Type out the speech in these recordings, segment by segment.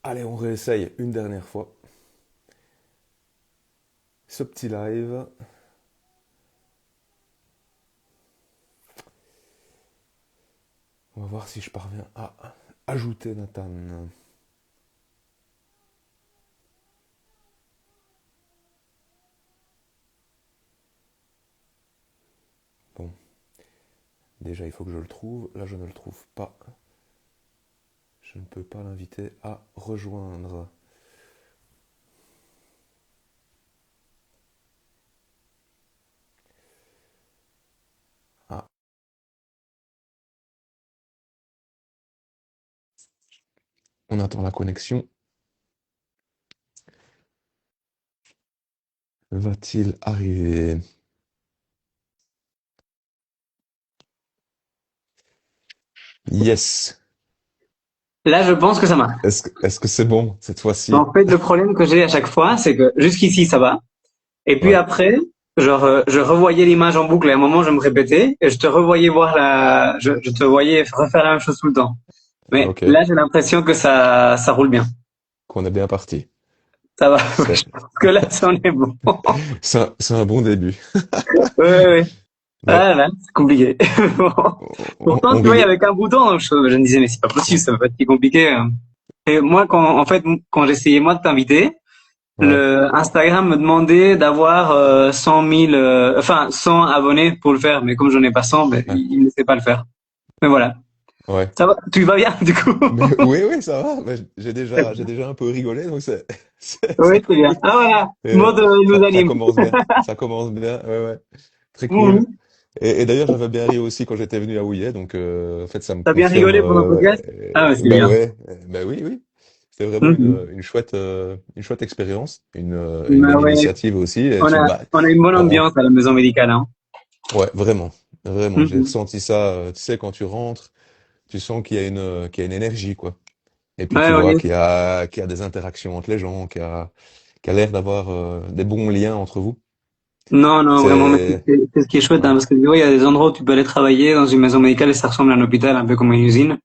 Allez, on réessaye une dernière fois. Ce petit live. On va voir si je parviens à ajouter Nathan. Bon, déjà il faut que je le trouve. Là, je ne le trouve pas. Je ne peux pas l'inviter à rejoindre. Ah, on attend la connexion. Va-t-il arriver? Yes. Là, je pense que ça marche. Est-ce que c'est bon cette fois-ci? En fait, le problème que j'ai à chaque fois, c'est que jusqu'ici, ça va. Et puis Ouais, après, genre, je revoyais l'image en boucle et à un moment, je me répétais et je te revoyais voir je te voyais refaire la même chose tout le temps. Mais ok. là, j'ai l'impression que ça roule bien. Qu'on est bien parti. Ça va. C'est Je pense que là, ça en est bon. c'est un bon début. Ouais, ouais, ouais. Mais Ah là, c'est compliqué. Bon. Pourtant, on tu vois, il y rigole. avait qu'un bouton. Donc je me disais, mais c'est pas possible, ça va pas être si compliqué. Et moi, en fait, quand j'essayais moi de t'inviter, Ouais. le Instagram me demandait d'avoir 100 000, enfin 100 abonnés pour le faire, mais comme j'en ai pas 100, ben, Ouais. il ne sait pas le faire. Mais voilà, Ouais. ça va, tu vas bien du coup. Mais oui, oui, ça va. Mais j'ai déjà un peu rigolé, donc Oui, c'est c'est bien. cool. Ah voilà, Et mode nous ça anime. commence bien. Ça commence bien. Ouais, ouais. Très cool. Mhm. Et d'ailleurs, j'avais bien ri aussi quand j'étais venu à Houillet, donc en fait, ça me T'as bien confirme. rigolé pendant le podcast? Ah ouais, c'est Bah bien. ouais, bah oui, oui. C'était vraiment Mhm. une chouette expérience, une Bah bonne ouais, initiative aussi. Et bah, on a une bonne on, ambiance à la maison médicale, hein. ouais, vraiment, vraiment. J'ai Mhm. ressenti ça. Tu sais, quand tu rentres, tu sens qu'il y a une énergie, quoi. Et puis tu Ouais, vois ouais. qu'il y a des interactions entre les gens, qu'il y a l'air d'avoir des bons liens entre vous. Non, non, vraiment, mais C'est, c'est ce qui est chouette, hein, ouais, parce que tu vois, il y a des endroits où tu peux aller travailler dans une maison médicale et ça ressemble à un hôpital, un peu comme une usine.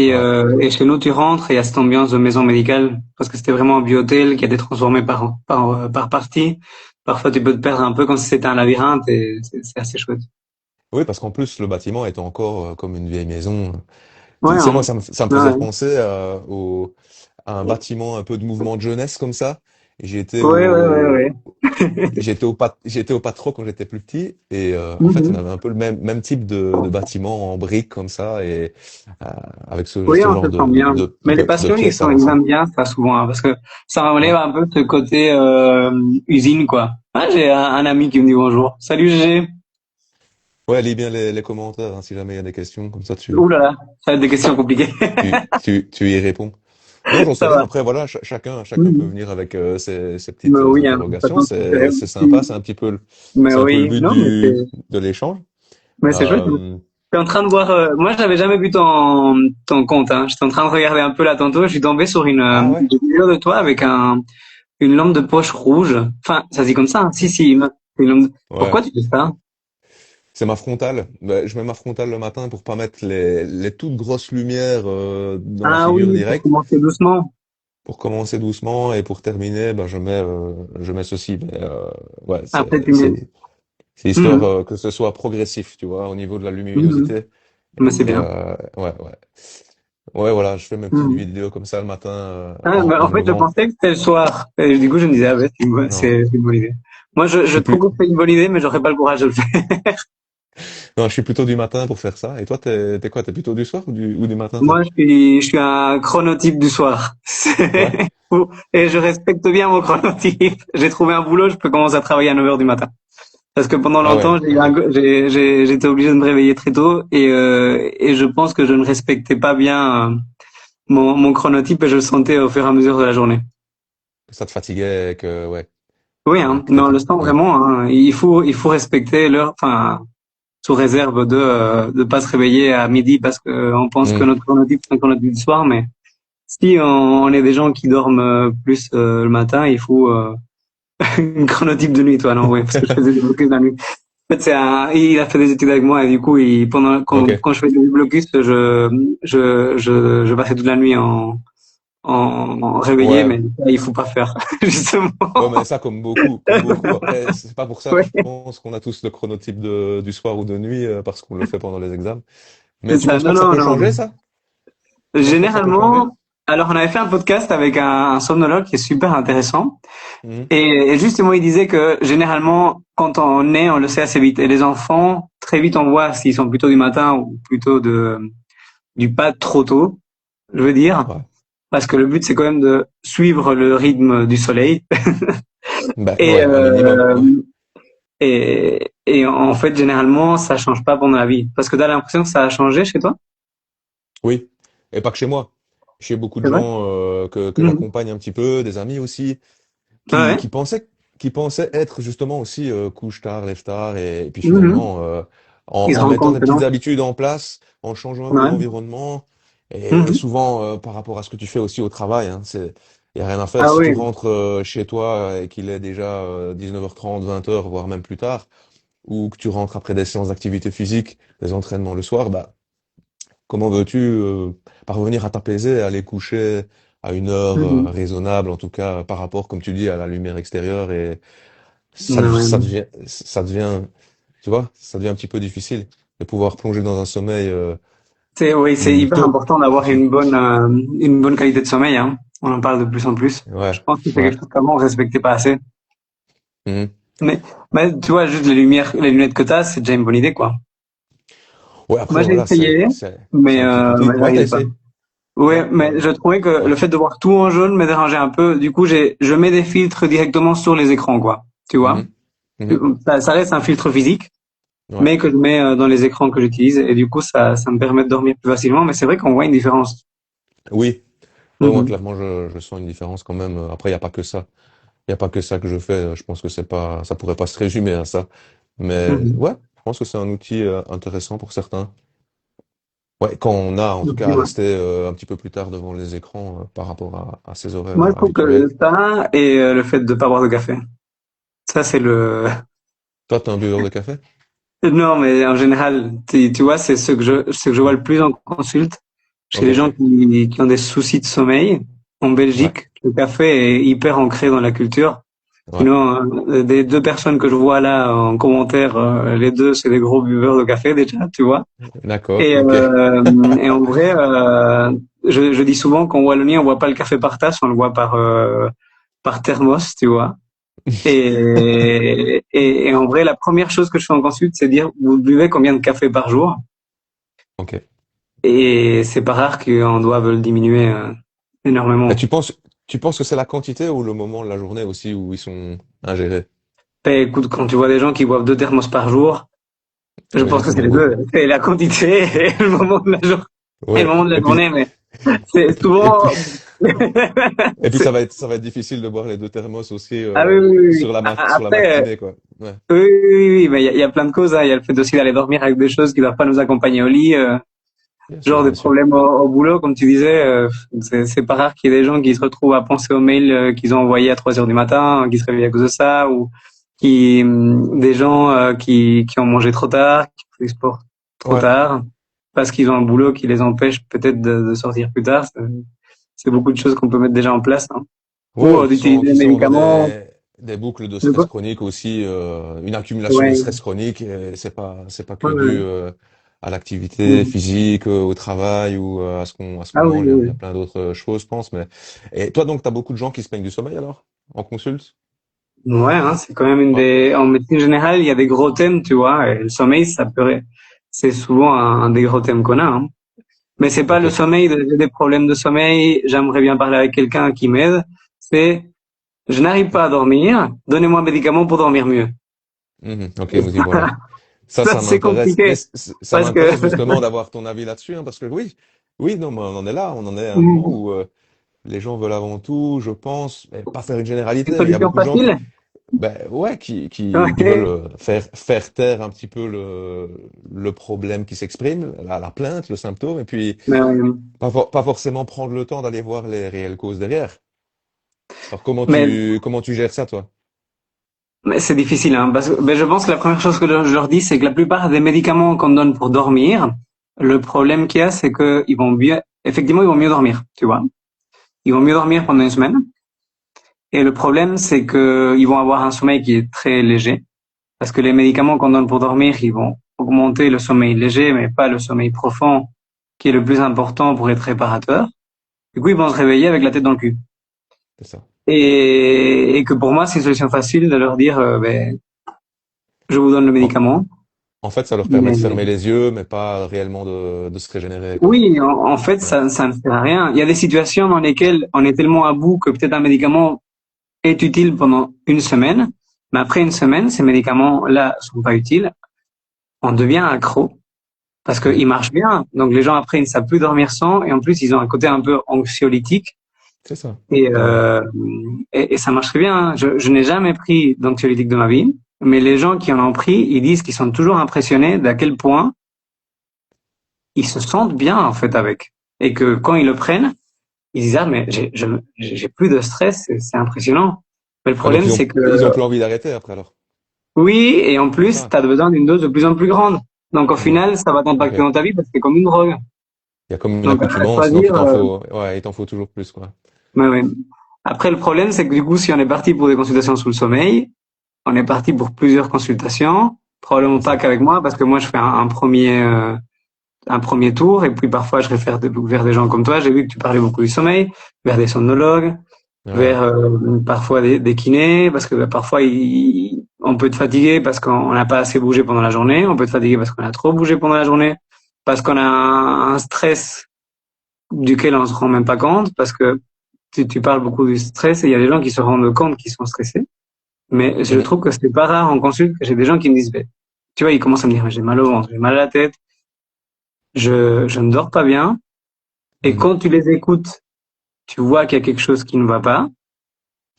ouais, Et chez nous, tu rentres et il y a cette ambiance de maison médicale, parce que c'était vraiment un biohôtel qui a été transformé par partie. Parfois, tu peux te perdre un peu comme si c'était un labyrinthe et c'est assez chouette. oui, parce qu'en plus le bâtiment est encore comme une vieille maison. Ouais, Tu sais, moi, hein. ça me Ouais, faisait ouais. repenser à un bâtiment un peu de mouvement de jeunesse comme ça. Et Ouais, ouais, ouais, ouais. j'étais au Patro quand j'étais plus petit. Et en fait, on Mhm. avait un peu le même type de bâtiment en briques comme ça, et euh, avec Oui, ce on se genre sent bien. Mais les de patients, pièces ils agencées. aiment bien ça souvent, hein, parce que ça enlève Ouais. un peu ce côté usine, quoi. Ah, j'ai un ami qui me dit bonjour. Salut Gégé. Ouais, lis bien les commentaires, hein, si jamais il y a des questions, comme ça Ouh là là, ça va être des questions compliquées. tu y réponds. Non, j'en sais Ça rien. va. Après, voilà, chacun peut Mhm. venir avec ses petites Mais oui, hein, de toute interrogations. façon, C'est sympa, mais c'est un peu le oui, but non, de l'échange. mais c'est chouette. Euh, J'étais en train de voir, moi j'avais jamais vu ton compte, hein. J'étais en train de regarder un peu là tantôt, je suis tombé sur ah ouais, une vidéo de toi avec une lampe de poche rouge. Enfin, ça se dit comme ça, hein. Si, si, une lampe ouais. pourquoi tu fais ça? C'est ma frontale. Ben, je mets ma frontale le matin pour pas mettre les toutes grosses lumières dans la Ah figure oui, pour directe. commencer doucement. Pour commencer doucement et pour terminer, ben, je mets ceci. Mais, ouais, Après, tu mets, c'est histoire Mhm, que ce soit progressif, tu vois, au niveau de la mhm. luminosité. Mais c'est Et bien. ouais, ouais. Ouais, voilà, je fais mes petites Mhm. vidéos comme ça le matin Ah, mais en en fait, je ouvrant. pensais que c'était le soir. Et du coup, je me disais, ah ouais, Non, c'est une bonne idée. Moi, je je suis trouve plus, que c'est une bonne idée, mais j'aurais pas le courage de le faire. non, je suis plutôt du matin pour faire ça. Et toi, t'es quoi? T'es plutôt du soir ou du matin, toi? Moi, je suis un chronotype du soir. Ouais? Et je respecte bien mon chronotype. J'ai trouvé un boulot, je peux commencer à travailler à 9 heures du matin. Parce que pendant Ah longtemps, ouais, ok. j'étais obligé de me réveiller très tôt et je pense que je ne respectais pas bien mon chronotype et je le sentais au fur et à mesure de la journée. Ça te fatiguait, que, ouais, Oui, hein, que mais on t'étais, le sent ouais. vraiment, hein. Il faut respecter l'heure, enfin, sous réserve de pas se réveiller à midi parce que on pense que Hmm. notre chronotype c'est un chronotype du soir, mais si on est des gens qui dorment plus le matin, il faut une chronotype de nuit, toi, non, ouais, parce que je faisais des blocus la nuit. En fait, il a fait des études avec moi et du coup, Ok. quand je faisais des blocus, je passais toute la nuit en réveillé, Ouais, mais ça, il faut pas faire, justement. ouais, mais ça, comme beaucoup. Après, c'est pas pour ça que Ouais, je pense qu'on a tous le chronotype du soir ou de nuit, parce qu'on le fait pendant les examens. Mais c'est tu ça. penses pas Non, que ça non, peut non. changer, ça? Tu penses pas que ça peut changer? Généralement, alors on avait fait un podcast avec un somnologue qui est super intéressant. Mhm. Et justement, il disait que généralement, quand on est, on le sait assez vite. Et les enfants, très vite, on voit s'ils sont plutôt du matin ou plutôt du pas trop tôt, je veux dire. Ouais. Parce que le but, c'est quand même de suivre le rythme du soleil. Ben, Et, ouais, un minimum, euh, ouais. et en fait, généralement, ça change pas pendant la vie. Parce que t'as l'impression que ça a changé chez toi? Oui. Et pas que chez moi. Chez beaucoup de C'est vrai? gens, que Mhm. j'accompagne un petit peu, des amis aussi, Ah qui, ouais. qui pensaient, qui pensaient être justement aussi, couche tard, lève tard, et puis Mhm. finalement, Ils se en rendent mettant compte des que petites non. habitudes en place, en changeant un peu Ouais. l'environnement, et Mhm. souvent, par rapport à ce que tu fais aussi au travail, hein, il y a rien à faire. Ah Si tu oui. rentres, chez toi et qu'il est déjà, 19h30, 20h, voire même plus tard, ou que tu rentres après des séances d'activité physique, des entraînements le soir, bah, comment veux-tu, parvenir à t'apaiser, à aller coucher à une heure, Mhm. raisonnable, en tout cas par rapport, comme tu dis, à la lumière extérieure, et Ouais, ouais. ça devient, tu vois, ça devient un petit peu difficile de pouvoir plonger dans un sommeil, Oui, c'est hyper tôt. important d'avoir une bonne qualité de sommeil, hein. On en parle de plus en plus. Je Ouais, pense que c'est ouais. quelque chose qu'avant on respectait pas assez. Mhm. Mais, mais tu vois, juste les lumières, les lunettes que t'as, c'est déjà une bonne idée, quoi. Ouais, après, Moi, j'ai voilà, essayé, c'est un petit outil. mais Ouais, t'as j'arrivais pas. essayé. Ouais, Ouais, mais je trouvais que ouais. le fait de voir tout en jaune me dérangeait un peu. Du coup, je mets des filtres directement sur les écrans, quoi. Tu vois? Mhm. Mhm. Ça reste un filtre physique, Ouais. mais que je mets dans les écrans que j'utilise. Et du coup, ça me permet de dormir plus facilement. Mais c'est vrai qu'on voit une différence. Oui. Ouais, moi, Mhm. clairement, je sens une différence quand même. Après, il n'y a pas que ça. Il n'y a pas que ça que je fais. Je pense que c'est pas, ça pourrait pas se résumer à ça. Mais Mhm. ouais, je pense que c'est un outil, intéressant pour certains. Ouais, quand on a en tout Ok, cas à ouais. rester, un petit peu plus tard devant les écrans, par rapport à ses horaires, Moi, je trouve habituels. que ça et le fait de pas boire de café. Ça, c'est le... Toi, t'es un buveur de café? Non, mais en général, tu vois, c'est ce que je vois Ouais. le plus en consulte chez les Ok. gens qui ont des soucis de sommeil. En Ouais. Belgique, le café est hyper ancré dans la culture. Ouais. Sinon, des deux personnes que je vois là en commentaire, les deux, c'est des gros buveurs de café déjà, tu vois. D'accord. Et, Ok. en vrai, je dis souvent qu'en Wallonie, on boit pas le café par tasse, on le boit par thermos, tu vois. Et en vrai, la première chose que je fais en consulte, c'est dire, vous buvez combien de café par jour? Ok. Et c'est pas rare qu'on doive le diminuer Et énormément. tu penses que c'est la quantité ou le moment de la journée aussi où ils sont ingérés? Et écoute, quand tu vois des gens qui boivent deux thermos par jour, je Oui, pense que c'est c'est déjà les deux. beaucoup. C'est la quantité et le moment de la journée. Et le Ouais. moment de la Et puis, journée, mais et c'est puis, et puis, souvent. et puis c'est- ça va être difficile de boire les deux thermos aussi, Ah oui, oui, oui, oui. sur la Après, matinée, quoi. Ouais. oui, oui, oui, oui, mais il y a plein de causes, hein. Il y a le fait aussi d'aller dormir avec des choses qui ne doivent pas nous accompagner au lit. Bien Genre sûr, des bien sûr. problèmes au boulot, comme tu disais, c'est pas rare qu'il y ait des gens qui se retrouvent à penser aux mails qu'ils ont envoyés à 3 heures du matin, qui se réveillent à cause de ça, ou des gens qui ont mangé trop tard, qui font du sport trop Ouais. tard, parce qu'ils ont un boulot qui les empêche peut-être de sortir plus tard. C'est beaucoup de choses qu'on peut mettre déjà en place, hein. Ou Ouais, ou d'utiliser des qui sont dans médicaments. des boucles de De stress quoi? chronique aussi, une accumulation de Ouais, stress chronique, et c'est pas que ouais, dû, ouais. à l'activité Mhm. physique, au travail, ou, à ce qu'on Ah oui, mange. oui, Il y a oui. plein d'autres, choses, je pense. Mais, et toi, donc, tu as beaucoup de gens qui se plaignent du sommeil alors, en consulte? Ouais, hein, c'est quand même une Ouais. des. En médecine générale, il y a des gros thèmes, tu vois. Et le sommeil, c'est souvent un des gros thèmes qu'on a, hein. Mais c'est pas Ok. le sommeil, j'ai des problèmes de sommeil. J'aimerais bien parler avec quelqu'un qui m'aide. C'est, je n'arrive pas à dormir. Donnez-moi un médicament pour dormir mieux. Mhm. Ok, oui, voilà. Ça, Ça c'est m'intéresse. Mais compliqué ça parce que m'intéresse justement d'avoir ton avis là-dessus, hein, parce que oui, oui, non, mais on en est là, on en est à un moment où, les gens veulent avant tout, je pense, mais pas faire une une généralité, mais il y a solution beaucoup de gens facile. ben ouais, qui veulent, Ouais. faire taire un petit peu le problème qui s'exprime, la plainte, le symptôme, et puis Mais, pas forcément prendre le temps d'aller voir les réelles causes derrière. Alors mais comment tu gères ça, toi? Mais c'est difficile, hein, parce que ben, je pense que la première chose que je leur dis, c'est que la plupart des médicaments qu'on donne pour dormir, le problème qu'il y a, c'est que ils vont mieux, effectivement, ils vont mieux dormir, tu vois. ils vont mieux dormir pendant une semaine. Et le problème, c'est que ils vont avoir un sommeil qui est très léger, parce que les médicaments qu'on donne pour dormir, ils vont augmenter le sommeil léger, mais pas le sommeil profond, qui est le plus important pour être réparateur. Du coup, ils vont se réveiller avec la tête dans le cul. C'est ça. Et que pour moi, c'est une solution facile de leur dire, ben, je vous donne le En, médicament. en fait, ça leur permet de Mais fermer les yeux, mais pas réellement de se régénérer, quoi. oui, en fait, Ouais, ça ne sert à rien. Il y a des situations dans lesquelles on est tellement à bout que peut-être un médicament est utile pendant une semaine, mais après une semaine, ces médicaments-là sont pas utiles. On devient accro parce ouais, qu'ils marchent bien. Donc les gens après, ils ne savent plus dormir sans, et en plus, ils ont un côté un peu anxiolytique. c'est ça. Et, Ouais, ouais. euh, et ça marche très bien, hein. Je n'ai jamais pris d'anxiolytique de ma vie, mais les gens qui en ont pris, ils disent qu'ils sont toujours impressionnés d'à quel point ils se sentent bien en fait avec. Et que quand ils le prennent, ils disent ah mais j'ai plus de stress, c'est impressionnant. Mais le Ah, donc problème c'est que ils ont plus envie d'arrêter après, alors. oui, et en C'est plus, ça. tu as besoin d'une dose de plus en plus grande. Donc au Mhm. final, ça va Ok. t'impacter dans ta vie parce que c'est comme une drogue. Il y a comme une Donc à accoutumance, donc choisir, il t'en faut toujours plus, quoi. ouais, ouais. Après le problème c'est que du coup, si on est parti pour des consultations sous le sommeil, on est parti pour plusieurs consultations, probablement C'est pas ça. qu'avec moi parce que moi je fais un premier tour et puis parfois je réfère vers des gens comme toi. J'ai vu que tu parlais beaucoup du sommeil, vers des somnologues, Ouais. vers parfois des kinés parce que parfois on peut être fatigué parce qu'on n'a pas assez bougé pendant la journée, on peut être fatigué parce qu'on a trop bougé pendant la journée, parce qu'on a un stress duquel on se rend même pas compte parce que tu parles beaucoup du stress et il y a des gens qui se rendent compte qu'ils sont stressés. Mais je Mhm. trouve que c'est pas rare en consulte que j'ai des gens qui me disent, ben, tu vois, ils commencent à me dire, j'ai mal au ventre, j'ai mal à la tête, je ne dors pas bien. Et Mhm. quand tu les écoutes, tu vois qu'il y a quelque chose qui ne va pas.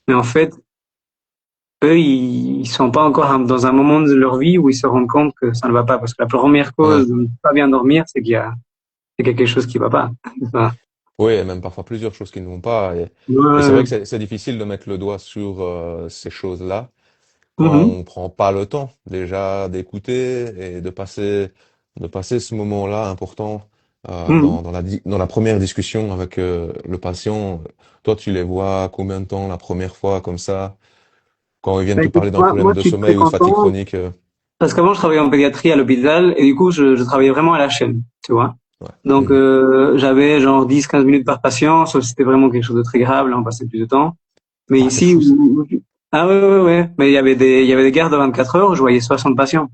Mais en fait, eux, ils sont pas encore dans un moment de leur vie où ils se rendent compte que ça ne va pas. Parce que la première Ouais. cause de ne pas bien dormir, c'est qu'il y a quelque chose qui va pas. Voilà. Oui, et même parfois plusieurs choses qui ne vont pas. Et c'est vrai Ouais. que c'est difficile de mettre le doigt sur ces choses-là quand Mhm. on prend pas le temps déjà d'écouter et de passer ce moment-là important Mhm. dans la première discussion avec le patient. Toi, tu les vois combien de temps la première fois comme ça, quand ils viennent Bah, te écoute, parler d'un moi, problème je de suis très sommeil ou de fatigue content chronique. parce qu'avant, je travaillais en pédiatrie à l'hôpital et du coup, je travaillais vraiment à la chaîne, tu vois. Ouais. Donc, Mhm. j'avais genre 10-15 minutes par patient, sauf si c'était vraiment quelque chose de très grave, là, on passait plus de temps. Mais Ah, c'est ici, fou ça. ah ouais, ouais, ouais. Mais il y avait des gardes de 24 heures où je voyais 60 patients.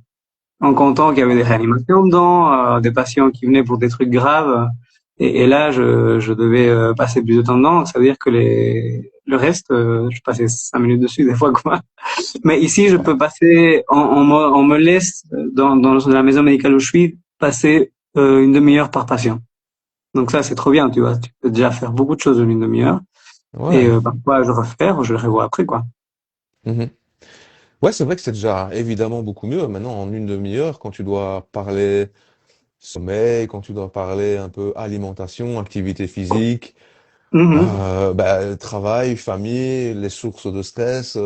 En comptant qu'il y avait des Ah, réanimations dedans, des patients qui venaient pour des trucs graves. Et là, je devais passer plus de temps dedans. Ça veut dire que le reste, je passais 5 minutes dessus des fois, quoi. Mais ici, je ouais. peux passer, on me laisse dans la maison médicale où je suis, passer une demi-heure par patient. Donc ça, c'est trop bien, tu vois. Tu peux déjà faire beaucoup de choses en une demi-heure. Et Ouais. parfois, je refais, je le revois après, quoi. Mhm. Ouais, c'est vrai que c'est déjà évidemment beaucoup mieux maintenant en une demi-heure quand tu dois parler sommeil, quand tu dois parler un peu alimentation, activité physique, Mhm, travail, famille, les sources de stress,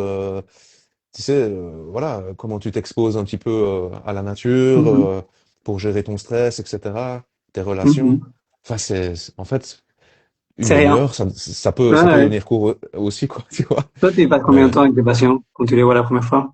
tu sais, voilà, comment tu t'exposes un petit peu à la nature mhm, pour gérer ton stress, etc., tes relations. mhm. Enfin, en fait, une C'est rien. demi-heure, Ouais, ça peut ouais. devenir court aussi, quoi, tu vois. Toi, tu passes combien de Mais temps avec tes patients quand tu les vois la première fois?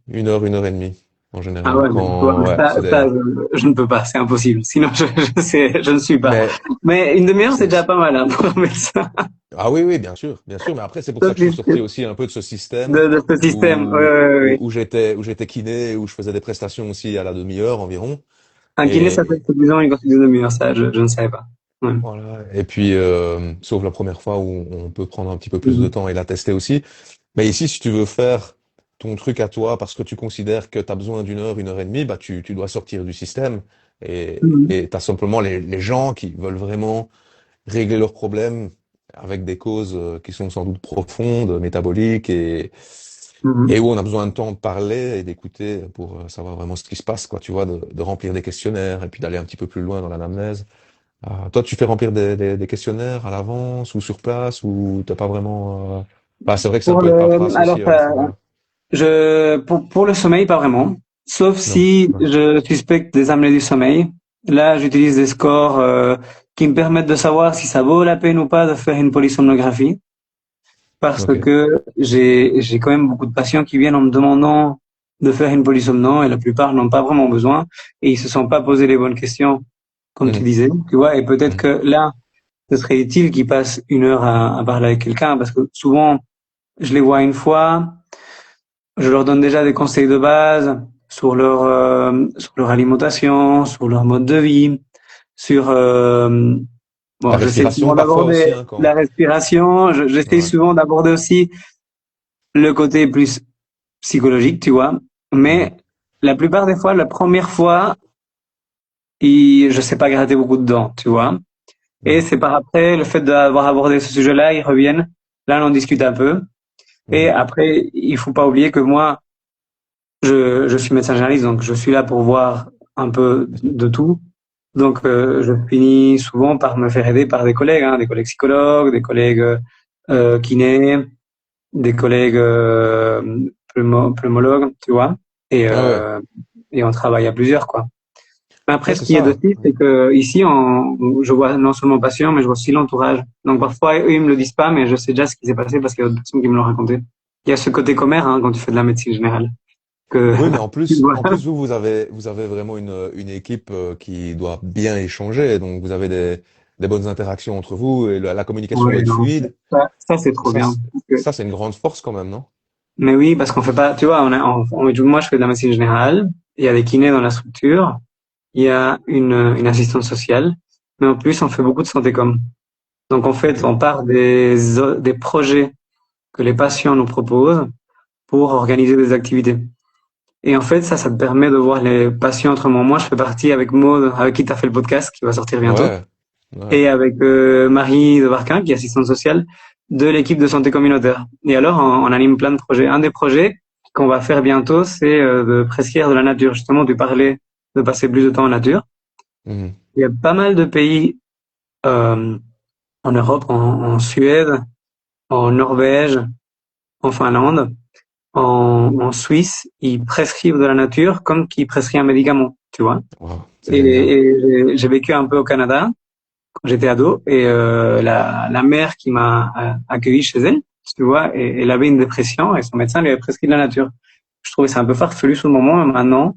une heure et demie, en Ah général, ouais, mais tu vois, quand, ouais, ça, c'est ça, des, je ne peux pas, c'est impossible. Sinon, je ne suis pas. mais Mais une demi-heure, c'est c'est, déjà pas mal hein, pour un médecin. ah oui, oui, bien sûr, mais après, c'est pour ça que je suis sorti aussi un peu de ce système De ce système. Ouais, ouais, ouais, ouais. où j'étais kiné, où je faisais des prestations aussi à la demi-heure environ. Un kiné, ça fait Et plus ans une consultation de demi-heure, ça, je ne savais pas. Ouais. voilà. Et puis, sauf la première fois où on peut prendre un petit peu plus de Mhm. temps et la tester aussi. Mais ici, si tu veux faire ton truc à toi parce que tu considères que tu as besoin une heure et demie, bah, tu dois sortir du système. Mhm. Et tu as simplement les gens qui veulent vraiment régler leurs problèmes avec des causes qui sont sans doute profondes, métaboliques et Mhm. où on a besoin de temps de parler et d'écouter pour savoir vraiment ce qui se passe, quoi, tu vois, de remplir des questionnaires et puis d'aller un petit peu plus loin dans l'anamnèse. Toi, tu fais remplir des questionnaires à l'avance ou sur place ou t'as pas vraiment. Bah, c'est vrai que c'est un peu de paperasse Alors, aussi à ce niveau-là. pour le sommeil, pas vraiment. Sauf Non. si Ouais. je suspecte des apnées du sommeil. Là, j'utilise des scores. qui me permettent de savoir si ça vaut la peine ou pas de faire une polysomnographie. Parce Ok. que j'ai quand même beaucoup de patients qui viennent en me demandant de faire une polysomno et la plupart n'ont pas vraiment besoin et ils se sont pas posé les bonnes questions, comme tu Mhm. disais, tu vois. Et peut-être Mhm. que là, ce serait utile qu'ils passent une heure à parler avec quelqu'un parce que souvent, je les vois une fois, je leur donne déjà des conseils de base sur leur alimentation, sur leur mode de vie, sur La bon, j'essaie respiration souvent parfois aussi, d'aborder hein, la quand. respiration, j'essaie Ouais. souvent d'aborder aussi le côté plus psychologique, tu vois. Mhm. Mais la plupart des fois, la première fois, je sais pas gratter beaucoup dedans, tu vois. Et Mhm. c'est par après, le fait d'avoir abordé ce sujet-là, ils reviennent. Là, on en discute un peu. Et Mhm. après, il faut pas oublier que moi, je suis médecin généraliste, donc je suis là pour voir un peu Bien sûr. de tout. Donc, je finis souvent par me faire aider par des collègues psychologues, des collègues kinés, des collègues pneumologues, tu vois. Et, Ah ouais, euh, et on travaille à plusieurs, quoi. Mais après, ouais, ce c'est qui est ça. aussi, c'est que ici, je vois non seulement patient, mais je vois aussi l'entourage. Donc parfois, eux, ils me le disent pas, mais je sais déjà ce qui s'est passé parce qu'il y a d'autres personnes qui me l'ont raconté. Il y a ce côté commère, hein, quand tu fais de la médecine générale, que Oui, mais en voilà. plus, vous avez vraiment une équipe qui doit bien échanger. Donc, vous avez des bonnes interactions entre vous et la communication doit Ouais, être non, fluide. ça c'est trop Ça, bien. ça, c'est une grande force quand même, non? Mais oui, parce qu'on fait pas, tu vois, moi, je fais de la médecine générale. Il y a des kinés dans la structure. Il y a une assistante sociale. Mais en plus, on fait beaucoup de santé com. Donc, en fait, Ok. on part des projets que les patients nous proposent pour organiser des activités. Et en fait, ça te permet de voir les patients autrement. Moi, je fais partie avec Maud, avec qui tu as fait le podcast, qui va sortir bientôt, Ouais. Ouais. et avec Marie de Varquin, qui est assistante sociale, de l'équipe de santé communautaire. Et alors, on anime plein de projets. Un des projets qu'on va faire bientôt, c'est de prescrire de la nature. Justement, tu parlais de passer plus de temps en nature. Mhm. Il y a pas mal de pays euh, en Europe, en Suède, en Norvège, en Finlande, en Suisse, ils prescrivent de la nature comme qu'ils prescrivent un médicament, tu vois. Wow, c'est Et, génial. et j'ai vécu un peu au Canada quand j'étais ado et la mère qui m'a accueilli chez elle, tu vois, et, elle avait une dépression et son médecin lui avait prescrit de la nature. Je trouvais ça un peu farfelu sur le moment, mais maintenant,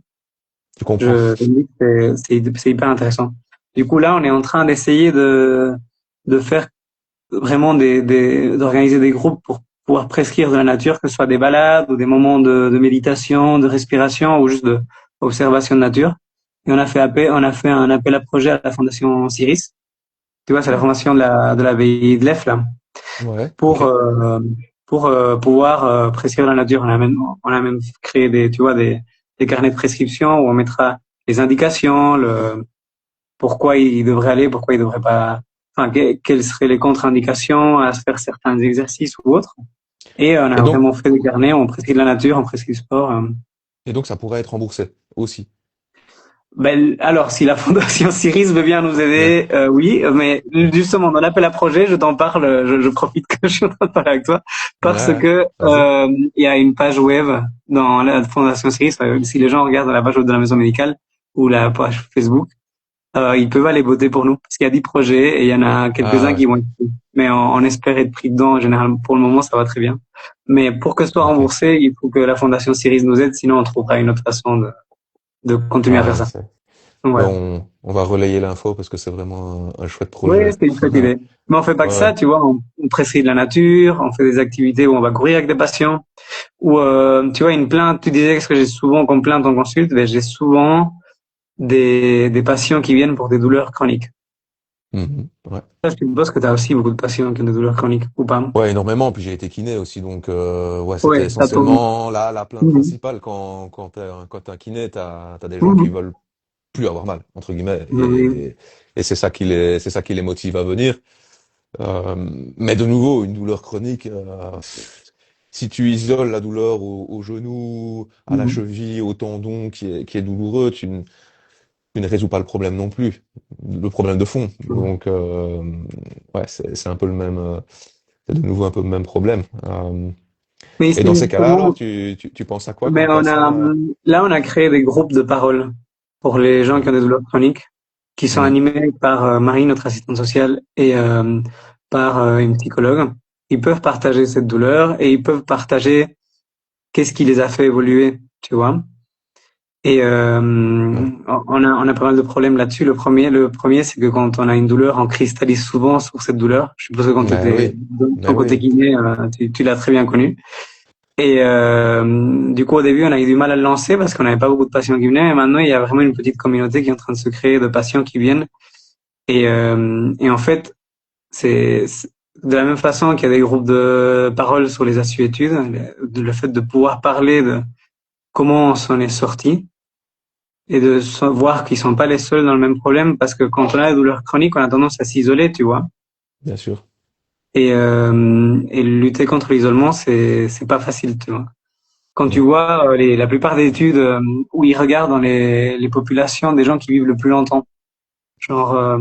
Tu comprends. je me dis que c'est hyper intéressant. Du coup, là, on est en train d'essayer de faire vraiment d'organiser des groupes pour pouvoir prescrire de la nature, que ce soit des balades ou des moments de méditation, de respiration ou juste de observation de nature. Et on a fait un appel à projet à la Fondation Ciris. Tu vois, c'est la fondation de la BI de l'EF, là, Ouais, pour, ok. euh, pour pouvoir prescrire la nature. On a même créé tu vois, des carnets de prescription où on mettra les indications, pourquoi il devrait aller, pourquoi il devrait pas, enfin, quelles seraient les contre-indications à faire certains exercices ou autres. Et on Et a donc, vraiment fait des carnets, on prescrit de la nature, on prescrit du sport. et donc, ça pourrait être remboursé aussi. Ben, alors, si la Fondation Ciris veut bien nous Ouais. aider, oui, mais justement, dans l'appel à projet, je t'en parle, je profite que je suis en train de parler avec toi, Ouais, parce ouais. que Vas-y. il y a une page web dans la Fondation Ciris, si les gens regardent la page web de la maison médicale ou la page Facebook, ils peuvent aller voter pour nous, parce qu'il y a 10 projets et il y en a Ah quelques-uns ouais. qui vont être pris. Mais on espère être pris dedans, en général, pour le moment, ça va très bien. Mais pour que ce soit Ok. remboursé, il faut que la Fondation Ciris nous aide, sinon on trouvera une autre façon de continuer à faire Ouais, ça. Donc ben, voilà. on va relayer l'info parce que c'est vraiment un chouette Oui, projet. c'est une chouette idée. Mais on fait pas que ça, Ouais. tu vois, on prescrit de la nature, on fait des activités où on va courir avec des patients, ou tu vois, une plainte, tu disais ce que j'ai souvent comme plainte en consulte, ben, j'ai souvent des patients qui viennent pour des douleurs chroniques. Mhm. Ouais. Ça, je suppose que tu as aussi beaucoup de patients qui ont des douleurs chroniques, ou pas? Ouais, énormément. Puis j'ai été kiné aussi, donc ouais, c'était Oui, ça tourne. essentiellement la plainte Mhm. principale quand t'es un kiné, t'as des gens qui Mhm. veulent plus avoir mal entre guillemets, Oui. et c'est ça qui les motive à venir. Euh, mais de nouveau, une douleur chronique, si tu isoles la douleur au genou, à la Mhm. cheville, au tendon qui est douloureux, tu ne résous pas le problème non plus, le problème de fond. Donc ouais, c'est un peu le même, c'est de nouveau un peu le même problème. Mais Et ici, dans ces cas-là, alors, justement, tu penses à quoi ben quant à ça? là, on a créé des groupes de parole pour les gens qui ont Ouais. des douleurs chroniques. qui sont Mhm. animés par Marie, notre assistante sociale, et par une psychologue. Ils peuvent partager cette douleur et ils peuvent partager qu'est-ce qui les a fait évoluer, tu vois. Et Ouais. on a pas mal de problèmes là-dessus. Le premier, c'est que quand on a une douleur, on cristallise souvent sur cette douleur. Je suppose que quand tu Ben étais oui, de ben ton côté oui, kiné, tu l'as très bien connu. Et du coup, au début, on a eu du mal à le lancer parce qu'on n'avait pas beaucoup de patients qui venaient. Et maintenant, il y a vraiment une petite communauté qui est en train de se créer de patients qui viennent. Et en fait, c'est de la même façon qu'il y a des groupes de parole sur les assuétudes, le fait de pouvoir parler de comment on s'en est sorti et de voir qu'ils sont pas les seuls dans le même problème parce que quand on a des douleurs chroniques, on a tendance à s'isoler, tu vois. bien sûr. Et lutter contre l'isolement, c'est pas facile, tu vois. Quand tu Non. vois la plupart des études où ils regardent dans les populations des gens qui vivent le plus longtemps, genre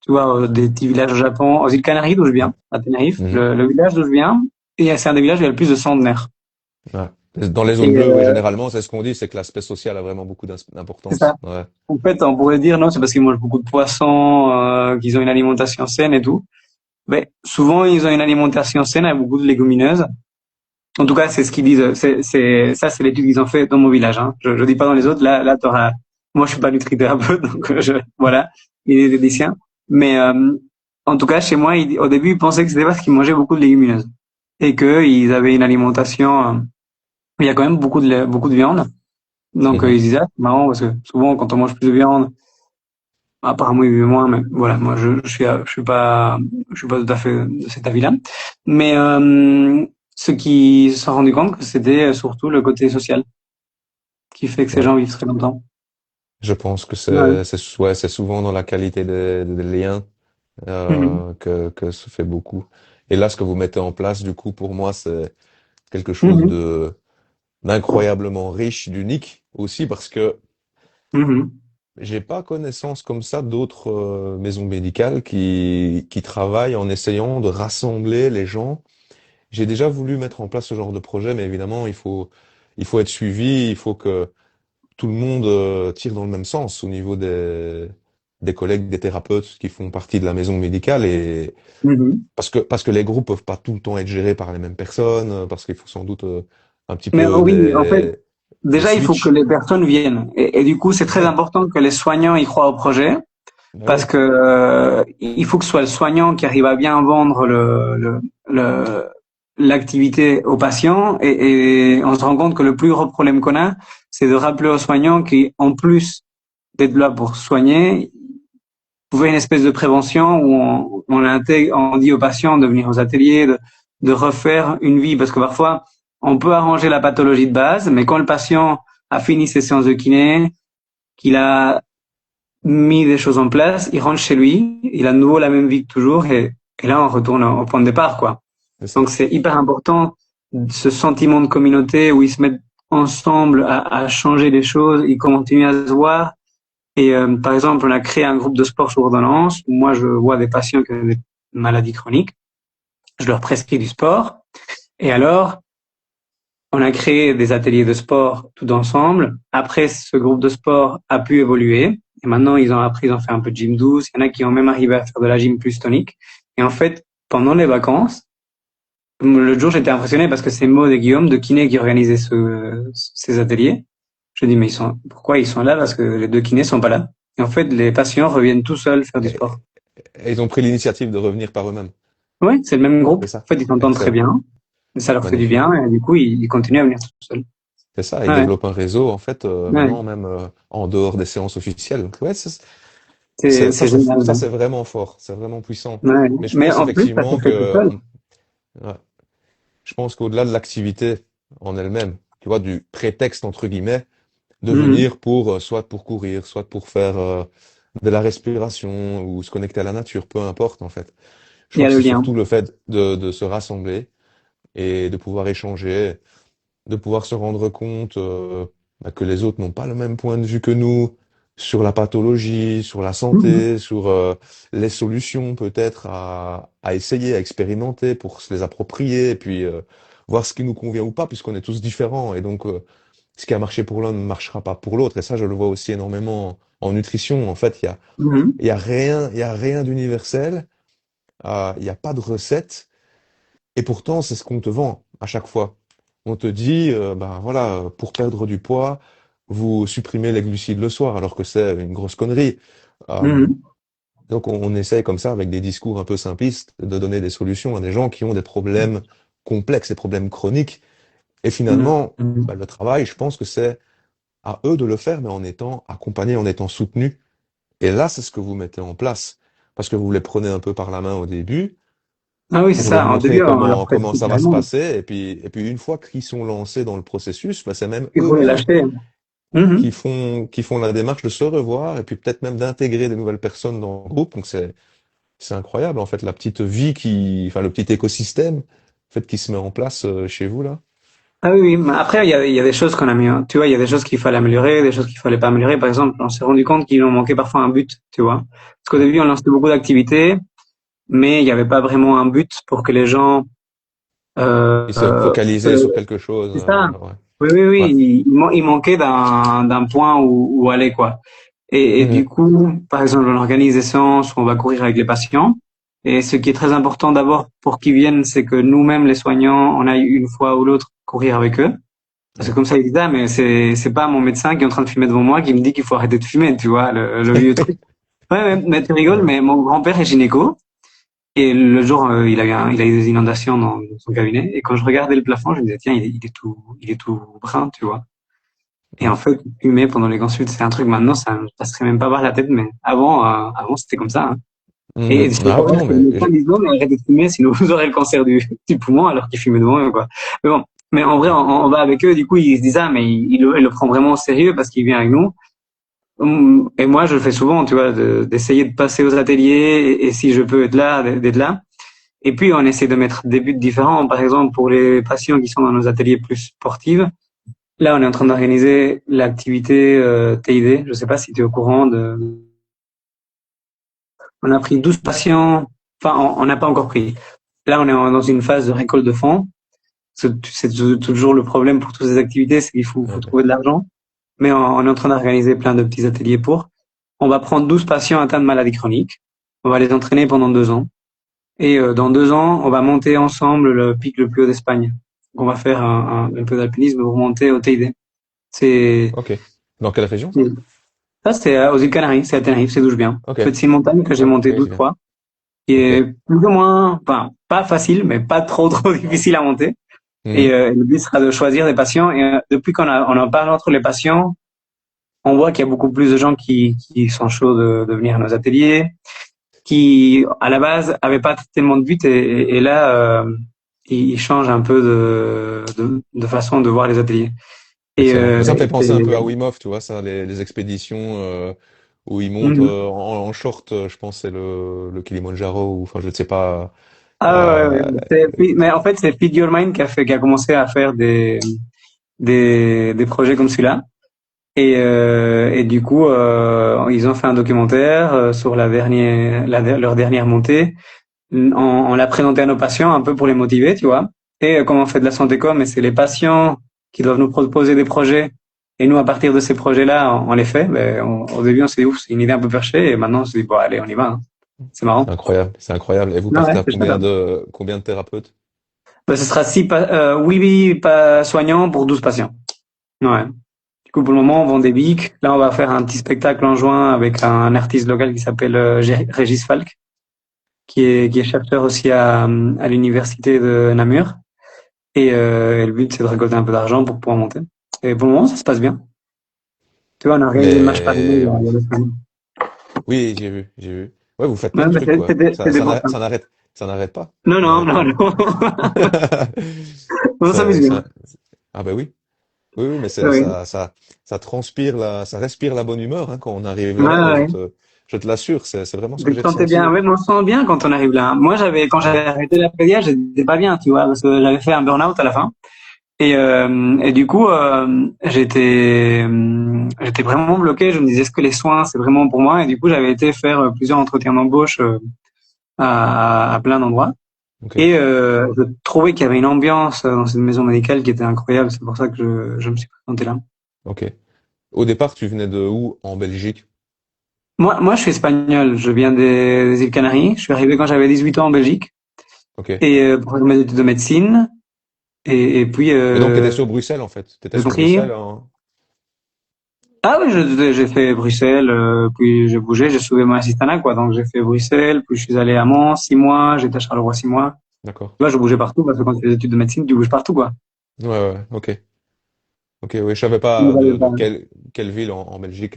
tu vois des petits villages au Japon, aux îles Canaries d'où je Ouais. viens, à Tenerife, Mhm. le village d'où je viens, et c'est un des villages où il y a le plus de centenaires. Ouais. Dans les Et zones bleues, oui, généralement, c'est ce qu'on dit, c'est que l'aspect social a vraiment beaucoup c'est ça. d'importance. Ouais. En fait, on pourrait dire non, c'est parce qu'ils mangent beaucoup de poissons, qu'ils ont une alimentation saine et tout. Mais souvent, ils ont une alimentation saine avec beaucoup de légumineuses. En tout cas, c'est ce qu'ils disent. Ça, c'est l'étude qu'ils ont fait dans mon village. Hein. Je dis pas dans les autres. Là, t'auras. Moi, je suis pas nutrithérapeute, donc voilà, il est diététicien. Mais en tout cas, chez moi, au début, ils pensaient que c'était parce qu'ils mangeaient beaucoup de légumineuses et qu'ils avaient une alimentation. Il y a quand même beaucoup de viande. Donc, ils Mhm. disaient, ah, c'est marrant parce que souvent, quand on mange plus de viande, apparemment, il y a moins. Mais voilà, moi, je suis pas tout à fait de cet avis-là. Mais ceux qui se sont rendus compte que c'était surtout le côté social qui fait que ces Ouais. gens vivent très longtemps. Je pense que Ouais. ouais, c'est souvent dans la qualité des liens Mhm. que se fait beaucoup. Et là, ce que vous mettez en place, du coup, pour moi, c'est quelque chose Mhm. de d'incroyablement riche, d'unique aussi, parce que Mhm. j'ai pas connaissance comme ça d'autres maisons médicales qui travaillent en essayant de rassembler les gens. J'ai déjà voulu mettre en place ce genre de projet, mais évidemment, il faut être suivi, il faut que tout le monde tire dans le même sens au niveau des collègues, des thérapeutes qui font partie de la maison médicale et Mhm. parce que les groupes peuvent pas tout le temps être gérés par les mêmes personnes, parce qu'il faut sans doute un petit Mais peu oh oui, en fait, des déjà, il faut que switches. les personnes viennent. Et du coup, c'est très Ouais, important que les soignants y croient au projet bah parce oui, que il faut que ce soit le soignant qui arrive à bien vendre l'activité aux patients. Et on se rend compte que le plus gros problème qu'on a, c'est de rappeler aux soignants qu'en plus d'être là pour soigner, trouver une espèce de prévention où on intègre, on dit aux patients de venir aux ateliers, de refaire une vie, parce que parfois, on peut arranger la pathologie de base, mais quand le patient a fini ses séances de kiné, qu'il a mis des choses en place, il rentre chez lui, il a de nouveau la même vie que toujours, et là, on retourne au point de départ, quoi. c'est ça. Donc, c'est hyper important, ce sentiment de communauté où ils se mettent ensemble à changer les choses, ils continuent à se voir, et par exemple, on a créé un groupe de sport sous ordonnance. Où moi, je vois des patients qui ont des maladies chroniques. Je leur prescris du sport. Et alors, on a créé des ateliers de sport tout ensemble. Après, ce groupe de sport a pu évoluer. Et maintenant, ils ont appris, ils ont fait un peu de gym douce. Il y en a qui ont même arrivé à faire de la gym plus tonique. Et en fait, pendant les vacances, le jour, j'étais impressionné parce que c'est Maud et Guillaume de kiné qui organisaient ces ateliers. Je dis, mais pourquoi ils sont là? Parce que les deux kinés sont pas là. Et en fait, les patients reviennent tout seuls faire du sport. Et ils ont pris l'initiative de revenir par eux-mêmes. Oui, c'est le même groupe. C'est En ça. fait, ils s'entendent très Excellent. bien. Et ça leur fait du Magnifique. bien. Et du coup, ils continuent à venir tout seuls. C'est ça. Ils Ouais, développent un réseau, en fait, ouais. maintenant, même en dehors des séances officielles. Donc, ouais, C'est génial. ça, c'est vraiment fort. C'est vraiment puissant. Ouais. Mais je Mais pense en plus, ça se effectivement fait tout que seul. ouais, je pense qu'au-delà de l'activité en elle-même, tu vois, du prétexte entre guillemets, de Mhm. venir pour soit pour courir, soit pour faire de la respiration ou se connecter à la nature, peu importe en fait. Je Il y crois a que le c'est lien. surtout le fait de se rassembler et de pouvoir échanger, de pouvoir se rendre compte bah, que les autres n'ont pas le même point de vue que nous sur la pathologie, sur la Mhm. santé, sur les solutions peut-être à essayer, à expérimenter pour se les approprier et puis voir ce qui nous convient ou pas, puisqu'on est tous différents. Et donc, ce qui a marché pour l'un ne marchera pas pour l'autre. Et ça, je le vois aussi énormément en nutrition. En fait, Mhm. il y a rien d'universel. Il n'y a pas de recette. Et pourtant, c'est ce qu'on te vend à chaque fois. On te dit, ben voilà, pour perdre du poids, vous supprimez les glucides le soir, alors que c'est une grosse connerie. Euh, Mhm. donc on essaye comme ça, avec des discours un peu simplistes, de donner des solutions à des gens qui ont des problèmes complexes, des problèmes chroniques. Et finalement, Mhm. bah, le travail, je pense que c'est à eux de le faire, mais en étant accompagnés, en étant soutenus. Et là, c'est ce que vous mettez en place. Parce que vous les prenez un peu par la main au début, Ah oui, c'est pour leur ça. Au montrer début, on leur comment prescrit ça va se carrément. passer. Et puis une fois qu'ils sont lancés dans le processus, bah, c'est même Il faut les eux-mêmes lâcher. Mhm. qui font la démarche de se revoir et puis peut-être même d'intégrer des nouvelles personnes dans le groupe. Donc c'est incroyable, en fait, la petite vie enfin, le petit écosystème, en fait, qui se met en place chez vous, là. Ah oui, oui. Mais après, il y a des choses qu'on a mis, hein. Tu vois, il y a des choses qu'il fallait améliorer, des choses qu'il fallait pas améliorer. Par exemple, on s'est rendu compte qu'il en manquait parfois un but, tu vois. Parce qu'au Ouais. début, on lançait beaucoup d'activités, mais il n'y avait pas vraiment un but pour que les gens, Ils se focalisaient sur quelque chose. c'est ça. Ouais. Oui, oui, oui. Ouais. Il manquait d'un point où aller, quoi. Et du Mhm. coup, par exemple, on organise des séances où on va courir avec les patients. Et ce qui est très important d'abord pour qu'ils viennent, c'est que nous-mêmes, les soignants, on aille une fois ou l'autre courir avec eux. Parce que Ouais. comme ça, ils disent, ah, mais c'est pas mon médecin qui est en train de fumer devant moi qui me dit qu'il faut arrêter de fumer, tu vois, le vieux truc. Ouais, ouais, mais tu rigoles, Ouais. mais mon grand-père est gynéco. Et le jour, il a eu des inondations dans son cabinet. Et quand je regardais le plafond, je me disais, tiens, il est tout brun, tu vois. Et en Ouais. fait, fumer pendant les consultes, c'est un truc maintenant, ça me passerait même pas par la tête, mais avant c'était comme ça, hein. Et Mhm. c'est Ah ouais, vrai non, que le mais médecin disait, non, mais arrêtez de fumer, sinon vous aurez le cancer du poumon, alors qu'il fumait devant eux, quoi. Mais bon. Mais en vrai, on va avec eux, du coup, ils se disent, ah, mais il le prend vraiment au sérieux parce qu'il vient avec nous. Et moi, je le fais souvent, tu vois, d'essayer de passer aux ateliers et si je peux être là, d'être là. Et puis, on essaie de mettre des buts différents. Par exemple, pour les patients qui sont dans nos ateliers plus sportifs, là, on est en train d'organiser l'activité TID. Je sais pas si tu es au courant on a pris 12 patients. Enfin, on n'a pas encore pris. Là, on est dans une phase de récolte de fonds. C'est toujours le problème pour toutes ces activités, c'est qu'il faut ouais. trouver de l'argent. Mais on est en train d'organiser plein de petits ateliers pour. On va prendre 12 patients atteints de maladies chroniques. On va les entraîner pendant 2 ans. Et dans 2 ans, on va monter ensemble le pic le plus haut d'Espagne. On va faire un peu d'alpinisme pour monter au TID. C'est Ok. Dans quelle région, ça? ça, c'est aux îles Canaries, c'est à Tenerife, c'est d'où je viens. Ok. En fait, c'est une montagne que j'ai Ouais, montée oui, 12 c'est bien. fois, qui Ok. est plus ou moins, enfin, pas facile, mais pas trop trop difficile à monter. Et Mhm. le but sera de choisir des patients. Et depuis on en parle entre les patients, on voit qu'il y a beaucoup plus de gens qui sont chauds de venir à nos ateliers, qui à la base avaient pas tellement de but et là ils changent un peu de façon de voir les ateliers. Et, Excellent. Mais ça me fait et penser un peu à Wim Hof, tu vois, ça, les expéditions où ils montent Mhm. en short, je pense, c'est le Kilimandjaro, ou enfin, je ne sais pas. Ah ouais, Euh, ouais. Mais en fait, c'est Feed Your Mind qui a commencé à faire des projets comme celui-là. Et du coup, ils ont fait un documentaire sur leur dernière montée. On l'a présenté à nos patients un peu pour les motiver, tu vois. Et comme on fait de la santé com, et c'est les patients qui doivent nous proposer des projets. Et nous, à partir de ces projets-là, on les fait. Ben, au début, on s'est dit, ouf, c'est une idée un peu perchée. Et maintenant, on se dit, bon, allez, on y va, hein. C'est marrant. c'est incroyable, c'est incroyable. Et vous Non, ouais, partez à c'est chouette, hein. combien de thérapeutes? Ben, ce sera 8 pas soignants pour 12 patients. Ouais. Du coup, pour le moment, on vend des bics. Là, on va faire un petit spectacle en juin avec un artiste local qui s'appelle Régis Falk, qui est chercheur aussi à l'université de Namur. Et le but, c'est de récolter un peu d'argent pour pouvoir monter. Et pour le moment, ça se passe bien. Tu vois, on a organisé une marche Paris Mais il y a 2 semaines. oui, j'ai vu, j'ai vu. Ouais, vous faites Ouais, plein de mais trucs, quoi. c'était pour ça. Ça n'arrête pas. Non, Ça non, n'arrête non, pas. non. On s'amuse C'est, bien. c'est un- Ah bah oui. Oui, oui, mais Oui. ça transpire ça respire la bonne humeur, hein, quand on arrive Ouais, là-bas. ouais. Ouais. Je te l'assure, c'est vraiment ce Tu que te j'ai sentais ressenti, bien. hein. Oui, mais on se sent bien quand on arrive là. Moi, quand Ouais. j'avais arrêté la pédia, j'étais pas bien, tu vois, parce que j'avais fait un burn-out à la fin. Et du coup, j'étais vraiment bloqué. Je me disais, est-ce que les soins, c'est vraiment pour moi? Et du coup, j'avais été faire plusieurs entretiens d'embauche à plein d'endroits. Ok, Et je trouvais qu'il y avait une ambiance dans cette maison médicale qui était incroyable. C'est pour ça que je me suis présenté là. ok. Au départ, tu venais de où en Belgique? Moi, je suis espagnol. Je viens des îles Canaries. Je suis arrivé quand j'avais 18 ans en Belgique Ok. et pour faire mes études de médecine. Et puis, Et donc, tu étais sur Bruxelles, en fait. Tu étais j'ai sur compris. Bruxelles, hein? Ah oui, j'ai fait Bruxelles, puis j'ai bougé, j'ai sauvé mon assistanat, quoi. Donc j'ai fait Bruxelles, puis je suis allé à Mons 6 mois, j'étais à Charleroi 6 mois. D'accord. Tu vois, je bougeais partout parce que quand tu fais des études de médecine, tu bouges partout, quoi. Ouais, ouais, ok. Ok, oui, je savais Vous pas avez de pas- quelle ville en Belgique,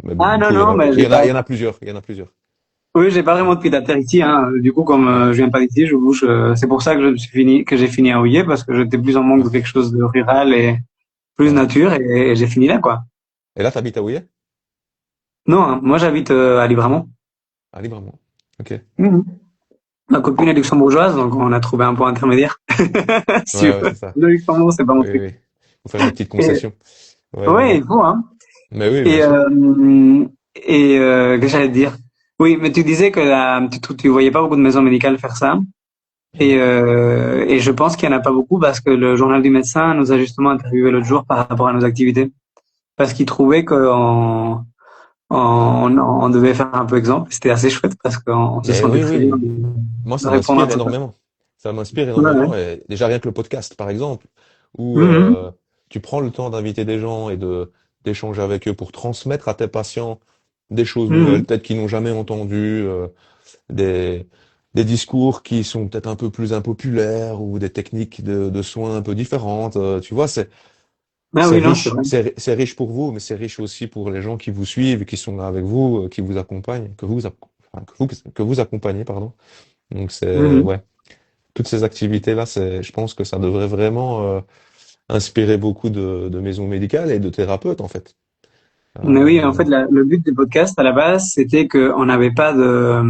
mais bon, Ah du non, coup, non, mais j'ai pas. il y en a plusieurs, il y en a plusieurs. Oui, j'ai pas vraiment de pied à terre ici, hein. Du coup, comme Ouais, je viens pas d'ici, je bouge. C'est pour ça que que j'ai fini à Houillet parce que j'étais plus en manque ouais, de quelque chose de rural et plus ouais. nature et j'ai fini là, quoi. Et là, t'habites à Ouillet? Non, hein, moi j'habite à Libramont. À Libremont. Ok. Mhm. Ma copine est luxembourgeoise, donc on a trouvé un point intermédiaire. Ouais, Sur ouais, c'est ça. le Luxembourg, c'est pas mon Oui, truc. oui. Faut faire des petites Et, concessions. Ouais, ouais, ouais, ouais. il faut, hein. Mais oui, bien Et, sûr. qu'est-ce que j'allais te dire? Oui, mais tu disais que tu voyais pas beaucoup de maisons médicales faire ça. Mhm. Et je pense qu'il y en a pas beaucoup parce que le journal du médecin nous a justement interviewé l'autre jour par rapport à nos activités. Parce qu'il trouvait on devait faire un peu exemple. C'était assez chouette parce qu'on se Mais sentait oui, très bien oui. Moi, de ça répondre à m'inspire tout ça. énormément. Ça m'inspire Ouais, ouais. énormément. Et déjà, rien que le podcast, par exemple, où Mhm. tu prends le temps d'inviter des gens et d'échanger avec eux pour transmettre à tes patients des choses nouvelles, Mhm. peut-être qu'ils n'ont jamais entendues, des, des discours qui sont peut-être un peu plus impopulaires ou des techniques de soins un peu différentes. Tu vois, Ah c'est oui, non, c'est riche. vrai. C'est riche pour vous, mais c'est riche aussi pour les gens qui vous suivent, qui sont là avec vous, qui vous accompagnent, enfin, que vous accompagnez, pardon. Donc c'est, Mhm. ouais, toutes ces activités-là, je pense que ça devrait vraiment inspirer beaucoup de maisons médicales et de thérapeutes, en fait. Mais oui, en fait, Euh, le but du podcast à la base, c'était qu'on n'avait pas de.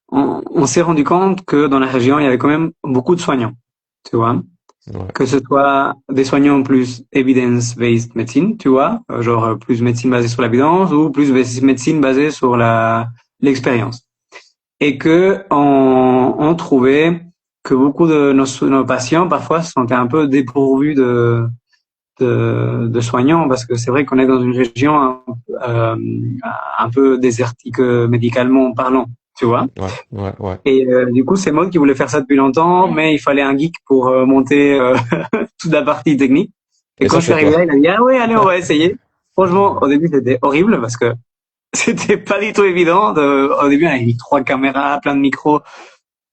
On s'est rendu compte que dans la région, il y avait quand même beaucoup de soignants, tu vois. ouais, Que ce soit des soignants plus evidence-based médecine, tu vois, genre plus médecine basée sur l'évidence ou plus médecine basée sur l'expérience. Et que on trouvait que beaucoup de nos patients parfois se sentaient un peu dépourvus de soignants parce que c'est vrai qu'on est dans une région euh, un peu désertique médicalement parlant, tu vois. ouais, ouais, ouais. Et du coup, c'est moi qui voulais faire ça depuis longtemps, mais il fallait un geek pour monter toute la partie technique. Et Et quand ça, je suis c'est arrivé toi. là, il a dit ah ouais, allez, on va essayer. Franchement, au début, c'était horrible parce que c'était pas du tout évident. Au début, on avait mis 3 caméras, plein de micros,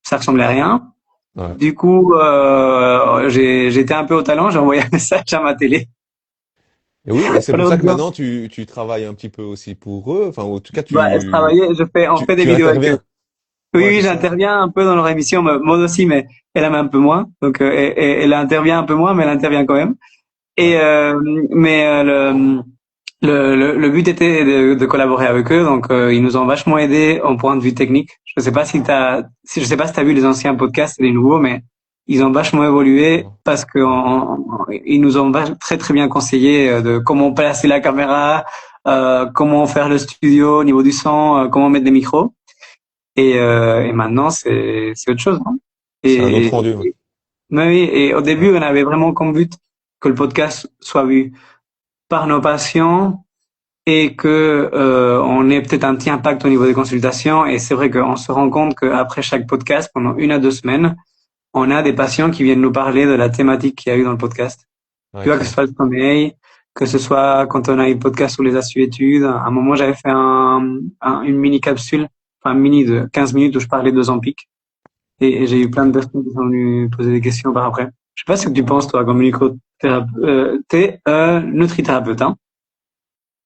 ça ressemblait à rien. Ouais. Du coup, j'étais un peu au talent, j'ai envoyé un message à ma télé Et oui, et c'est en pour leur ça que disant maintenant tu travailles un petit peu aussi pour eux. Enfin, en tout cas, bah, je travaillais, on fait des tu vidéos avec eux. interviens. Oui, Ouais, oui, c'est ça. j'interviens un peu dans leur émission, moi aussi, mais elle aime un peu moins. Donc, elle intervient un peu moins, mais elle intervient quand même. Ouais. Et mais le but était de collaborer avec eux, donc ils nous ont vachement aidés en point de vue technique. Je sais pas si t'as vu les anciens podcasts et les nouveaux, mais ils ont vachement évolué Non. parce que Non. ils nous ont très très bien conseillé de comment placer la caméra, comment faire le studio au niveau du son, comment mettre des micros. Et maintenant c'est autre chose, non? C'est un autre Et, rendu. Ouais. mais oui, et au Ouais. début on avait vraiment comme but que le podcast soit vu par nos patients et que on ait peut-être un petit impact au niveau des consultations. Et c'est vrai qu'on se rend compte qu'après chaque podcast, pendant 1 à 2 semaines, on a des patients qui viennent nous parler de la thématique qu'il y a eu dans le podcast. Ah, Tu vois, que ce excellent. soit le sommeil, que ce soit quand on a eu le podcast sur les assuétudes. À un moment, j'avais fait une mini capsule, enfin mini de 15 minutes où je parlais de Zampic. Et j'ai eu plein de Ok. personnes qui sont venues poser des questions par après. Je sais pas ce que tu penses, toi, comme microthérapeute, t'es nutrithérapeute, hein?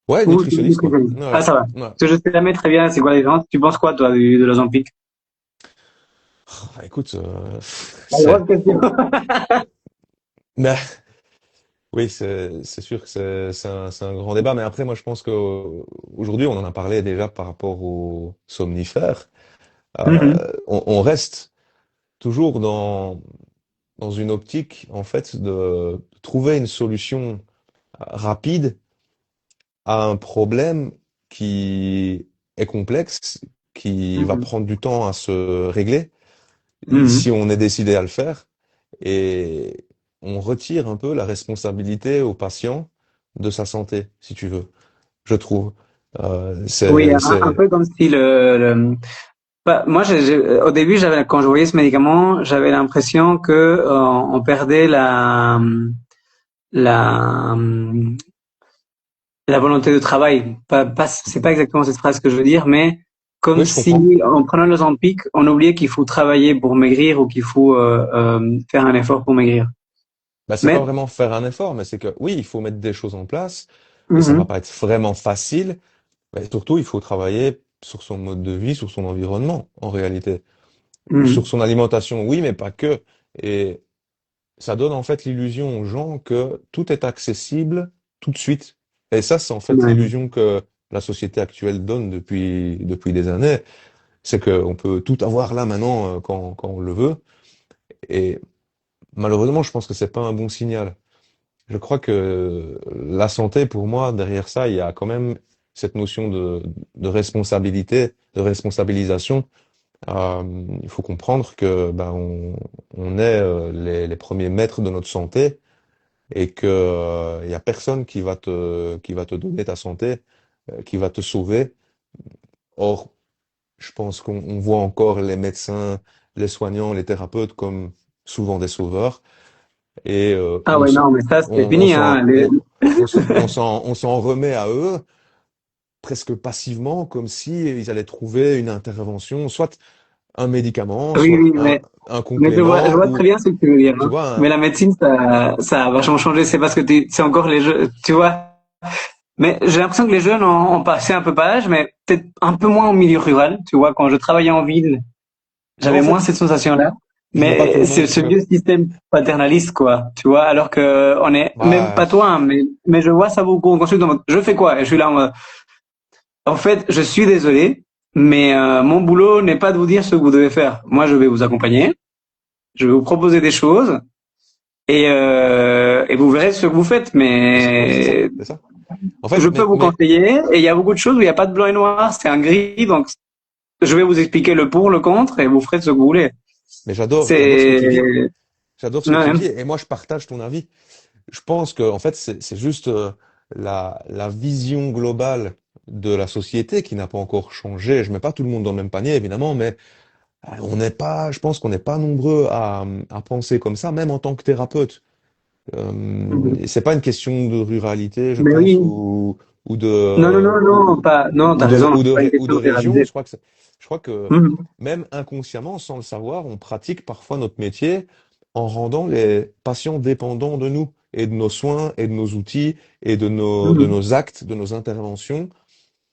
Ouais, Ou nutritionniste, moi. nutritionniste. Ah, Ouais. ça va. Ouais. Parce que je sais jamais très bien c'est quoi la différence. Tu penses quoi, toi, de l'Ozempic? Ah, écoute, La c'est, grosse question. mais oui, c'est sûr que c'est un grand débat. Mais après, moi, je pense que aujourd'hui, on en a parlé déjà par rapport aux somnifères. Mhm. On reste toujours dans une optique, en fait, de trouver une solution rapide à un problème qui est complexe, qui va Mhm. prendre du temps à se régler. Mhm. si on est décidé à le faire, et on retire un peu la responsabilité au patient de sa santé, si tu veux, je trouve. Oui, un peu comme si bah, moi, au début, quand je voyais ce médicament, j'avais l'impression que on perdait la, la volonté de travail. C'est pas exactement cette phrase que je veux dire, mais comme Oui, je si, comprends. en prenant le Ozempic, on oubliait qu'il faut travailler pour maigrir ou qu'il faut faire un effort pour maigrir. Bah, c'est pas Mais, vraiment faire un effort, mais c'est que oui, il faut mettre des choses en place et ça va mhm, pas être vraiment facile. Mais surtout, il faut travailler sur son mode de vie, sur son environnement, en réalité. Sur mhm, son alimentation, oui, mais pas que. Et ça donne en fait l'illusion aux gens que tout est accessible tout de suite. Et ça, c'est en fait ouais. l'illusion que la société actuelle donne depuis des années. C'est qu'on peut tout avoir là maintenant quand on le veut. Et malheureusement, je pense que c'est pas un bon signal. Je crois que la santé, pour moi, derrière ça, il y a quand même cette notion de responsabilité, de responsabilisation. Il faut comprendre que ben, on est les premiers maîtres de notre santé et que il y a personne qui va te donner ta santé, qui va te sauver. Or, je pense qu'on voit encore les médecins, les soignants, les thérapeutes comme souvent des sauveurs et Ah ouais, non, mais ça, c'est fini, hein. on s'en remet à eux presque passivement, comme si ils allaient trouver une intervention, soit un médicament, Oui, soit oui, un mais je complément, vois très ou bien ce que tu veux dire, tu hein. vois, Mais la médecine, ça a vachement changé. C'est parce que c'est encore les jeux, tu vois. Mais j'ai l'impression que les jeunes ont passé un peu par l'âge, mais peut-être un peu moins au milieu rural. Tu vois, quand je travaillais en ville, moi j'avais en moins fait, cette sensation-là. je mets pas tout Mais le c'est monde, ce vieux système paternaliste, quoi. Tu vois, alors que on est, même bah, pas toi, hein, mais je vois ça beaucoup. On consulte en mode, je fais quoi? Et je suis là en mode, en fait, je suis désolé, mais mon boulot n'est pas de vous dire ce que vous devez faire. Moi, je vais vous accompagner, je vais vous proposer des choses, et vous verrez ce que vous faites. oui, Mais c'est ça. En fait, je peux vous conseiller, et il y a beaucoup de choses où il n'y a pas de blanc et noir, c'est un gris, donc je vais vous expliquer le pour, le contre, et vous ferez ce que vous voulez. mais j'adore ce que tu C'est, dis. J'adore ce que tu ouais. dis, et moi je partage ton avis. Je pense que en fait, c'est juste la vision globale de la société qui n'a pas encore changé. Je mets pas tout le monde dans le même panier, évidemment, mais on n'est pas, je pense qu'on n'est pas nombreux à penser comme ça, même en tant que thérapeute. Mhm. Et c'est pas une question de ruralité, je Mais pense, oui, ou non, non, non, non, pas, non, t'as raison, c'est pas une ou question de de région. généraliser. Je crois que Mhm. même inconsciemment, sans le savoir, on pratique parfois notre métier en rendant les patients dépendants de nous et de nos soins et de nos outils et de Mhm. nos actes, de nos interventions.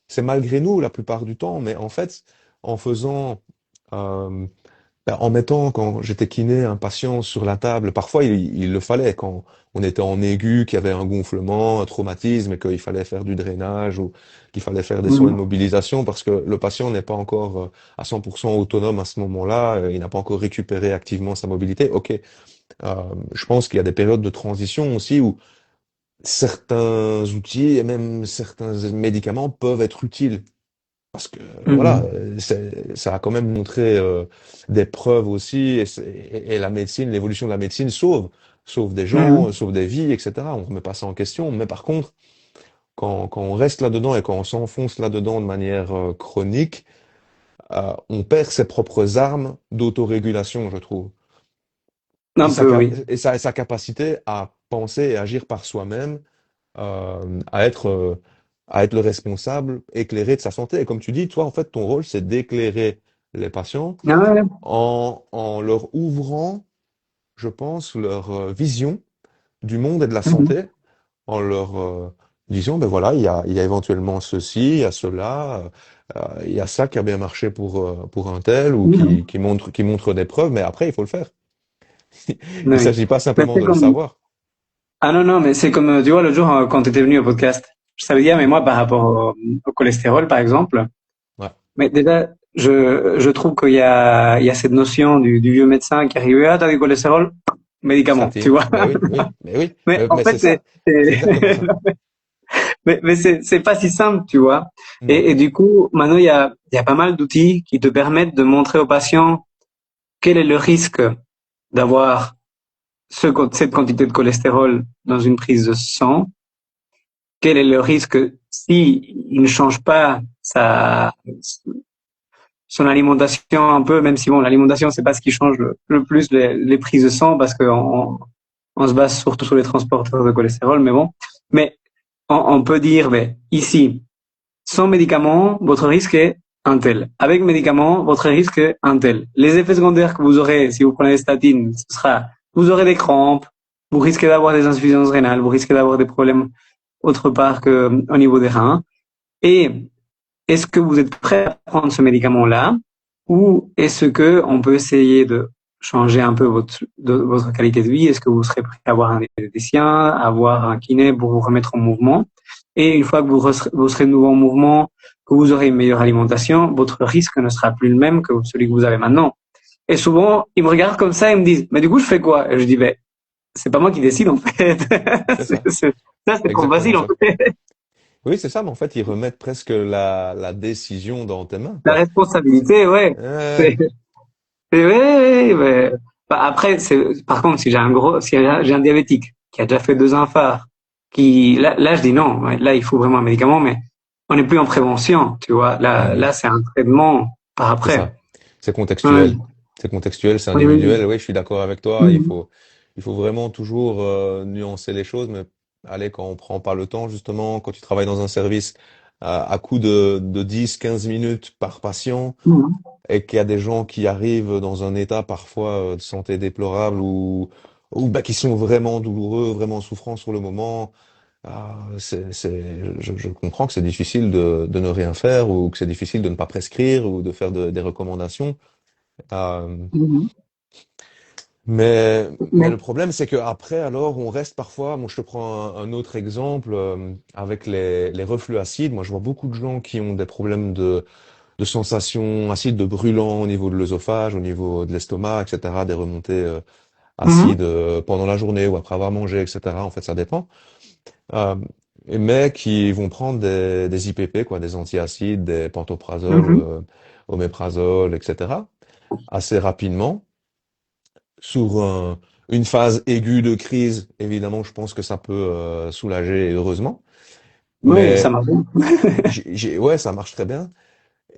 C'est malgré nous la plupart du temps, mais en fait, en faisant euh, en mettant, quand j'étais kiné, un patient sur la table, parfois il le fallait, quand on était en aigu, qu'il y avait un gonflement, un traumatisme, et qu'il fallait faire du drainage ou qu'il fallait faire des soins de Mhm. mobilisation, parce que le patient n'est pas encore à 100% autonome à ce moment-là, il n'a pas encore récupéré activement sa mobilité. Ok, je pense qu'il y a des périodes de transition aussi où certains outils et même certains médicaments peuvent être utiles. Parce que voilà, Mhm. ça a quand même montré des preuves aussi, et la médecine, l'évolution de la médecine sauve des gens, Mhm. sauve des vies, etc. On remet pas ça en question. Mais par contre, quand on reste là-dedans et quand on s'enfonce là-dedans de manière chronique, on perd ses propres armes d'autorégulation, je trouve. Et Un peu, oui. sa capacité à penser et agir par soi-même, à être le responsable éclairé de sa santé. Et comme tu dis, toi, en fait, ton rôle, c'est d'éclairer les patients Ah ouais. en leur ouvrant, je pense, leur vision du monde et de la Mhm. santé, en leur disant, ben voilà, il y a éventuellement ceci, il y a cela, il y a ça qui a bien marché pour un tel ou Mhm. qui montre des preuves, mais après, il faut le faire. Il Oui. s'agit pas Mais simplement c'est de le comme, savoir. ah non, non, mais c'est comme, tu vois, l'autre jour, quand tu étais venu au podcast, je savais dire, mais moi, par rapport au cholestérol, par exemple, Ouais, mais déjà, je trouve il y a cette notion du vieux médecin qui arrive, ah, t'as du cholestérol, médicament, tu statine. vois. Mais oui, Mais en mais fait, c'est ça. C'est exactement ça. mais c'est pas si simple, tu vois. Non. Et du coup, maintenant, il y a pas mal d'outils qui te permettent de montrer aux patients quel est le risque d'avoir cette quantité de cholestérol dans une prise de sang? Quel est le risque si il ne change pas son alimentation un peu, même si bon, l'alimentation, c'est pas ce qui change le plus les prises de sang parce qu'on se base surtout sur les transporteurs de cholestérol, mais bon. Mais on peut dire, mais ici, sans médicaments, votre risque est un tel. Avec médicaments, votre risque est un tel. Les effets secondaires que vous aurez si vous prenez des statines, ce sera, vous aurez des crampes, vous risquez d'avoir des insuffisances rénales, vous risquez d'avoir des problèmes autre part qu'au niveau des reins. Et est-ce que vous êtes prêt à prendre ce médicament-là ou est-ce que on peut essayer de changer un peu votre qualité de vie? Est-ce que vous serez prêt à avoir un diététicien, à avoir un kiné pour vous remettre en mouvement? Et une fois que vous serez de nouveau en mouvement, que vous aurez une meilleure alimentation, votre risque ne sera plus le même que celui que vous avez maintenant. Et souvent, ils me regardent comme ça et me disent, mais du coup, je fais quoi? Et je dis, ben, c'est pas moi qui décide, en fait. C'est ça, Ça, c'est trop exactement facile, en ça. fait. Oui, c'est ça, mais en fait, ils remettent presque la décision dans tes mains, La quoi. responsabilité, ouais. Ouais, C'est, ouais, ouais. Bah, après, par contre, si j'ai un diabétique qui a déjà fait 2 infarcts, là, je dis non. Ouais, là, il faut vraiment un médicament, mais on n'est plus en prévention, tu vois. mhm, Là, c'est un traitement par c'est après. ça. C'est Ouais. contextuel. C'est contextuel, c'est Oui, oui. individuel. Oui, je suis d'accord avec toi. Mhm. Il faut vraiment toujours nuancer les choses, mais allez, quand on prend pas le temps, justement, quand tu travailles dans un service à coup de 10, 15 minutes par patient, Mhm. et qu'il y a des gens qui arrivent dans un état parfois de santé déplorable ou bah, qui sont vraiment douloureux, vraiment souffrants sur le moment. Je comprends que c'est difficile de ne rien faire ou que c'est difficile de ne pas prescrire ou de faire des recommandations. Euh, Mhm. mais Mais, le problème, c'est qu'après, alors, on reste parfois, moi je te prends un autre exemple, avec les reflux acides. Moi, je vois beaucoup de gens qui ont des problèmes de sensations acides, de brûlants au niveau de l'œsophage, au niveau de l'estomac, etc., des remontées mhm. acides pendant la journée ou après avoir mangé, etc. En fait, ça dépend. Euh, mais qui vont prendre des IPP, quoi, des antiacides, des pantoprazole, Mhm. oméprazole, etc., assez rapidement. Sur une phase aiguë de crise, évidemment, je pense que ça peut soulager, et heureusement. Oui, ça Mais marche bien. ouais, ça marche très bien.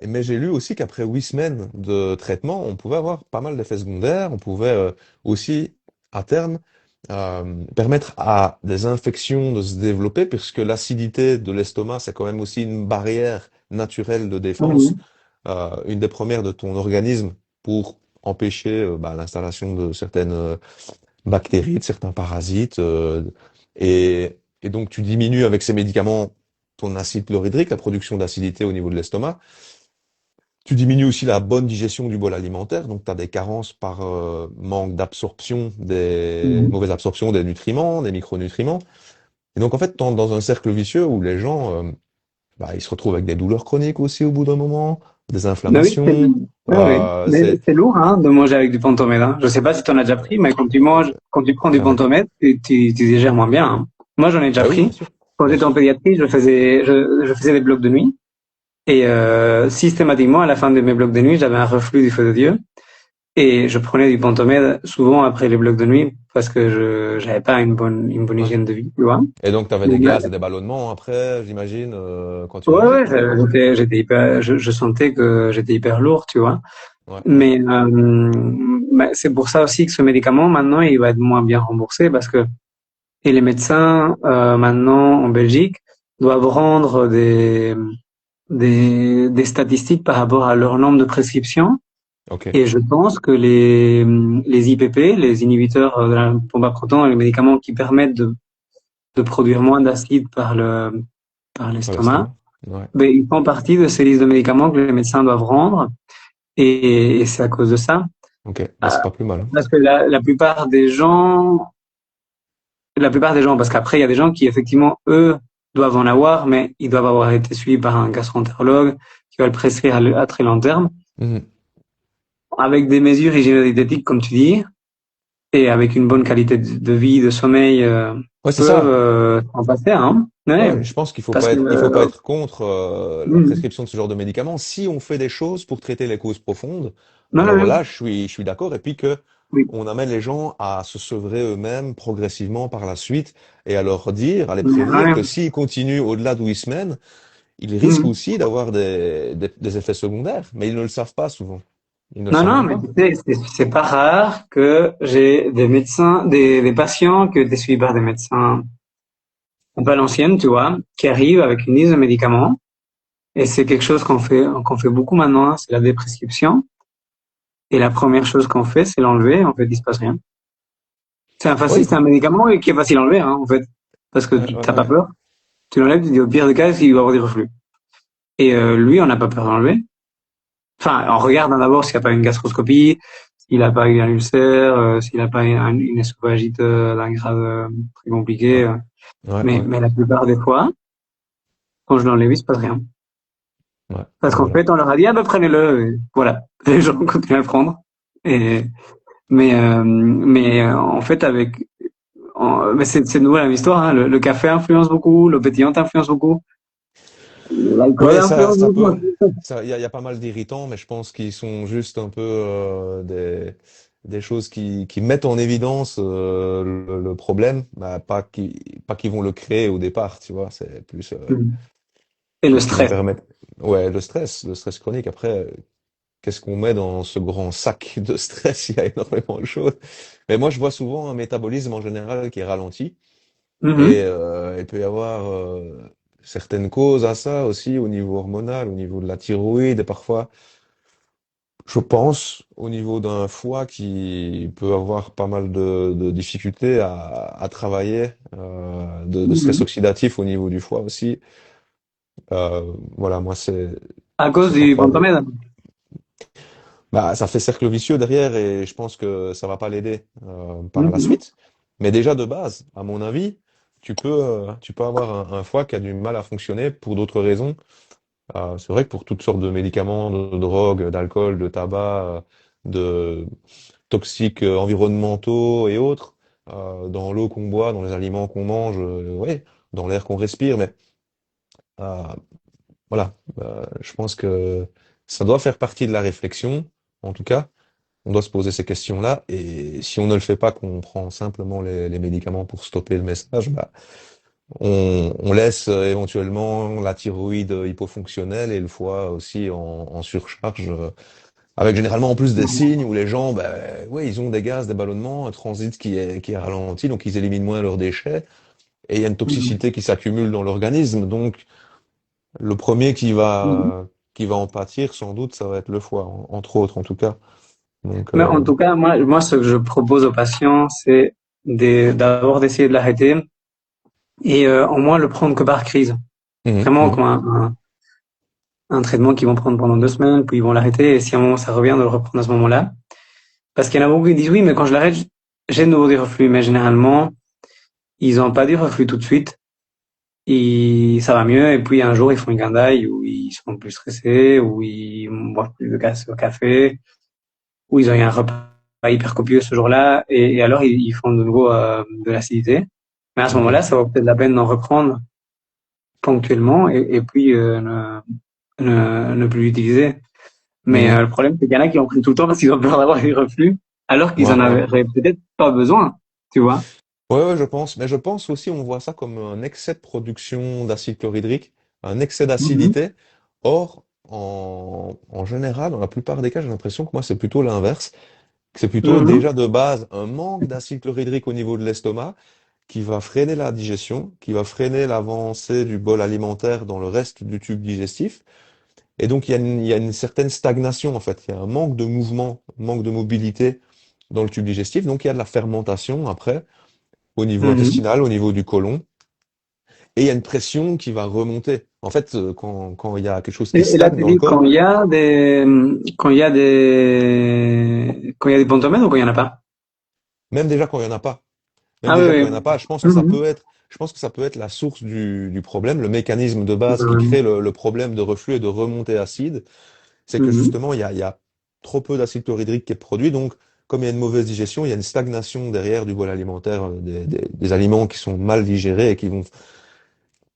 Mais j'ai lu aussi qu'après 8 semaines de traitement, on pouvait avoir pas mal d'effets secondaires. On pouvait aussi, à terme, permettre à des infections de se développer, puisque l'acidité de l'estomac, c'est quand même aussi une barrière naturelle de défense, Mhm. une des premières de ton organisme pour empêcher bah, l'installation de certaines bactéries, de certains parasites. Et donc, tu diminues avec ces médicaments ton acide chlorhydrique, la production d'acidité au niveau de l'estomac. Tu diminues aussi la bonne digestion du bol alimentaire, donc tu as des carences par manque d'absorption, des Mhm. mauvaises absorptions des nutriments, des micronutriments. Et donc en fait, tu entres dans un cercle vicieux où les gens, bah, ils se retrouvent avec des douleurs chroniques aussi au bout d'un moment, des Ah oui, inflammations. ah oui. Mais C'est c'est lourd, hein, de manger avec du Pentomède, hein. Je sais pas si tu en as déjà pris, mais quand tu prends du ah ouais. Pentomède, tu digères moins bien, hein. Moi, j'en ai déjà Bah oui, bien pris. sûr, Quand bien j'étais en sûr. pédiatrie, je faisais des blocs de nuit. Et systématiquement, à la fin de mes blocs de nuit, j'avais un reflux du feu de Dieu. Et je prenais du Pentomède souvent après les blocs de nuit parce que je j'avais pas une bonne Ouais. hygiène de vie, tu vois. Et donc tu avais des Mais gaz et des ballonnements après, j'imagine, quand tu ouais, mangeais, ouais, quoi. j'étais hyper, je sentais que j'étais hyper lourd, tu vois. Ouais, ouais. Mais c'est pour ça aussi que ce médicament, maintenant, il va être moins bien remboursé parce que et les médecins, maintenant, en Belgique, doivent rendre des statistiques par rapport à leur nombre de prescriptions. Ok. Et je pense que les IPP, les inhibiteurs de la pompe à proton, les médicaments qui permettent de produire moins d'acide par Par l'estomac, l'estomac. Ouais. ben, ils font partie de ces listes de médicaments que les médecins doivent rendre. Et c'est à cause de ça. Ok. Bah c'est pas plus mal, hein. Parce que la plupart des gens, parce qu'après, il y a des gens qui, effectivement, eux, doivent en avoir, mais ils doivent avoir été suivis par un gastroentérologue qui va le prescrire à très long terme, Mhm. avec des mesures hygiéno-diététiques, comme tu dis. et avec une bonne qualité de vie, de sommeil, Ouais, c'est peuvent ça. s'en passer, hein. Ouais, Ouais, je pense qu'il faut parce pas que être, il faut pas être contre la mm, prescription de ce genre de médicaments. Si on fait des choses pour traiter les causes profondes, ouais, alors ouais, là, je suis d'accord. Et puis que oui, on amène les gens à se sevrer eux-mêmes progressivement par la suite et à leur dire, à les prévenir ouais, que s'ils continuent au-delà d'où ils se mènent, ils risquent mm. aussi d'avoir des effets secondaires. Mais ils ne le savent pas souvent. Ils ne le Non, savent non, même mais pas. tu sais, c'est pas rare que j'ai des médecins, des patients qui ont été suivis par des médecins un peu à l'ancienne, tu vois, qui arrivent avec une liste de médicaments. Et c'est quelque chose qu'on fait beaucoup maintenant, hein, c'est la déprescription. Et la première chose qu'on fait, c'est l'enlever. En fait, il se passe rien. Oui, C'est un médicament qui est facile à enlever, hein, en fait. Parce que ouais, ouais, t'as pas ouais. peur. Tu l'enlèves, tu dis au pire des cas, il va avoir des reflux. Et lui, on n'a pas peur d'enlever. Enfin, on regarde hein, d'abord s'il n'y a pas une gastroscopie, s'il n'a pas eu un ulcère, s'il n'a pas eu une œsophagite d'un grade très compliqué. Ouais, ouais, ouais, Mais la plupart des fois, quand je l'enlève, il se passe rien. ouais. Parce Ben qu'en voilà. fait, on leur a dit, ah ben prenez-le. Et voilà. Les gens continuent à le prendre. Et, en fait, mais c'est nouveau la même histoire, hein. Le café influence beaucoup, l'eau pétillante influence beaucoup, l'alcool Ouais, ça, influence ça beaucoup. peut, il y a pas mal d'irritants, mais je pense qu'ils sont juste un peu des choses qui mettent en évidence le problème, bah, pas qui vont le créer au départ, tu vois. C'est plus Mhm. Et le choses qui vont stress. permettre. Ouais, le stress chronique. Après, qu'est-ce qu'on met dans ce grand sac de stress? Il y a énormément de choses. Mais moi, je vois souvent un métabolisme en général qui est ralenti. Et Mhm. il peut y avoir certaines causes à ça aussi au niveau hormonal, au niveau de la thyroïde et parfois, je pense, au niveau d'un foie qui peut avoir pas mal de difficultés à travailler, de stress Mhm. oxydatif au niveau du foie aussi. Voilà, moi À cause c'est du parfois Bantamed. bah ça fait cercle vicieux derrière et je pense que ça va pas l'aider par la Mhm. suite. Mais déjà de base, à mon avis, tu peux avoir un foie qui a du mal à fonctionner pour d'autres raisons. C'est vrai que pour toutes sortes de médicaments, de drogues, d'alcool, de tabac, de toxiques environnementaux et autres, dans l'eau qu'on boit, dans les aliments qu'on mange, ouais, dans l'air qu'on respire, mais euh, voilà, je pense que ça doit faire partie de la réflexion, en tout cas. On doit se poser ces questions-là, et si on ne le fait pas, qu'on prend simplement les médicaments pour stopper le message, bah, on laisse éventuellement la thyroïde hypofonctionnelle et le foie aussi en surcharge, avec généralement en plus des signes où les gens, bah, ouais, ils ont des gaz, des ballonnements, un transit qui est ralenti, donc ils éliminent moins leurs déchets, et il y a une Mhm. toxicité qui s'accumule dans l'organisme, donc le premier qui Mhm. va qui va en pâtir, sans doute, ça va être le foie, entre autres en tout cas. Donc, Mais en tout cas, ce que je propose aux patients, c'est d'abord d'essayer de l'arrêter et au moins le prendre que par crise. mhm, Vraiment mhm, comme un traitement qu'ils vont prendre pendant 2 semaines, puis ils vont l'arrêter et si à un moment ça revient, de le reprendre à ce moment-là. Parce qu'il y en a beaucoup qui disent oui, mais quand je l'arrête, j'ai de nouveau des reflux. Mais généralement, ils n'ont pas des reflux tout de suite. Et ça va mieux. Et puis un jour, ils font une gandaille où ils sont plus stressés, où ils boivent plus de café, où ils ont eu un repas hyper copieux ce jour-là. Et alors, ils font de nouveau de l'acidité. Mais à ce moment-là, mhm, ça vaut peut-être la peine d'en reprendre ponctuellement et puis ne plus l'utiliser. Mais mhm. le problème, c'est qu'il y en a qui ont pris tout le temps parce qu'ils ont peur d'avoir des reflux, alors qu'ils Ouais, en ouais. avaient peut-être pas besoin, tu vois. Ouais, ouais, je pense. Mais je pense aussi, on voit ça comme un excès de production d'acide chlorhydrique, un excès Mhm. d'acidité. Or, en général, dans la plupart des cas, j'ai l'impression que moi, c'est plutôt l'inverse. Que c'est plutôt Mhm. déjà de base un manque d'acide chlorhydrique au niveau de l'estomac qui va freiner la digestion, qui va freiner l'avancée du bol alimentaire dans le reste du tube digestif. Et donc, il y a une certaine stagnation, en fait. Il y a un manque de mouvement, un manque de mobilité dans le tube digestif. Donc, il y a de la fermentation après, au niveau Mhm. intestinal, au niveau du côlon. Et il y a une pression qui va remonter. En fait, quand il y a quelque chose qui Et là, stagne tu dans le dis corps, quand il y a des bons domaines ou quand il y en a pas? même déjà quand il n'y en a pas, même Ah oui, déjà quand il n'y en a oui. pas, je pense que ça Mhm. peut être, je pense que ça peut être la source du problème, le mécanisme de base qui Mhm. crée le problème de reflux et de remontée acide, c'est que Mhm. justement, il y a trop peu d'acide chlorhydrique qui est produit. Donc, comme il y a une mauvaise digestion, il y a une stagnation derrière du bol alimentaire, des aliments qui sont mal digérés et qui vont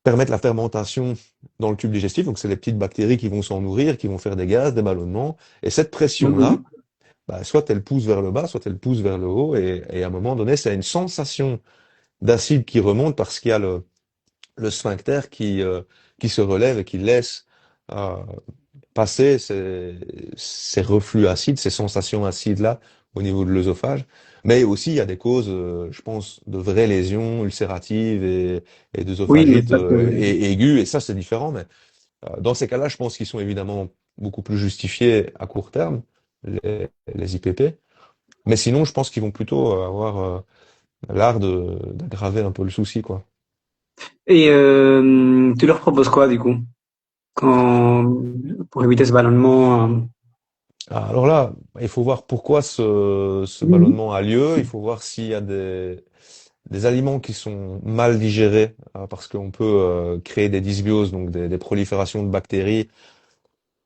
permettre la fermentation dans le tube digestif. Donc, c'est les petites bactéries qui vont s'en nourrir, qui vont faire des gaz, des ballonnements. Et cette pression-là, Mhm. bah, soit elle pousse vers le bas, soit elle pousse vers le haut. Et à un moment donné, c'est une sensation d'acide qui remonte parce qu'il y a le sphincter qui se relève et qui laisse euh, passer ces reflux acides, ces sensations acides-là au niveau de l'œsophage. Mais aussi, il y a des causes, je pense, de vraies lésions ulcératives et Oui, mais d'œsophagite ça, et aiguës, et ça, c'est différent. Mais dans ces cas-là, je pense qu'ils sont évidemment beaucoup plus justifiés à court terme, les IPP. Mais sinon, je pense qu'ils vont plutôt avoir l'art d'aggraver un peu le souci, quoi. et tu leur proposes quoi, du coup, quand, pour éviter ce ballonnement? Ah, alors là, il faut voir pourquoi ce Mhm. ballonnement a lieu. Il faut voir s'il y a des aliments qui sont mal digérés, parce qu'on peut créer des dysbioses, donc des proliférations de bactéries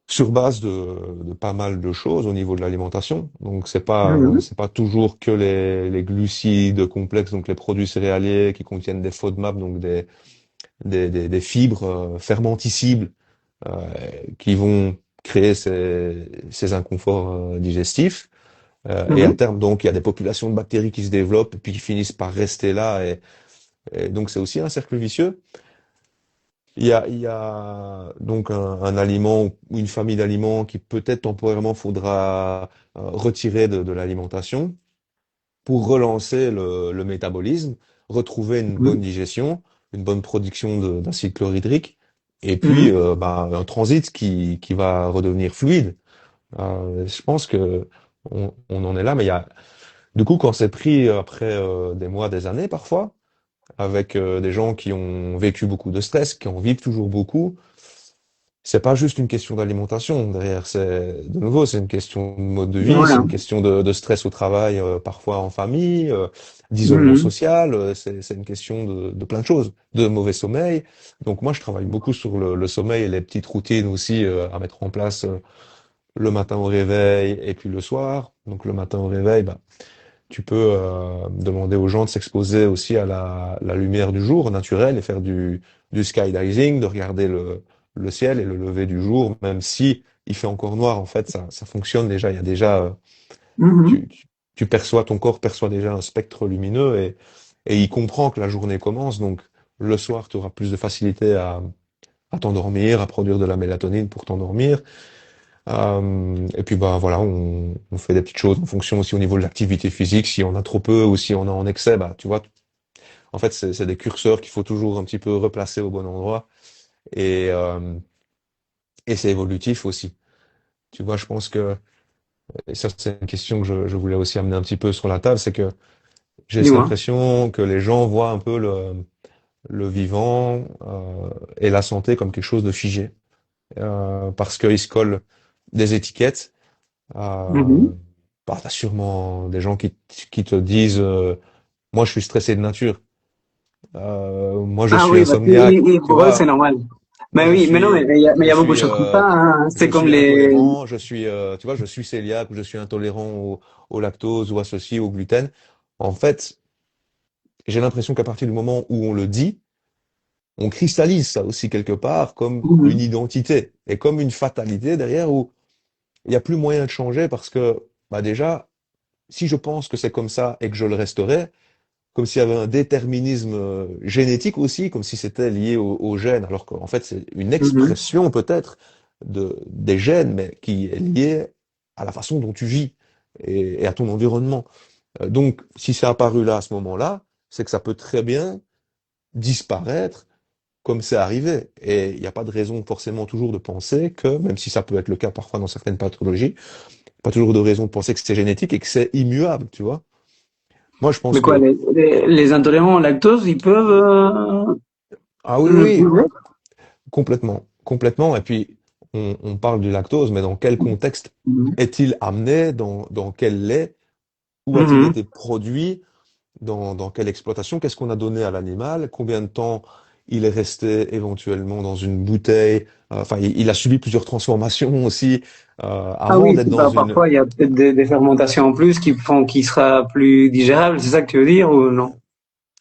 sur base de pas mal de choses au niveau de l'alimentation. Donc Mhm. c'est pas toujours que les glucides complexes, donc les produits céréaliers qui contiennent des FODMAP, donc des fibres fermentescibles euh, qui vont créer ces inconforts digestifs. Et à Mhm. terme, donc, il y a des populations de bactéries qui se développent et puis qui finissent par rester là. Et donc, c'est aussi un cercle vicieux. Il y a donc un aliment ou une famille d'aliments qui peut-être temporairement faudra retirer de l'alimentation pour relancer le métabolisme, retrouver une bonne Mhm. digestion, une bonne production d'acide chlorhydrique, et puis Mhm. bah, un transit qui va redevenir fluide. Je pense que on en est là, mais il y a du coup quand c'est pris après des mois, des années parfois, avec des gens qui ont vécu beaucoup de stress, qui en vivent toujours beaucoup, c'est pas juste une question d'alimentation derrière, c'est de nouveau c'est une question de mode de vie, c'est Voilà. une question de stress au travail, parfois en famille, d'isolement Mhm. social, c'est une question de plein de choses, de mauvais sommeil. Donc moi je travaille beaucoup sur le sommeil et les petites routines aussi à mettre en place le matin au réveil et puis le soir. Donc le matin au réveil, bah tu peux demander aux gens de s'exposer aussi à la lumière du jour naturelle et faire du skydiving, de regarder le ciel et le lever du jour, même si il fait encore noir, en fait, ça fonctionne déjà. Il y a déjà, Mhm. tu, tu, tu perçois, ton corps perçoit déjà un spectre lumineux et il comprend que la journée commence. Donc, le soir, tu auras plus de facilité à t'endormir, à produire de la mélatonine pour t'endormir. Et puis bah voilà, on fait des petites choses en fonction aussi au niveau de l'activité physique. Si on a trop peu ou si on a en excès, bah tu vois, en fait c'est des curseurs qu'il faut toujours un petit peu replacer au bon endroit et et c'est évolutif aussi. Tu vois, je pense que et ça c'est une question que je voulais aussi amener un petit peu sur la table, c'est que j'ai cette Dis-moi. impression que les gens voient un peu le vivant et la santé comme quelque chose de figé parce qu'ils se collent des étiquettes. Euh, Mhm. bah, t'as sûrement des gens qui te disent moi je suis stressé de nature, moi je Ah suis oui, parce que insomniaque, tu pour eux, c'est vois, normal. moi Mais oui, mais non, mais il y a beaucoup de choses comme ça, hein. je C'est comme suis les... intolérant, je suis tu vois je suis cœliaque ou je suis intolérant au lactose ou associé au gluten. En fait, j'ai l'impression qu'à partir du moment où on le dit, on cristallise ça aussi quelque part comme une Mhm. identité et comme une fatalité derrière où il n'y a plus moyen de changer parce que bah déjà si je pense que c'est comme ça et que je le resterai, comme s'il y avait un déterminisme génétique aussi, comme si c'était lié au gène, alors qu'en fait c'est une Mhm. expression peut-être des gènes, mais qui est liée à la façon dont tu vis et à ton environnement. Donc si c'est apparu là à ce moment-là, c'est que ça peut très bien disparaître comme c'est arrivé. Et il n'y a pas de raison forcément toujours de penser que, même si ça peut être le cas parfois dans certaines pathologies, pas toujours de raison de penser que c'est génétique et que c'est immuable, tu vois. Moi, je pense Mais quoi, que les intolérants au lactose, ils peuvent ah oui, le oui, prouver? complètement, complètement. Et puis, on parle du lactose, mais dans quel contexte Mhm. est-il amené, dans quel lait, où a-t-il Mhm. été produit, dans quelle exploitation, qu'est-ce qu'on a donné à l'animal, combien de temps il est resté éventuellement dans une bouteille. Enfin, il a subi plusieurs transformations aussi Ah avant oui, d'être dans une. parfois il y a peut-être des fermentations en plus qui font qu'il sera plus digérable, c'est ça que tu veux dire ou non?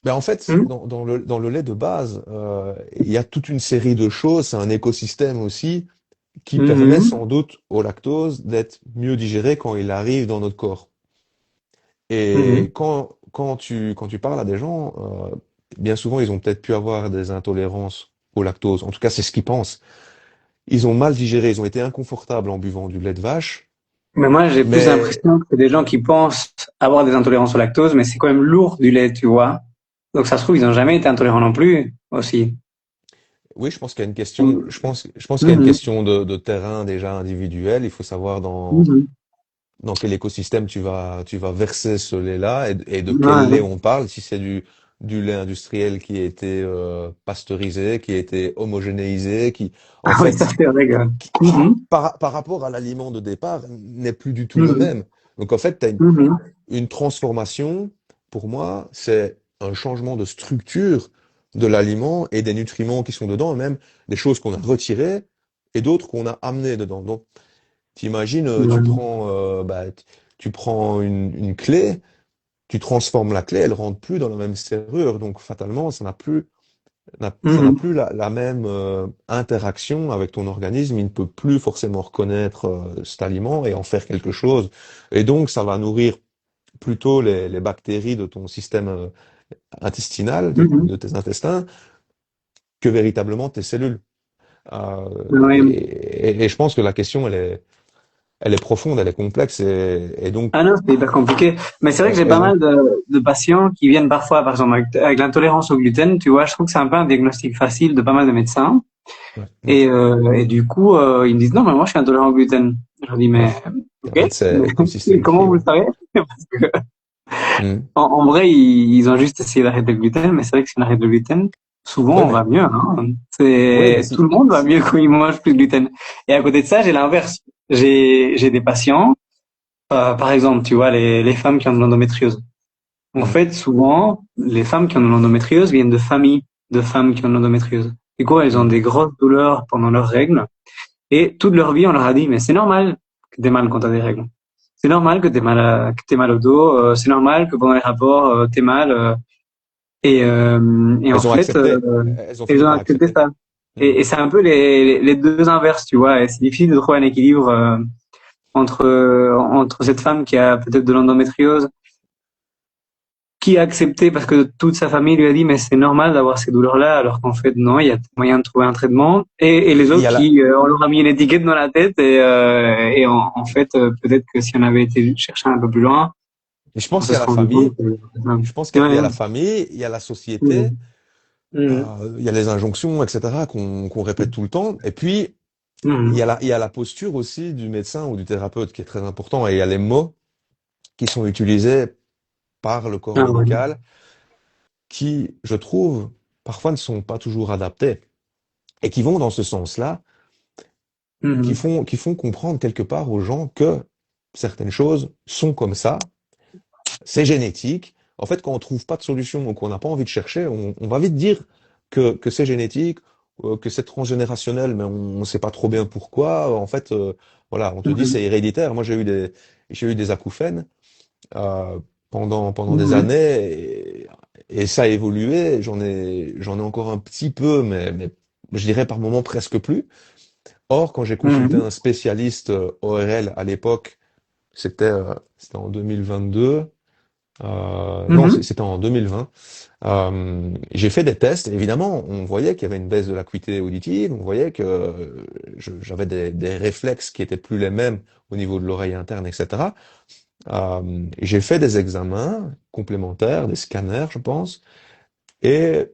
Ben en fait, Hmm. dans le lait de base, il y a toute une série de choses. C'est un écosystème aussi qui permet Mhm. sans doute au lactose d'être mieux digéré quand il arrive dans notre corps. Et Mhm. quand tu parles à des gens, bien souvent, ils ont peut-être pu avoir des intolérances au lactose. En tout cas, c'est ce qu'ils pensent. Ils ont mal digéré, ils ont été inconfortables en buvant du lait de vache, Mais moi, j'ai plus mais l'impression que c'est des gens qui pensent avoir des intolérances au lactose, mais c'est quand même lourd du lait, tu vois. Donc ça se trouve, ils n'ont jamais été intolérants non plus, aussi. oui, je pense qu'il y a une question, je pense qu'il y a une Mhm. question de terrain déjà individuel. Il faut savoir Mhm. dans quel écosystème tu vas verser ce lait-là et de quel lait Ouais. on parle. Si c'est du lait industriel qui a été pasteurisé, qui a été homogénéisé, en Ah oui, ça fait, c'est vrai, gars. qui, Mhm. par rapport à l'aliment de départ, n'est plus du tout le Mhm. même. Donc en fait, tu as Mhm. une transformation, pour moi, c'est un changement de structure de l'aliment et des nutriments qui sont dedans, et même des choses qu'on a retirées et d'autres qu'on a amenées dedans. Donc, t'imagines, Ouais. tu prends une clé, tu transformes la clé, elle rentre plus dans la même serrure, donc fatalement, ça n'a plus Mhm. la même interaction avec ton organisme. Il ne peut plus forcément reconnaître cet aliment et en faire quelque chose. Et donc, ça va nourrir plutôt les bactéries de ton système intestinal, de Mhm. tes intestins, que véritablement tes cellules. Ouais. Et je pense que la question, elle est profonde, elle est complexe, et donc, Ah non, c'est hyper compliqué. Mais c'est vrai que j'ai et pas donc, mal de patients qui viennent parfois, par exemple, avec l'intolérance au gluten, tu vois, je trouve que c'est un peu un diagnostic facile de pas mal de médecins. ouais, ouais, Et du coup, ils me disent, non, mais moi, je suis intolérant au gluten. Je leur dis, ouais. mais, Et en ok, fait, c'est mais écosystème comment free, vous ouais. le savez? Parce que, Mhm. en vrai, ils ont juste essayé d'arrêter le gluten, mais c'est vrai que si on arrête le gluten, souvent, Ouais, on va mais, mieux, hein. ouais, mais Tout si, le monde va mieux quand il mange plus de gluten. Et à côté de ça, j'ai l'inverse. J'ai des patients, par exemple, tu vois, les femmes qui ont de l'endométriose. En mhm. fait, souvent, les femmes qui ont de l'endométriose viennent de familles de femmes qui ont de l'endométriose. Du coup, elles ont Mhm. des grosses douleurs pendant leurs règles. Et toute leur vie, on leur a dit, mais c'est normal que t'aies mal quand t'as des règles. C'est normal que que t'aies mal au dos. C'est normal que pendant les rapports, t'aies mal. Et en Elles ont fait, accepté, elles ont ils fini ont par accepté accepter. ça. Mhm. Et c'est un peu les deux inverses, tu vois. Et c'est difficile de trouver un équilibre entre cette femme qui a peut-être de l'endométriose qui a accepté parce que toute sa famille lui a dit mais c'est normal d'avoir ces douleurs-là alors qu'en fait non, il y a moyen de trouver un traitement et les Il y autres a la, qui on leur a mis une étiquette dans la tête et en fait peut-être que si on avait été chercher un peu plus loin, et je on pense se qu'il y a serait la rendu compte famille, que je pense c'est qu'il y vrai, a hein. la famille, il y a la société, Mhm. Mhm. il y a les injonctions, etc., qu'on répète tout le temps. Et puis, Mhm. il y a la posture aussi du médecin ou du thérapeute qui est très important. Et il y a les mots qui sont utilisés par le corps Ah ouais. médical qui, je trouve, parfois ne sont pas toujours adaptés et qui vont dans ce sens-là, Mhm. qui font comprendre quelque part aux gens que certaines choses sont comme ça, c'est génétique. En fait, quand on trouve pas de solution ou qu'on n'a pas envie de chercher, on va vite dire que c'est génétique, que c'est transgénérationnel, mais on ne sait pas trop bien pourquoi. En fait, voilà, on te dit Mhm. c'est héréditaire. Moi, j'ai eu des acouphènes euh, pendant des Mhm. années et ça a évolué. J'en ai encore un petit peu, mais je dirais par moment presque plus. Or, quand j'ai consulté Mhm. un spécialiste ORL à l'époque, c'était en 2022. Non, Mhm. c'était en 2020. J'ai fait des tests. Évidemment, on voyait qu'il y avait une baisse de l'acuité auditive. On voyait que j'avais des réflexes qui étaient plus les mêmes au niveau de l'oreille interne, etc. J'ai fait des examens complémentaires, des scanners, je pense, et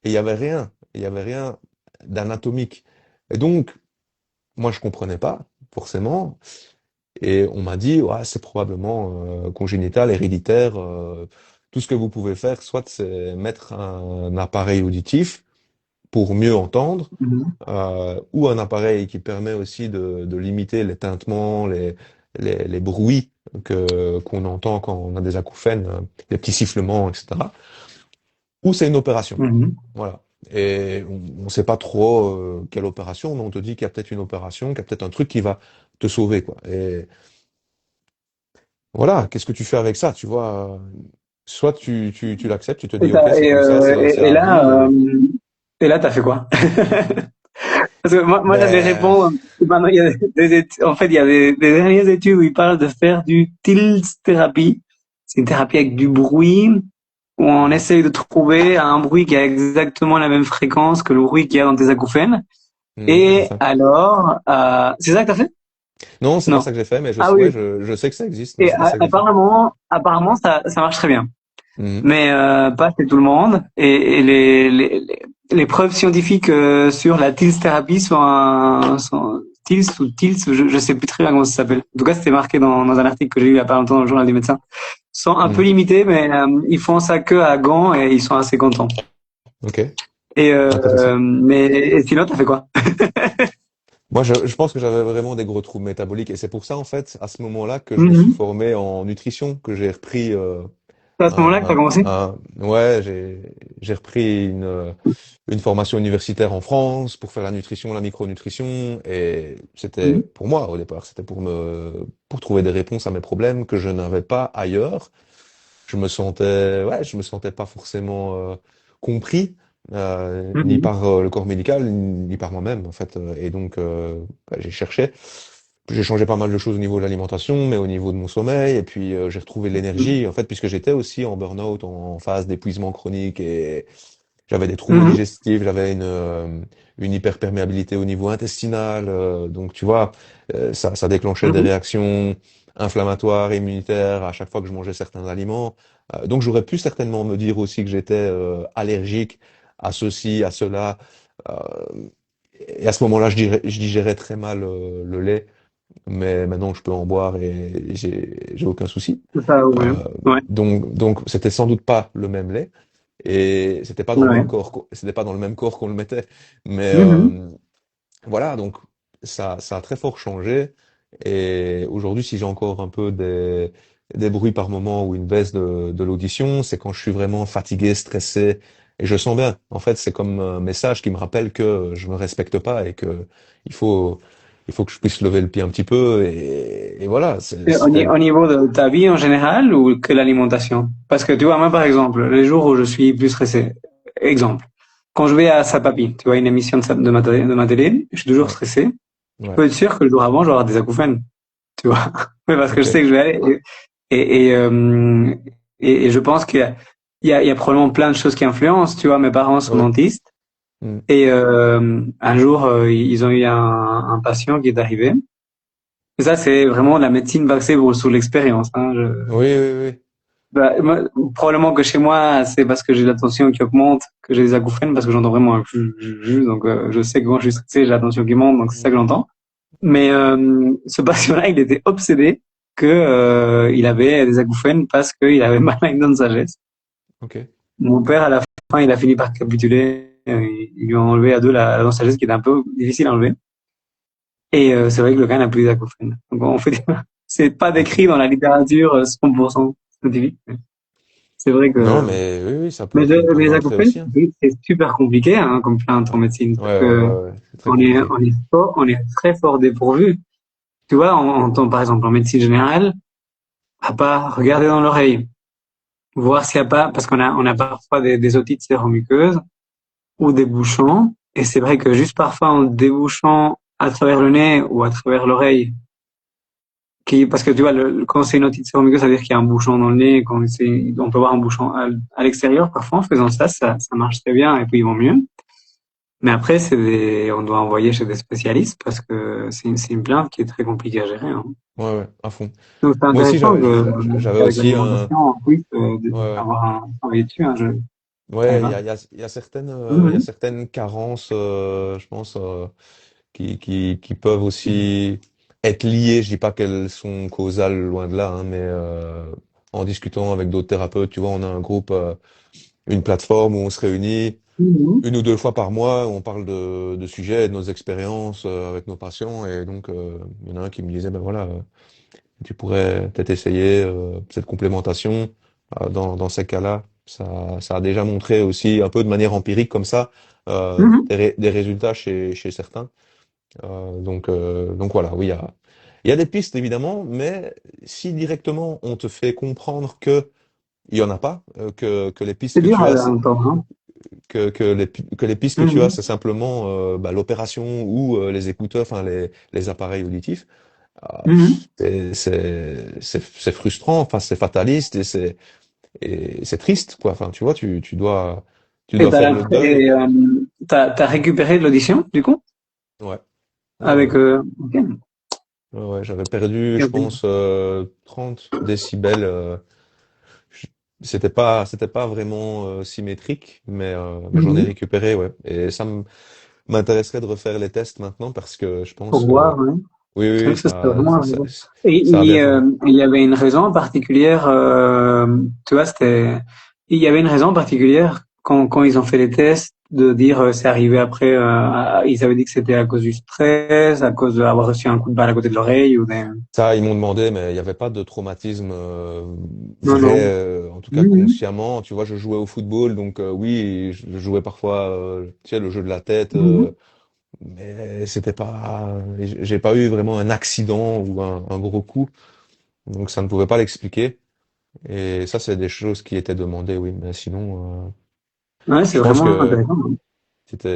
il y avait rien. Il y avait rien d'anatomique. Et donc, moi, je comprenais pas, forcément. Et on m'a dit, ouais, c'est probablement congénital, héréditaire. Tout ce que vous pouvez faire, soit c'est mettre un appareil auditif pour mieux entendre, Mhm. ou un appareil qui permet aussi de limiter les tintements, les bruits qu'on entend quand on a des acouphènes, les petits sifflements, etc. Ou c'est une opération. Mhm. Voilà. et on ne sait pas trop quelle opération, mais on te dit qu'il y a peut-être une opération, qu'il y a peut-être un truc qui va te sauver, quoi. Et voilà, qu'est-ce que tu fais avec ça, tu vois? Soit tu l'acceptes, tu te Et, dis, OK, c'est comme ça, c'est et la vie, là, t'as fait quoi? Parce que moi j'allais ben, répondre, maintenant, il y a en fait, il y a des dernières études où ils parlent de faire du Tills thérapie. C'est une thérapie avec du bruit, où on mhm, essaye de trouver un bruit qui a exactement la même fréquence que le bruit qu'il y a dans tes acouphènes. c'est Et ça. alors, c'est ça que t'as fait? Non, c'est pas Non. ça que j'ai fait, mais Ah ouais, oui. je sais que ça existe, mais Et c'est pas ça que j'ai fait. apparemment, ça marche très bien. Mhm, Mais pas chez tout le monde. Et les preuves scientifiques sur la TILS thérapie sont TILS ou TILS, je sais plus très bien comment ça s'appelle. En tout cas, c'était marqué dans un article que j'ai eu il y a pas longtemps dans le journal du médecin. Sont un peu mhm. limités, mais ils font ça que à Gand et ils sont assez contents. OK, Et intéressant. mais sinon, t'as fait quoi? Moi, je pense que j'avais vraiment des gros troubles métaboliques et c'est pour ça, en fait, à ce moment-là, que je me suis Mhm. formé en nutrition, que j'ai repris C'est à ce moment-là que t'as commencé? ouais, j'ai repris une formation universitaire en France pour faire la nutrition, la micronutrition et c'était Mhm. pour moi au départ, c'était pour trouver des réponses à mes problèmes que je n'avais pas ailleurs. Je me sentais pas forcément compris, ni Mhm. par le corps médical, ni par moi-même, en fait. Et donc, j'ai cherché. J'ai changé pas mal de choses au niveau de l'alimentation, mais au niveau de mon sommeil. Et puis, j'ai retrouvé de l'énergie, en fait, puisque j'étais aussi en burn-out, en phase d'épuisement chronique et j'avais des troubles Mhm. digestifs, j'avais une hyperperméabilité au niveau intestinal. Donc, tu vois, ça déclenchait des Mhm. réactions inflammatoires, immunitaires à chaque fois que je mangeais certains aliments. Donc, j'aurais pu certainement me dire aussi que j'étais allergique à ceci, à cela. Euh, et à ce moment-là, je digérais très mal le lait, mais maintenant, je peux en boire et j'ai aucun souci. C'est ça, ouais. Euh, Ouais. donc, c'était sans doute pas le même lait et c'était pas dans le Ouais. même corps, c'était pas dans le même corps qu'on le mettait. Mais Mhm. voilà, donc ça a très fort changé. Et aujourd'hui, si j'ai encore un peu des bruits par moment ou une baisse de l'audition, c'est quand je suis vraiment fatigué, stressé. Et je sens bien. En fait, c'est comme un message qui me rappelle que je me respecte pas et que il faut, il faut que je puisse lever le pied un petit peu. Et voilà, Et c'était, au niveau de ta vie en général ou que l'alimentation? Parce que tu vois, moi par exemple, les jours où je suis plus stressé, exemple, quand je vais à Sapapi, tu vois, une émission de ma télé, je suis toujours ouais, stressé. Je ouais, peux être sûr que le jour avant, je vais avoir des acouphènes, tu vois. Mais parce que je sais ok, que je vais aller. Et, et, euh, et je pense qu'il y a probablement plein de choses qui influencent. Tu vois, mes parents sont ouais, dentistes. mm, Et un jour, ils ont eu un patient qui est arrivé. Et ça, c'est vraiment la médecine basée sur l'expérience. Hein. oui, oui, oui, Probablement que chez moi, c'est parce que j'ai la tension qui augmente, que j'ai des acouphènes, parce que j'entends vraiment un donc je sais que quand je suis stressé, j'ai la tension qui monte, donc c'est ça que mm, j'entends. Mais ce patient-là, il était obsédé que il avait des acouphènes parce qu'il avait mal à une dent de sagesse. ok, Mon père, à la fin, il a fini par capituler. Ils lui ont enlevé à deux la dent de sagesse qui était un peu difficile à enlever. Et c'est vrai que le gars n'a plus d'acouphènes. Donc on fait c'est pas ok. décrit dans la littérature 100% scientifique. C'est vrai Non, que mais oui, oui, ça peut mais être une porte les d'entrée acouphènes, aussi, hein. c'est super compliqué hein, comme plainte en Ouais, médecine parce ouais, ouais, que ouais, ouais, c'est très compliqué. on est très fort dépourvu. Tu vois, par exemple en médecine générale, à part regarder dans l'oreille, voir s'il n'y a pas, parce on a parfois des otites séromuqueuses ou des bouchons, et c'est vrai que juste parfois en débouchant à travers le nez ou à travers l'oreille, parce que tu vois, quand c'est une otite séromuqueuse, ça veut dire qu'il y a un bouchon dans le nez, on peut voir un bouchon à l'extérieur, parfois en faisant ça, ça marche très bien et puis ils vont mieux. Mais après, on doit envoyer chez des spécialistes parce que c'est une plainte qui est très compliquée à gérer. Hein. Ouais, ouais, à fond. Donc c'est Moi aussi, intéressant j'avais avec aussi un, l'alimentation, en plus, ouais, ouais. d'avoir un travail dessus. Hein, je savais Ouais, pas. il y a Mhm. certaines carences, je pense, qui peuvent aussi être liées. Je dis pas qu'elles sont causales, loin de là, hein, mais en discutant avec d'autres thérapeutes, tu vois, on a un groupe, une plateforme où on se réunit Mhm. une ou deux fois par mois, on parle de sujets, de nos expériences avec nos patients, et donc il y en a un qui me disait, ben voilà, tu pourrais peut-être essayer cette complémentation dans ces cas-là. Ça a déjà montré aussi un peu de manière empirique comme ça Mhm. des résultats chez certains. Donc voilà, oui, il y a des pistes évidemment, mais si directement on te fait comprendre que il y en a pas, que les pistes C'est que dur tu as, à entendre, hein. que les pistes que tu as, Mhm. c'est simplement l'opération ou les écouteurs, enfin les appareils auditifs, Mhm. c'est frustrant, enfin c'est fataliste et c'est triste quoi. Enfin tu vois, tu Et dois faire le deuil. t'as récupéré de l'audition, du coup? Ouais, ouais, Avec, ouais. ok. Ouais, ouais, j'avais perdu, Ok, je ok. pense, 30 décibels. Je- c'était pas vraiment symétrique, mais j'en ai Mhm. récupéré, ouais. Et m'intéresserait de refaire les tests maintenant parce que je Pour pense, voir, ouais. oui, oui, C'est vrai oui, que ça serait vraiment intéressant. ça a bien changé. Il y avait une raison particulière, tu vois, il y avait une raison particulière quand ils ont fait les tests de dire c'est arrivé après, ils avaient dit que c'était à cause du stress, à cause d'avoir reçu un coup de balle à côté de l'oreille ou des... Ça, ils m'ont demandé, mais il n'y avait pas de traumatisme Non, vrai, non. en tout cas Mhm. consciemment. Tu vois, je jouais au football, donc oui, je jouais parfois, tu sais, le jeu de la tête. Mhm. Mais c'était pas, j'ai pas eu vraiment un accident ou un gros coup, donc ça ne pouvait pas l'expliquer. Et ça, c'est des choses qui étaient demandées, oui. Mais sinon, Ouais, c'est je pense vraiment que intéressant.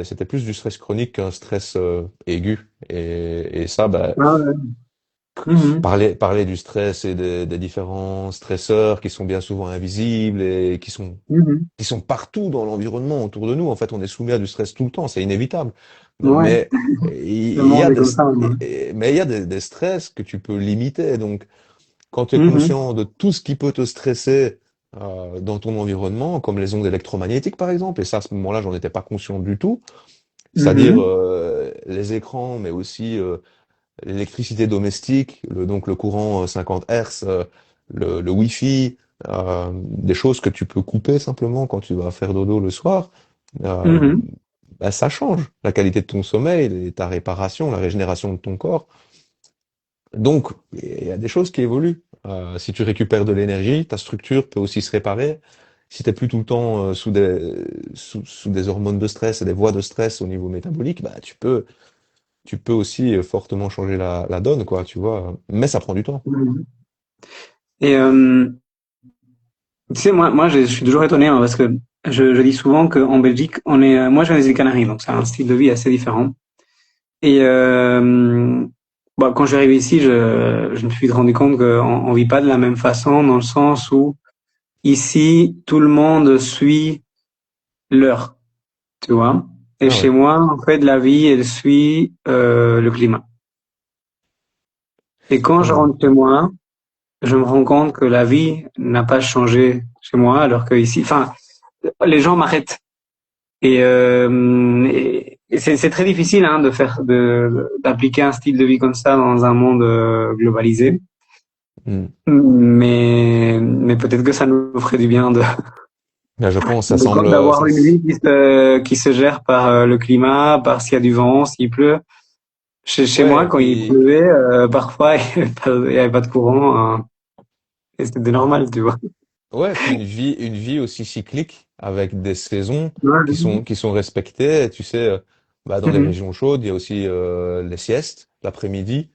c'était plus du stress chronique qu'un stress aigu. Et ça, bah, Ah ouais. Mhm. parler du stress et des différents stresseurs qui sont bien souvent invisibles et Mhm. qui sont partout dans l'environnement autour de nous. En fait, on est soumis à du stress tout le temps, c'est inévitable. Ouais, Mais le il y a monde est comme ça maintenant. mais il y a des stress que tu peux limiter. Donc, quand tu es Mhm. conscient de tout ce qui peut te stresser dans ton environnement, comme les ondes électromagnétiques par exemple, et ça à ce moment-là, j'en étais pas conscient du tout, c'est-à-dire Mhm. les écrans, mais aussi l'électricité domestique, donc le courant 50 Hz, le Wi-Fi, des choses que tu peux couper simplement quand tu vas faire dodo le soir, euh, Mhm. bah, ça change la qualité de ton sommeil, ta réparation, la régénération de ton corps. Donc, il y a des choses qui évoluent. Si tu récupères de l'énergie, ta structure peut aussi se réparer. Si t'es plus tout le temps sous des hormones de stress et des voies de stress au niveau métabolique, bah tu peux aussi fortement changer la donne, quoi, tu vois. Mais ça prend du temps. Mhm. Et tu sais, je suis toujours étonné hein, parce que je dis souvent qu'en Belgique, moi, je viens des îles Canaries, donc c'est un style de vie assez différent. Et quand je suis arrivé ici, je me suis rendu compte qu'on vit pas de la même façon, dans le sens où ici, tout le monde suit l'heure, tu vois. Et Ah chez ouais. moi, en fait, la vie, elle suit le climat. Et quand je Ah, rentre chez moi, je me rends compte que la vie n'a pas changé chez moi, alors que ici, enfin, les gens m'arrêtent. Et c'est très difficile hein, d'appliquer un style de vie comme ça dans un monde globalisé. hmm. Mais peut-être que ça nous ferait du bien Là, je pense, ça semble, d'avoir une vie qui se gère par le climat, par s'il y a du vent, s'il pleut. Chez ouais, moi, et quand il puis, pleuvait, parfois il y avait pas de courant, hein, et c'était normal, tu vois. ouais, puis une vie aussi cyclique avec des saisons Ouais. qui sont respectées. Tu sais, bah, dans les Mhm. régions chaudes, il y a aussi les siestes l'après-midi.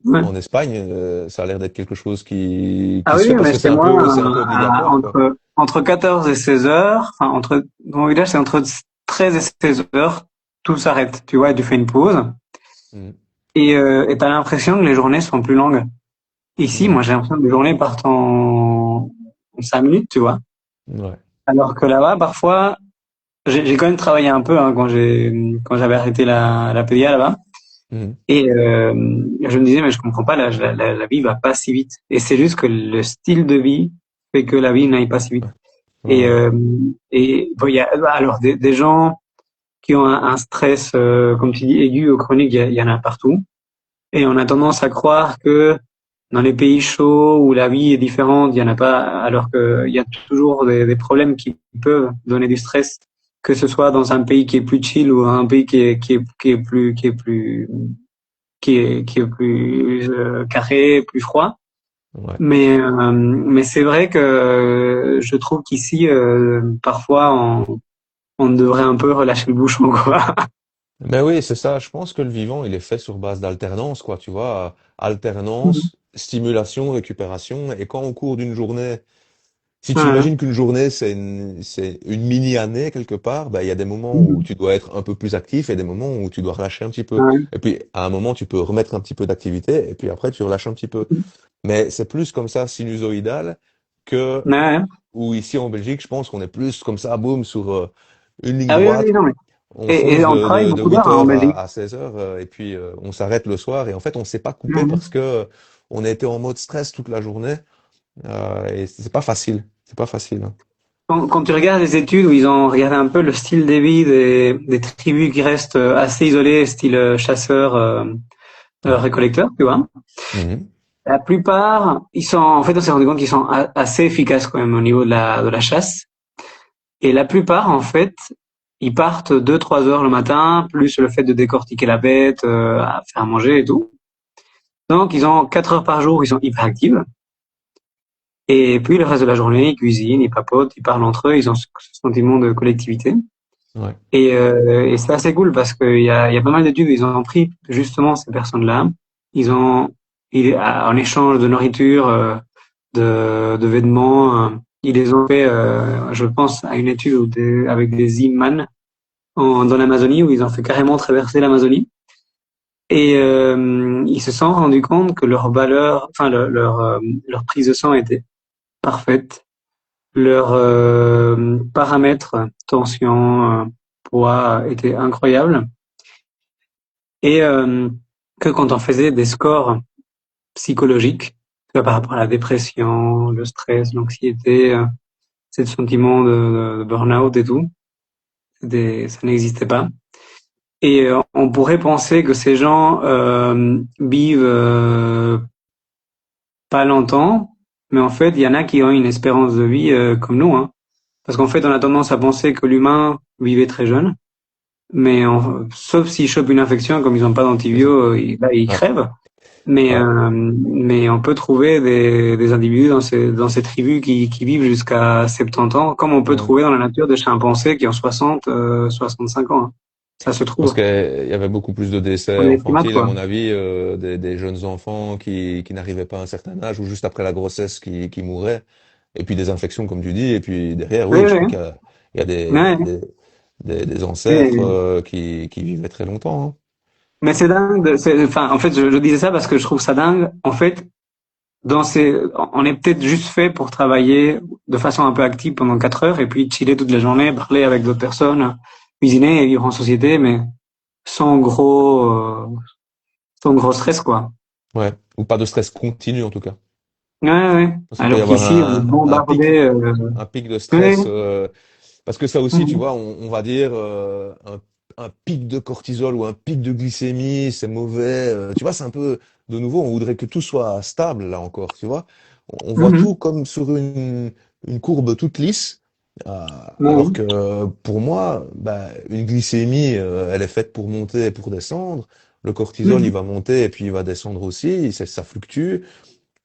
Ouais. En Espagne, ça a l'air d'être quelque chose Ah qui oui, se fait parce mais que chez moi, c'est un peu obligatoire, quoi. entre 14 et 16 heures, enfin, dans mon village, c'est entre 13 et 16 heures, tout s'arrête, tu vois, et tu fais une pause. Hmm. Et t'as l'impression que les journées sont plus longues. Ici, Hmm. moi, j'ai l'impression que les journées partent en 5 minutes, tu vois. Ouais. Alors que là-bas, parfois, j'ai quand même travaillé un peu, hein, quand j'avais arrêté la pédia là-bas. Hmm. Et je me disais, mais je comprends pas, la vie va pas si vite. Et c'est juste que le style de vie fait que la vie n'aille pas si vite. Et, Ouais. bon, il y a alors des gens qui ont un stress, comme tu dis, aigu ou chronique, il y en a partout. Et on a tendance à croire que dans les pays chauds où la vie est différente, il y en a pas, alors qu'il y a toujours des problèmes qui peuvent donner du stress, que ce soit dans un pays qui est plus chill ou un pays qui est plus carré, plus froid. Ouais. Mais c'est vrai que je trouve qu'ici, parfois, on devrait un peu relâcher le bouchon, quoi. Mais oui, c'est ça. Je pense que le vivant, il est fait sur base d'alternance, quoi. Tu vois, Mhm. alternance, stimulation, récupération. Et quand au cours d'une journée, si tu Ouais, imagines qu'une journée, c'est une mini-année quelque part, bah, il y a des moments où mhm. tu dois être un peu plus actif et des moments où tu dois relâcher un petit peu. Ouais, Et puis, à un moment, tu peux remettre un petit peu d'activité et puis après, tu relâches un petit peu. Mais c'est plus comme ça, sinusoïdal, que ouais. où ici en Belgique, je pense qu'on est plus comme ça, boum, sur une ligne Ah oui, oui, droite. non, mais On et fonce on travaille de beaucoup huit d'heures hein, en heures Belgique. à 16h et puis on s'arrête le soir. Et en fait, on ne s'est pas coupé parce Mhm. que on a été en mode stress toute la journée. Et c'est pas facile. C'est pas facile, hein. Quand tu regardes les études où ils ont regardé un peu le style de vie des tribus qui restent assez isolées, style chasseur, Ouais. récollecteur, tu vois, Mhm. la plupart, en fait, on s'est rendu compte qu'ils sont assez efficaces quand même au niveau de la chasse. Et la plupart, en fait, ils partent 2, 3 heures le matin, plus le fait de décortiquer la bête, à faire à manger et tout. Donc, ils ont 4 heures par jour, ils sont hyper actifs. Et puis, le reste de la journée, ils cuisinent, ils papotent, ils parlent entre eux, ils ont ce sentiment de collectivité. Ouais. Et c'est assez cool parce qu'il y a pas mal d'études, ils ont pris justement ces personnes-là. Ils ont, en échange de nourriture, de vêtements, ils les ont fait, je pense, à une étude avec des imams dans l'Amazonie où ils ont fait carrément traverser l'Amazonie. Et ils se sont rendus compte que leur valeur, enfin leur prise de sang était parfaite, leurs paramètres, tension, poids, étaient incroyables. Et que quand on faisait des scores psychologiques, tu vois, par rapport à la dépression, le stress, l'anxiété, ce sentiment de burn-out et tout, ça n'existait pas. Et on pourrait penser que ces gens vivent pas longtemps, mais en fait, il y en a qui ont une espérance de vie comme nous, hein. Parce qu'en fait, on a tendance à penser que l'humain vivait très jeune, mais sauf s'ils chopent une infection, comme ils n'ont pas C'est ça. d'antibio, là, ils Ouais. crèvent. Ouais. Mais on peut trouver des individus dans ces tribus qui vivent jusqu'à 70 ans, comme on peut Ouais. trouver dans la nature des chimpanzés qui ont 60, 65 ans, hein. Ça se Je pense trouve. qu'il y avait beaucoup plus de On décès est primates, infantiles, à quoi. mon avis, des jeunes enfants qui n'arrivaient pas à un certain âge ou juste après la grossesse qui mouraient. Et puis des infections, comme tu dis. Et puis derrière, Oui, oui, je crois oui, il y a oui. des ancêtres Oui. qui vivaient très longtemps, hein. Mais c'est dingue. Enfin, en fait, je disais ça parce que je trouve ça dingue. En fait, on est peut-être juste fait pour travailler de façon un peu active pendant 4 heures et puis chiller toute la journée, parler avec d'autres personnes, cuisiner et vivre en société, mais sans gros, euh, sans gros stress, quoi. Ouais. Ou pas de stress continu, en tout cas. Ouais, ouais. Parce qu'il peut y Alors avoir qu'ici, on est pic. bombardé. Un pic de Ouais. stress, parce que ça aussi, tu Mhm. vois, on va dire un pic de cortisol ou un pic de glycémie, c'est mauvais. Tu vois, c'est un peu, de nouveau, on voudrait que tout soit stable, là encore, tu vois. On voit tout Mhm. comme sur une courbe toute lisse, alors Mhm. que pour moi, bah, une glycémie, elle est faite pour monter et pour descendre. Le cortisol, il Mhm. va monter et puis il va descendre aussi, ça fluctue.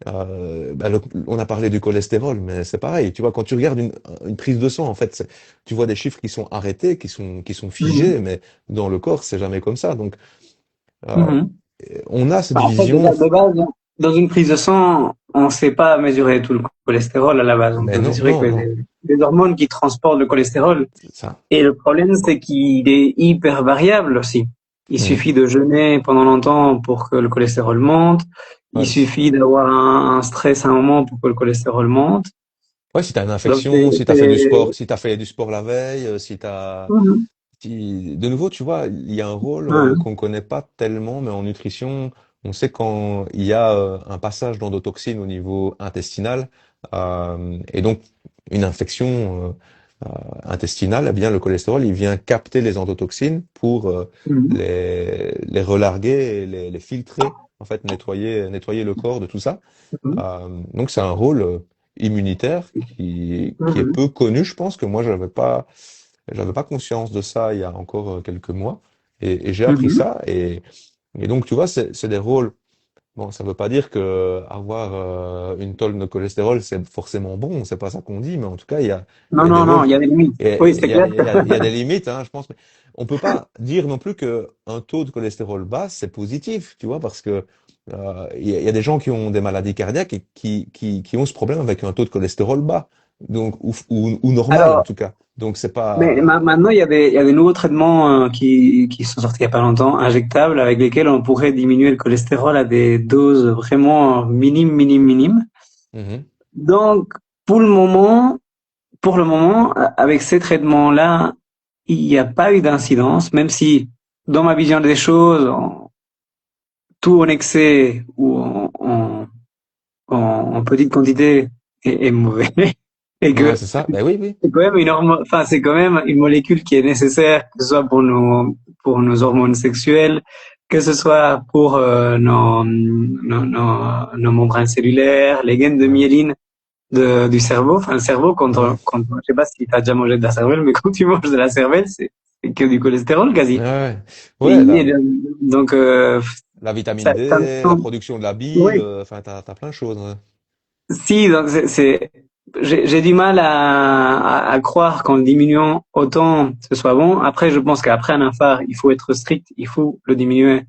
Bah, on a parlé du cholestérol, mais c'est pareil. Tu vois, quand tu regardes une prise de sang, en fait, tu vois des chiffres qui sont arrêtés, qui sont figés, Mhm. mais dans le corps, c'est jamais comme ça. Donc, euh, Mhm. on a cette Enfin, en fait, vision, de base, dans une prise de sang, on ne sait pas mesurer tout le cholestérol à la base. On mais peut non, mesurer non, que non, les hormones qui transportent le cholestérol. c'est ça. Et le problème, c'est qu'il est hyper variable aussi. Il Mhm. suffit de jeûner pendant longtemps pour que le cholestérol monte. Il Ouais. suffit d'avoir un stress à un moment pour que le cholestérol monte. Ouais, si t'as une Donc, infection, si t'as fait du sport, si t'as fait du sport la veille, Mhm. de nouveau, tu vois, il y a un rôle Ouais. qu'on connaît pas tellement, mais en nutrition, on sait quand il y a un passage d'endotoxines au niveau intestinal, et donc une infection intestinale, eh bien le cholestérol, il vient capter les endotoxines pour Mhm. les relarguer et les filtrer, en fait, nettoyer le corps de tout ça. Mhm. Donc c'est un rôle immunitaire qui est Mhm. peu connu, je pense que moi j'avais pas conscience de ça il y a encore quelques mois et j'ai appris Mhm. ça et donc tu vois c'est des rôles Bon, ça veut pas dire que avoir une tonne de cholestérol, c'est forcément bon. C'est pas ça qu'on dit, mais en tout cas, il Non, y a des non, non, il y vols, a des limites. il y a, Oui, c'est clair que il y a des limites, hein, je pense. Mais on peut pas dire non plus que un taux de cholestérol bas, c'est positif, tu vois, parce que il y a des gens qui ont des maladies cardiaques et qui ont ce problème avec un taux de cholestérol bas, donc ou normal en alors, tout cas. Donc c'est mais pas. maintenant, il y a des nouveaux traitements qui sont sortis il y a pas longtemps, injectables, avec lesquels on pourrait diminuer le cholestérol à des doses vraiment minimes, minimes, minimes. Mhm. Donc, pour le moment, avec ces traitements-là, il n'y a pas eu d'incidence, même si, dans ma vision des choses, tout en excès ou en petite quantité est mauvais. Et Ouais, que c'est ça. Ben oui, oui. c'est quand même enfin, c'est quand même une molécule qui est nécessaire, que ce soit pour nos hormones sexuelles, que ce soit pour nos membranes cellulaires, les gaines de Ouais, myéline du cerveau. Enfin, le cerveau, ouais, je sais pas si tu as déjà mangé de la cervelle, mais quand tu manges de la cervelle, c'est que du cholestérol ouais, quasi. ouais. Et, Ouais, donc, la vitamine ça me D, la semble, production de la bile, oui. enfin, t'as plein de choses. Ouais. Si, donc j'ai du mal à croire qu'en le diminuant autant, ce soit bon. Après, je pense qu'après un infart, il faut être strict, il faut le diminuer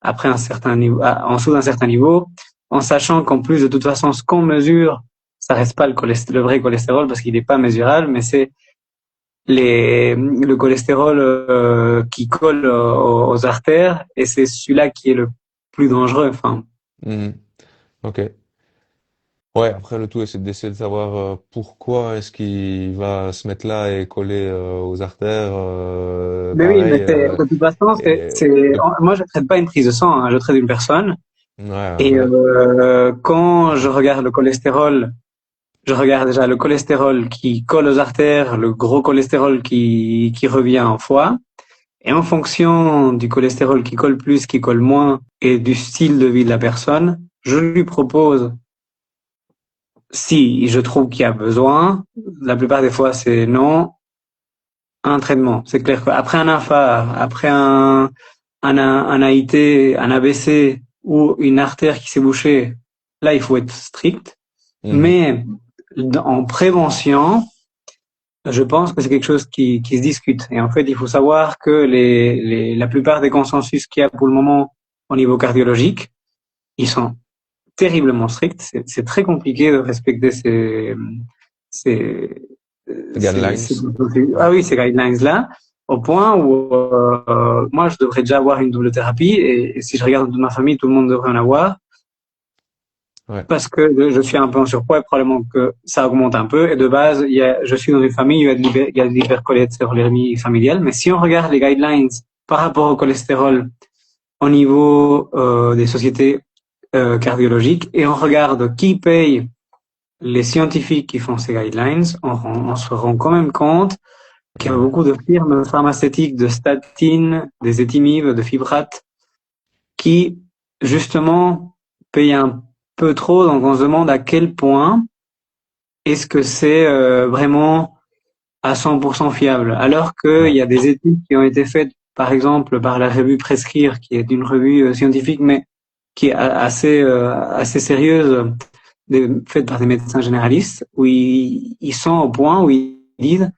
après un certain niveau, en dessous d'un certain niveau, en sachant qu'en plus, de toute façon, ce qu'on mesure, ça reste pas le vrai cholestérol parce qu'il n'est pas mesurable, mais c'est le cholestérol qui colle aux artères et c'est celui-là qui est le plus dangereux. Enfin, Mhm. Ok. Ouais, après le tout, c'est d'essayer de savoir pourquoi est-ce qu'il va se mettre là et coller aux artères. mais oui, Pareil. de toute façon, Et le... moi, je traite pas une prise de sang, hein, je traite une personne. Ouais, Et voilà. quand je regarde le cholestérol, je regarde déjà le cholestérol qui colle aux artères, le gros cholestérol qui revient en foie. Et en fonction du cholestérol qui colle plus, qui colle moins, et du style de vie de la personne, je lui propose, si je trouve qu'il y a besoin, la plupart des fois c'est non, un traitement. C'est clair qu'après un infarct, après un AIT, un ABC ou une artère qui s'est bouchée, là il faut être strict. Mhm. Mais en prévention, je pense que c'est quelque chose qui se discute. Et en fait, il faut savoir que la plupart des consensus qu'il y a pour le moment au niveau cardiologique, ils sont terriblement stricts. C'est très compliqué de respecter ces, Guidelines. ah Ouais. oui, ces guidelines-là, au point où moi, je devrais déjà avoir une double thérapie. Et si je regarde toute ma famille, tout le monde devrait en avoir. Ouais. Parce que je suis un peu en surpoids et probablement que ça augmente un peu. Et de base, je suis dans une famille où il y a de l'hypercholestérolémie familiale. Mais si on regarde les guidelines par rapport au cholestérol au niveau des sociétés cardiologiques et on regarde qui paye les scientifiques qui font ces guidelines, on se rend quand même compte qu'il y a Mhm. beaucoup de firmes pharmaceutiques de statines, des étimibes, de fibrates qui justement payent un peu trop. Donc on se demande à quel point est-ce que c'est vraiment à 100% fiable, alors qu'il Ouais. y a des études qui ont été faites, par exemple, par la revue Prescrire, qui est une revue scientifique, mais qui est assez sérieuse, faite par des médecins généralistes, où ils sont au point où ils disent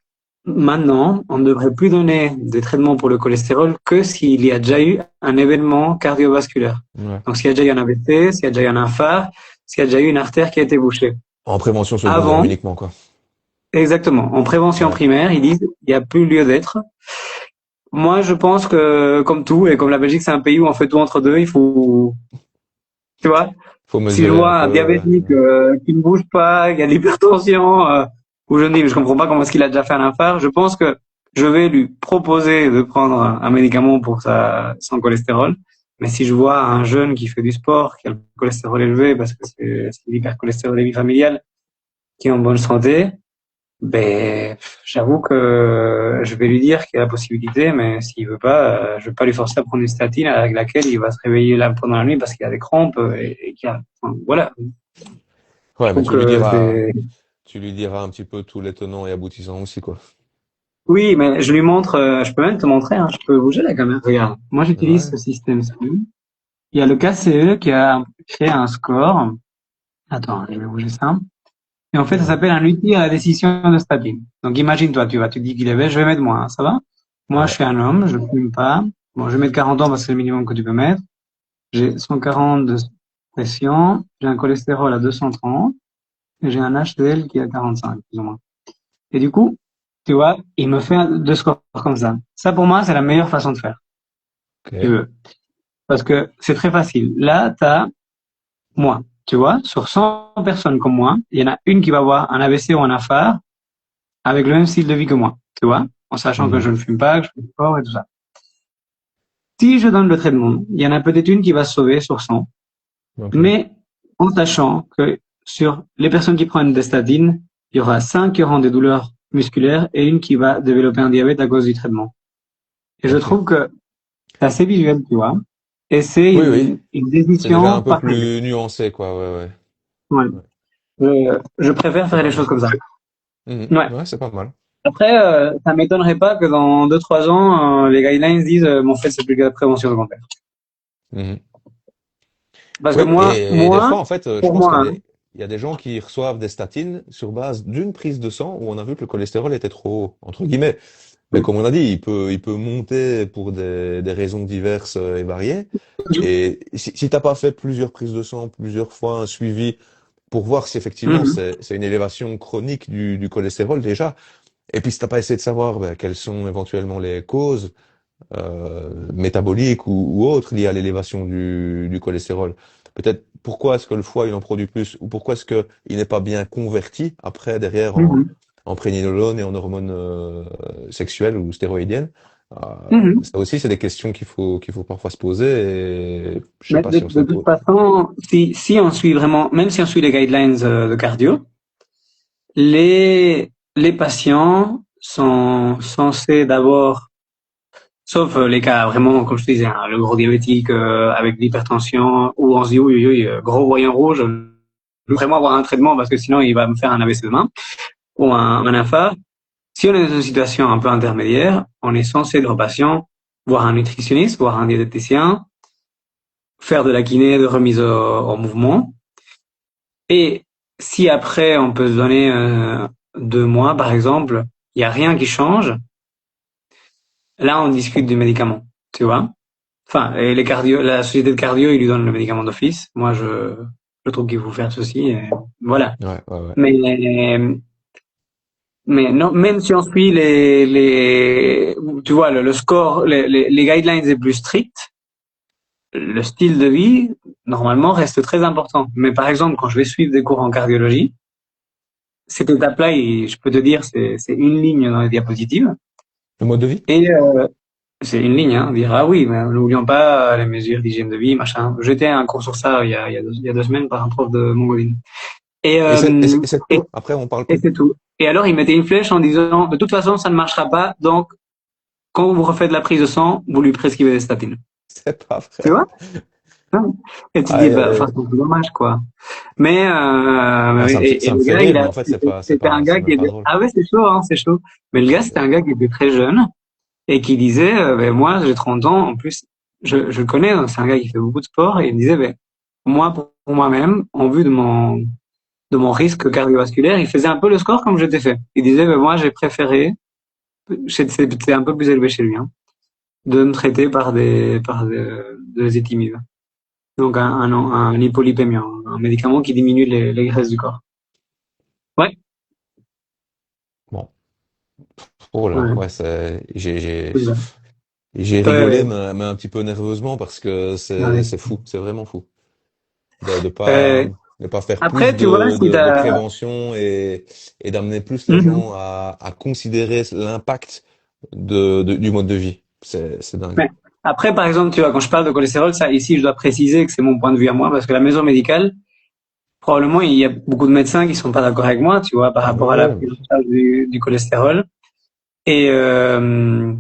maintenant, on ne devrait plus donner des traitements pour le cholestérol que s'il y a déjà eu un événement cardiovasculaire. Ouais. Donc, s'il y a déjà eu un AVC, s'il y a déjà eu un infarct, s'il y a déjà eu une artère qui a été bouchée. En prévention secondaire Avant, uniquement, quoi. exactement, en prévention Ouais. primaire, ils disent il n'y a plus lieu d'être. Moi, je pense que, comme tout, et comme la Belgique, c'est un pays où on fait tout entre deux, il faut, tu vois, Faut si je mesurer un vois un peu. diabétique qui ne bouge pas, qui a de l'hypertension, ou je me dis, mais je comprends pas comment est-ce qu'il a déjà fait un infarct, je pense que je vais lui proposer de prendre un médicament pour son cholestérol. Mais si je vois un jeune qui fait du sport, qui a le cholestérol élevé, parce que c'est l'hypercholestérolémie familiale, qui est en bonne santé, ben, j'avoue que je vais lui dire qu'il y a la possibilité, mais s'il veut pas, je vais pas lui forcer à prendre une statine avec laquelle il va se réveiller là pendant la nuit parce qu'il a des crampes et qu'il y a, enfin, voilà. Je Ouais, mais trouve que c'est, tu lui diras un petit peu tous les tenants et aboutissants aussi, quoi. oui, mais je lui montre, je peux même te montrer, hein, je peux bouger la caméra. Regarde, moi j'utilise Ouais. ce système-ci. Il y a le KCE qui a créé un score. Attends, je vais bouger ça. Et en fait, ça Ouais. s'appelle un outil à la décision de statine. Donc, imagine-toi, tu dis qu'il est vert, je vais mettre moins, ça va? Moi, je Ouais. suis un homme, je fume pas. Bon, je vais mettre 40 ans parce que c'est le minimum que tu peux mettre. J'ai 140 de pression, j'ai un cholestérol à 230 et j'ai un HDL qui est à 45, plus ou moins. Et du coup, tu vois, il me fait deux scores comme ça. Ça, pour moi, c'est la meilleure façon de faire, si tu Ok. veux. Parce que c'est très facile. Là, tu as moi. Tu vois, sur 100 personnes comme moi, il y en a une qui va avoir un AVC ou un AFAR avec le même style de vie que moi. Tu vois, en sachant que je Mhm. ne fume pas, que je fais du sport et tout ça. Si je donne le traitement, il y en a peut-être une qui va se sauver sur 100, Ok. mais en sachant que sur les personnes qui prennent des statines, il y aura 5 qui auront des douleurs musculaires et une qui va développer un diabète à cause du traitement. Et je Ok. trouve que c'est assez visuel, tu vois, et c'est Oui, oui. une C'est déjà un décision peu partagée. plus nuancé, quoi. Ouais, ouais. Ouais. Ouais. Je préfère C'est faire pas les choses mal. comme ça. Mhm. Ouais. Ouais, c'est pas mal. Après, ça m'étonnerait pas que dans 2 3 ans, les guidelines disent, mais en fait, c'est plus que la prévention secondaire. Mhm. Parce que Oui, moi, et des moi, fois, en fait, je pour pense moi, qu'il y a hein. il y a des gens qui reçoivent des statines sur base d'une prise de sang où on a vu que le cholestérol était trop haut, entre guillemets. Mais comme on a dit, il peut monter pour des raisons diverses et variées. Et si t'as pas fait plusieurs prises de sang, plusieurs fois un suivi pour voir si effectivement Mhm. c'est une élévation chronique du cholestérol déjà, et puis si t'as pas essayé de savoir ben, quelles sont éventuellement les causes métaboliques ou autres liées à l'élévation du cholestérol, peut-être pourquoi est-ce que le foie il en produit plus, ou pourquoi est-ce que il n'est pas bien converti après derrière Mhm. en préninolone et en hormones sexuelles ou stéroïdiennes. Mhm. Ça aussi, c'est des questions qu'il faut parfois se poser et je sais Mais pas si on se de les toute pose. façon, si on suit vraiment, même si on suit les guidelines de cardio, les patients sont censés d'abord, sauf les cas vraiment, comme je te disais, hein, le gros diabétique avec l'hypertension, où on se dit oui, oui, oui, gros voyant rouge, je veux vraiment avoir un traitement parce que sinon il va me faire un AVC demain, ou un infarct. Si on est dans une situation un peu intermédiaire, on est censé dire au patient voir un nutritionniste, voir un diététicien, faire de la kiné, de remise au mouvement. Et si après on peut se donner 2 mois, par exemple, il n'y a rien qui change, là on discute du médicament, tu vois. Enfin, et les cardio, la société de cardio, il lui donne le médicament d'office. Moi, je trouve qu'il faut faire ceci. Et voilà. Ouais, ouais, ouais. Mais Mais non, même si on suit tu vois, le score, les guidelines les plus strictes, le style de vie, normalement, reste très important. Mais par exemple, quand je vais suivre des cours en cardiologie, cette étape-là, je peux te dire, c'est une ligne dans les diapositives. Le mode de vie? Et c'est une ligne, hein, dire, ah oui, mais n'oublions pas les mesures d'hygiène de vie, machin. J'étais à un cours sur ça il y a 2 semaines par un prof de Mongolie. Et, Et c'est et, tout. Après, on parle et plus. c'est tout. Et alors, il mettait une flèche en disant, de toute façon, ça ne marchera pas, donc quand vous refaites la prise de sang, vous lui prescrivez des statines. C'est pas Tu vrai. vois? Et tu te dis, Aïe, bah, aïe, enfin, aïe. c'est dommage, quoi. Mais, Ah, et ça me le fait gars, rire, mais en fait, c'était un c'est gars même qui pas était, drôle. ah ouais, c'est chaud, hein, c'est chaud. Mais le gars, c'était un gars qui était très jeune et qui disait, ben, moi, j'ai 30 ans, en plus, je le connais, hein, c'est un gars qui fait beaucoup de sport et il me disait, ben, moi, pour moi-même, en vue de mon risque cardiovasculaire, il faisait un peu le score comme j'étais fait. Il disait, ben, moi, j'ai préféré, c'était un peu plus élevé chez lui, hein, de me traiter des éthymides. Donc un hypolipémie, un médicament qui diminue les graisses du corps. Ouais, Bon. Oh là, ouais, ouais, c'est ça. j'ai rigolé, Ouais, mais un petit peu nerveusement parce que ouais. c'est fou, c'est vraiment fou. De Euh, de pas faire plus après, tu vois, si de t'as... prévention et d'amener plus les Mhm. gens à considérer l'impact du mode de vie. C'est dingue. Ouais. Après, par exemple, tu vois, quand je parle de cholestérol, ça, ici, je dois préciser que c'est mon point de vue à moi, parce que la maison médicale, probablement, il y a beaucoup de médecins qui sont pas d'accord avec moi, tu vois, par Ah rapport à la ouais, prise en charge du cholestérol. Et, euh,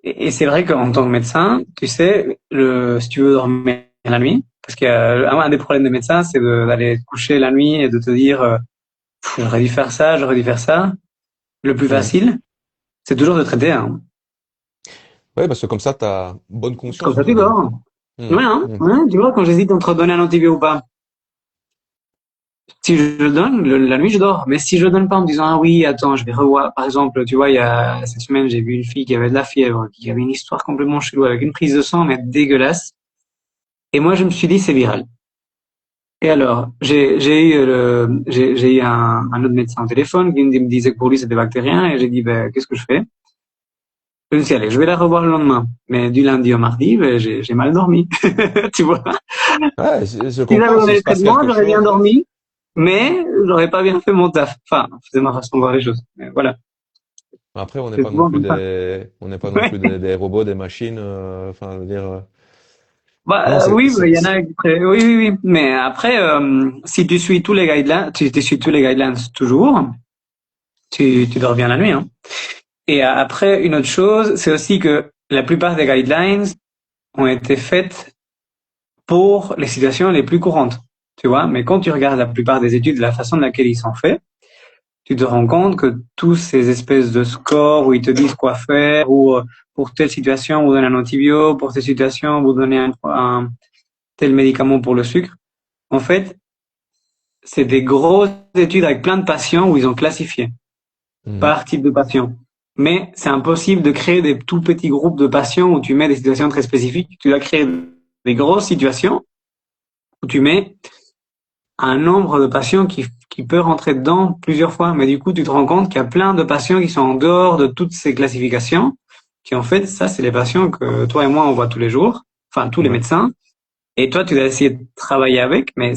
et c'est vrai qu'en tant que médecin, tu sais, si tu veux dormir la nuit, parce qu'un des problèmes des médecins, c'est d'aller te coucher la nuit et de te dire, j'aurais dû faire ça, j'aurais dû faire ça. Le plus ouais. facile, c'est toujours de traiter, hein. Ouais, parce que comme ça, t'as bonne Comme conscience, ça, entre tu guillemets. dors. Ouais, hein, Mhm. ouais, tu vois, quand j'hésite entre donner un antibiotique ou pas, si je le donne, la nuit, je dors. Mais si je le donne pas en me disant, ah oui, attends, je vais revoir. Par exemple, tu vois, il y a cette semaine, j'ai vu une fille qui avait de la fièvre, qui avait une histoire complètement chelou avec une prise de sang, mais dégueulasse. Et moi, je me suis dit, c'est viral. Et alors, j'ai eu un autre médecin au téléphone qui me disait que pour lui, c'était bactérien. Et j'ai dit, ben, qu'est-ce que je fais? Je me suis dit, allez, je vais la revoir le lendemain. Mais du lundi au mardi, ben, j'ai mal dormi. Tu vois? Ouais, je Si j'avais comprends, donné s'il le se passe traitement, quelque j'aurais bien chose. dormi, mais j'aurais pas bien fait mon taf. Enfin, c'est ma façon de voir les choses. Mais voilà. Après, on n'est C'est pas non souvent plus comme ça. on n'est pas non plus Ouais. des robots, des machines. Enfin, je veux dire, non, Bah, oui, bah, il y en a oui, oui, oui. Mais après, si tu suis tous les guidelines, si tu suis tous les guidelines toujours, tu dors bien la nuit, hein. Et après, une autre chose, c'est aussi que la plupart des guidelines ont été faites pour les situations les plus courantes. Tu vois, mais quand tu regardes la plupart des études, la façon de laquelle ils sont faits, tu te rends compte que tous ces espèces de scores où ils te disent quoi faire, ou pour telle situation, vous donnez un antibio, pour telle situation, vous donnez un tel médicament pour le sucre. En fait, c'est des grosses études avec plein de patients où ils ont classifié mhm. par type de patient. Mais c'est impossible de créer des tout petits groupes de patients où tu mets des situations très spécifiques. Tu dois créer des grosses situations où tu mets un nombre de patients qui peut rentrer dedans plusieurs fois. Mais du coup, tu te rends compte qu'il y a plein de patients qui sont en dehors de toutes ces classifications, qui en fait, ça, c'est les patients que toi et moi, on voit tous les jours, enfin, tous les Ouais. médecins. Et toi, tu dois essayer de travailler avec, mais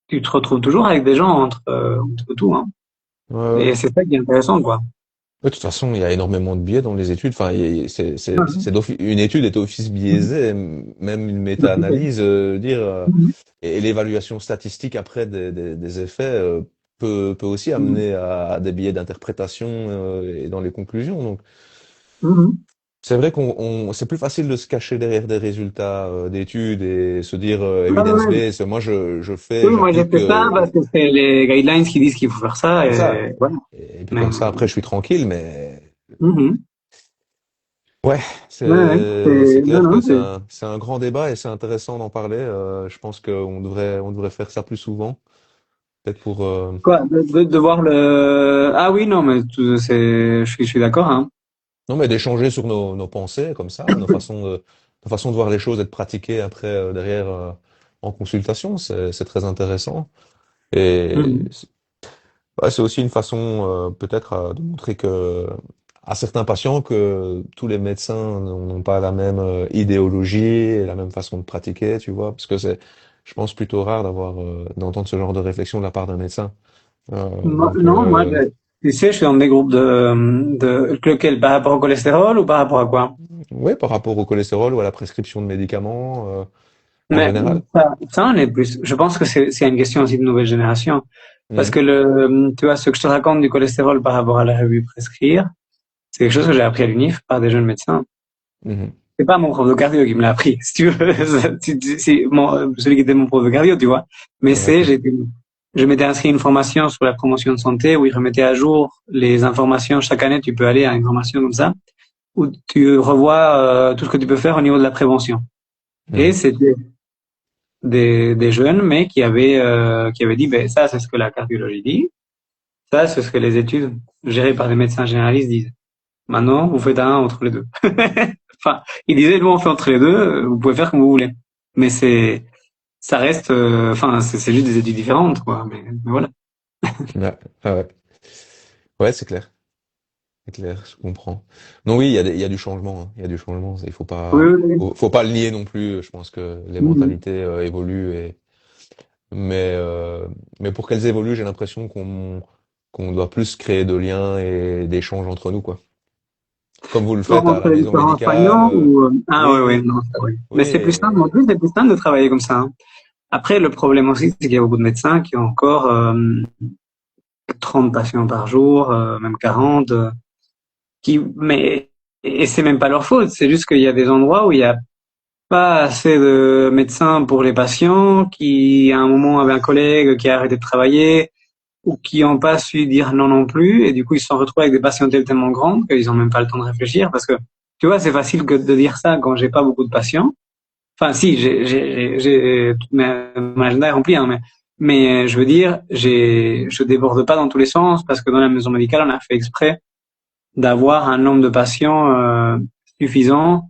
tu te retrouves toujours avec des gens entre tout, hein. Ouais, ouais. Et c'est ça qui est intéressant, quoi. Ouais, de toute façon, il y a énormément de biais dans les études. Enfin, une étude est d'office biaisée, même une méta-analyse, dire, et l'évaluation statistique après des effets peut aussi amener à des biais d'interprétation et dans les conclusions. Donc, c'est vrai c'est plus facile de se cacher derrière des résultats d'études et se dire evidence-based. Moi, je fais, Oui, moi j'ai j'applique, fait ça parce que c'est les guidelines qui disent qu'il faut faire ça c'est ça. et voilà. Et puis Mais comme ça, après, je suis tranquille, mais mhm. ouais, Ouais, ouais, c'est non, clair que non, c'est un grand débat et c'est intéressant d'en parler. Je pense on devrait faire ça plus souvent, peut-être pour quoi, de voir le. Ah oui, non, mais je suis d'accord, hein. non mais d'échanger sur nos pensées comme ça, nos façons de voir les choses, et de pratiquer après derrière en consultation, c'est très intéressant et Mhm. ouais, c'est aussi une façon peut-être de montrer que à certains patients que tous les médecins n'ont pas la même idéologie et la même façon de pratiquer, tu vois, parce que c'est, je pense, plutôt rare d'entendre ce genre de réflexion de la part d'un médecin. Donc Non, moi, tu sais, je suis dans des groupes lequel, par rapport au cholestérol ou par rapport à quoi? ouais, par rapport au cholestérol ou à la prescription de médicaments en Mais général. ça en est plus. Je pense que c'est une question aussi de nouvelle génération. Parce Mhm, que tu vois, ce que je te raconte du cholestérol par rapport à la revue Prescrire, c'est quelque chose que j'ai appris à l'UNIF par des jeunes médecins. mhm, C'est pas mon prof de cardio qui me l'a appris, si tu veux. C'est celui qui était mon prof de cardio, tu vois. Mais d'accord. je m'étais inscrit à une formation sur la promotion de santé où ils remettaient à jour les informations. Chaque année, tu peux aller à une formation comme ça où tu revois tout ce que tu peux faire au niveau de la prévention. Et Mhm, c'était des jeunes, mais qui avaient dit, ben, ça, c'est ce que la cardiologie dit. Ça, c'est ce que les études gérées par des médecins généralistes disent. Maintenant, vous faites un entre les deux. Enfin, il disait, nous, on fait entre les deux, vous pouvez faire comme vous voulez. Mais ça reste, enfin, c'est juste des études différentes, quoi. Mais voilà. ouais, ah ouais, ouais, c'est clair. C'est clair, je comprends. Non, oui, il y a du changement, hein. Il y a du changement. Oui, oui, oui. Faut pas le nier non plus. Je pense que les Mhm. mentalités évoluent mais, mais pour qu'elles évoluent, j'ai l'impression qu'on doit plus créer de liens et d'échanges entre nous, quoi. Comme vous le faites à la Entre les maison différents médicale. soignants ou, ah Oui, ouais, ouais, oui, non, ça, ouais. oui, Mais c'est plus simple, en plus, c'est plus simple de travailler comme ça, hein. Après, le problème aussi, c'est qu'il y a beaucoup de médecins qui ont encore 30 patients par jour, même 40, et c'est même pas leur faute, c'est juste qu'il y a des endroits où il y a pas assez de médecins pour les patients, qui à un moment avaient un collègue qui a arrêté de travailler, ou qui n'ont pas su dire non non plus, et du coup ils se sont retrouvés avec des patientèles tellement grandes qu'ils n'ont même pas le temps de réfléchir, parce que tu vois, c'est facile que de dire ça quand j'ai pas beaucoup de patients, enfin, si, mon agenda est rempli, hein, mais je veux dire, je déborde pas dans tous les sens parce que dans la maison médicale, on a fait exprès d'avoir un nombre de patients suffisant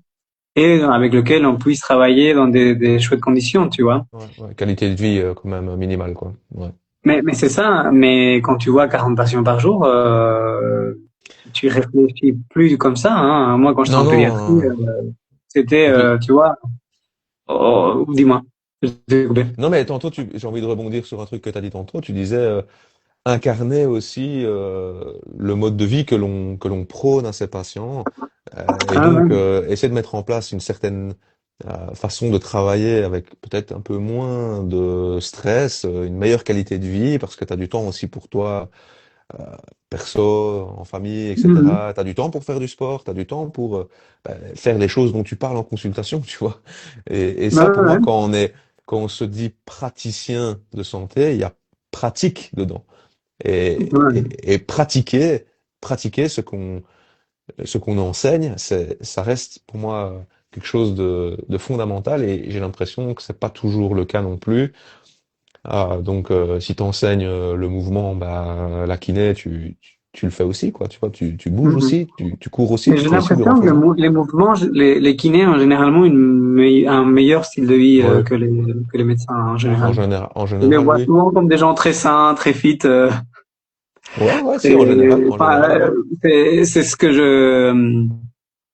et avec lequel on puisse travailler dans des chouettes conditions, tu vois. Ouais, ouais, qualité de vie quand même minimale, quoi. Ouais. Mais c'est ça, mais quand tu vois 40 patients par jour, tu réfléchis plus comme ça, hein. Moi, quand j'étais Non, en non. pédiatrie, c'était, Et puis, tu vois, oh, dis-moi. Je t'ai coupé. non, mais tantôt, j'ai envie de rebondir sur un truc que tu as dit tantôt. Tu disais incarner aussi le mode de vie que l'on prône à ces patients, et Ah, donc ouais. essayer de mettre en place une certaine façon de travailler avec peut-être un peu moins de stress, une meilleure qualité de vie, parce que tu as du temps aussi pour toi euh, perso, en famille, Mhm. etc. Tu as du temps pour faire du sport, tu as du temps pour faire les choses dont tu parles en consultation, tu vois. Et Ouais, ça, pour moi, ouais, quand on se dit praticien de santé, il y a pratique dedans. Et, ouais. et pratiquer ce qu'on enseigne, ça reste pour moi quelque chose de fondamental et j'ai l'impression que c'est pas toujours le cas non plus. Ah, donc, si tu enseignes le mouvement, bah, la kiné, tu le fais aussi, quoi. Tu vois, tu bouges Mhm. aussi, tu cours aussi, Mais tu j'ai te lèves plus le l'impression que renforcement. les mouvements, les kinés ont généralement un meilleur style de vie Ouais, que les médecins en ouais, général. en Je les général, vois oui. souvent comme des gens très sains, très fit, Ouais, ouais, si, très, en enfin, général, oui. c'est ce que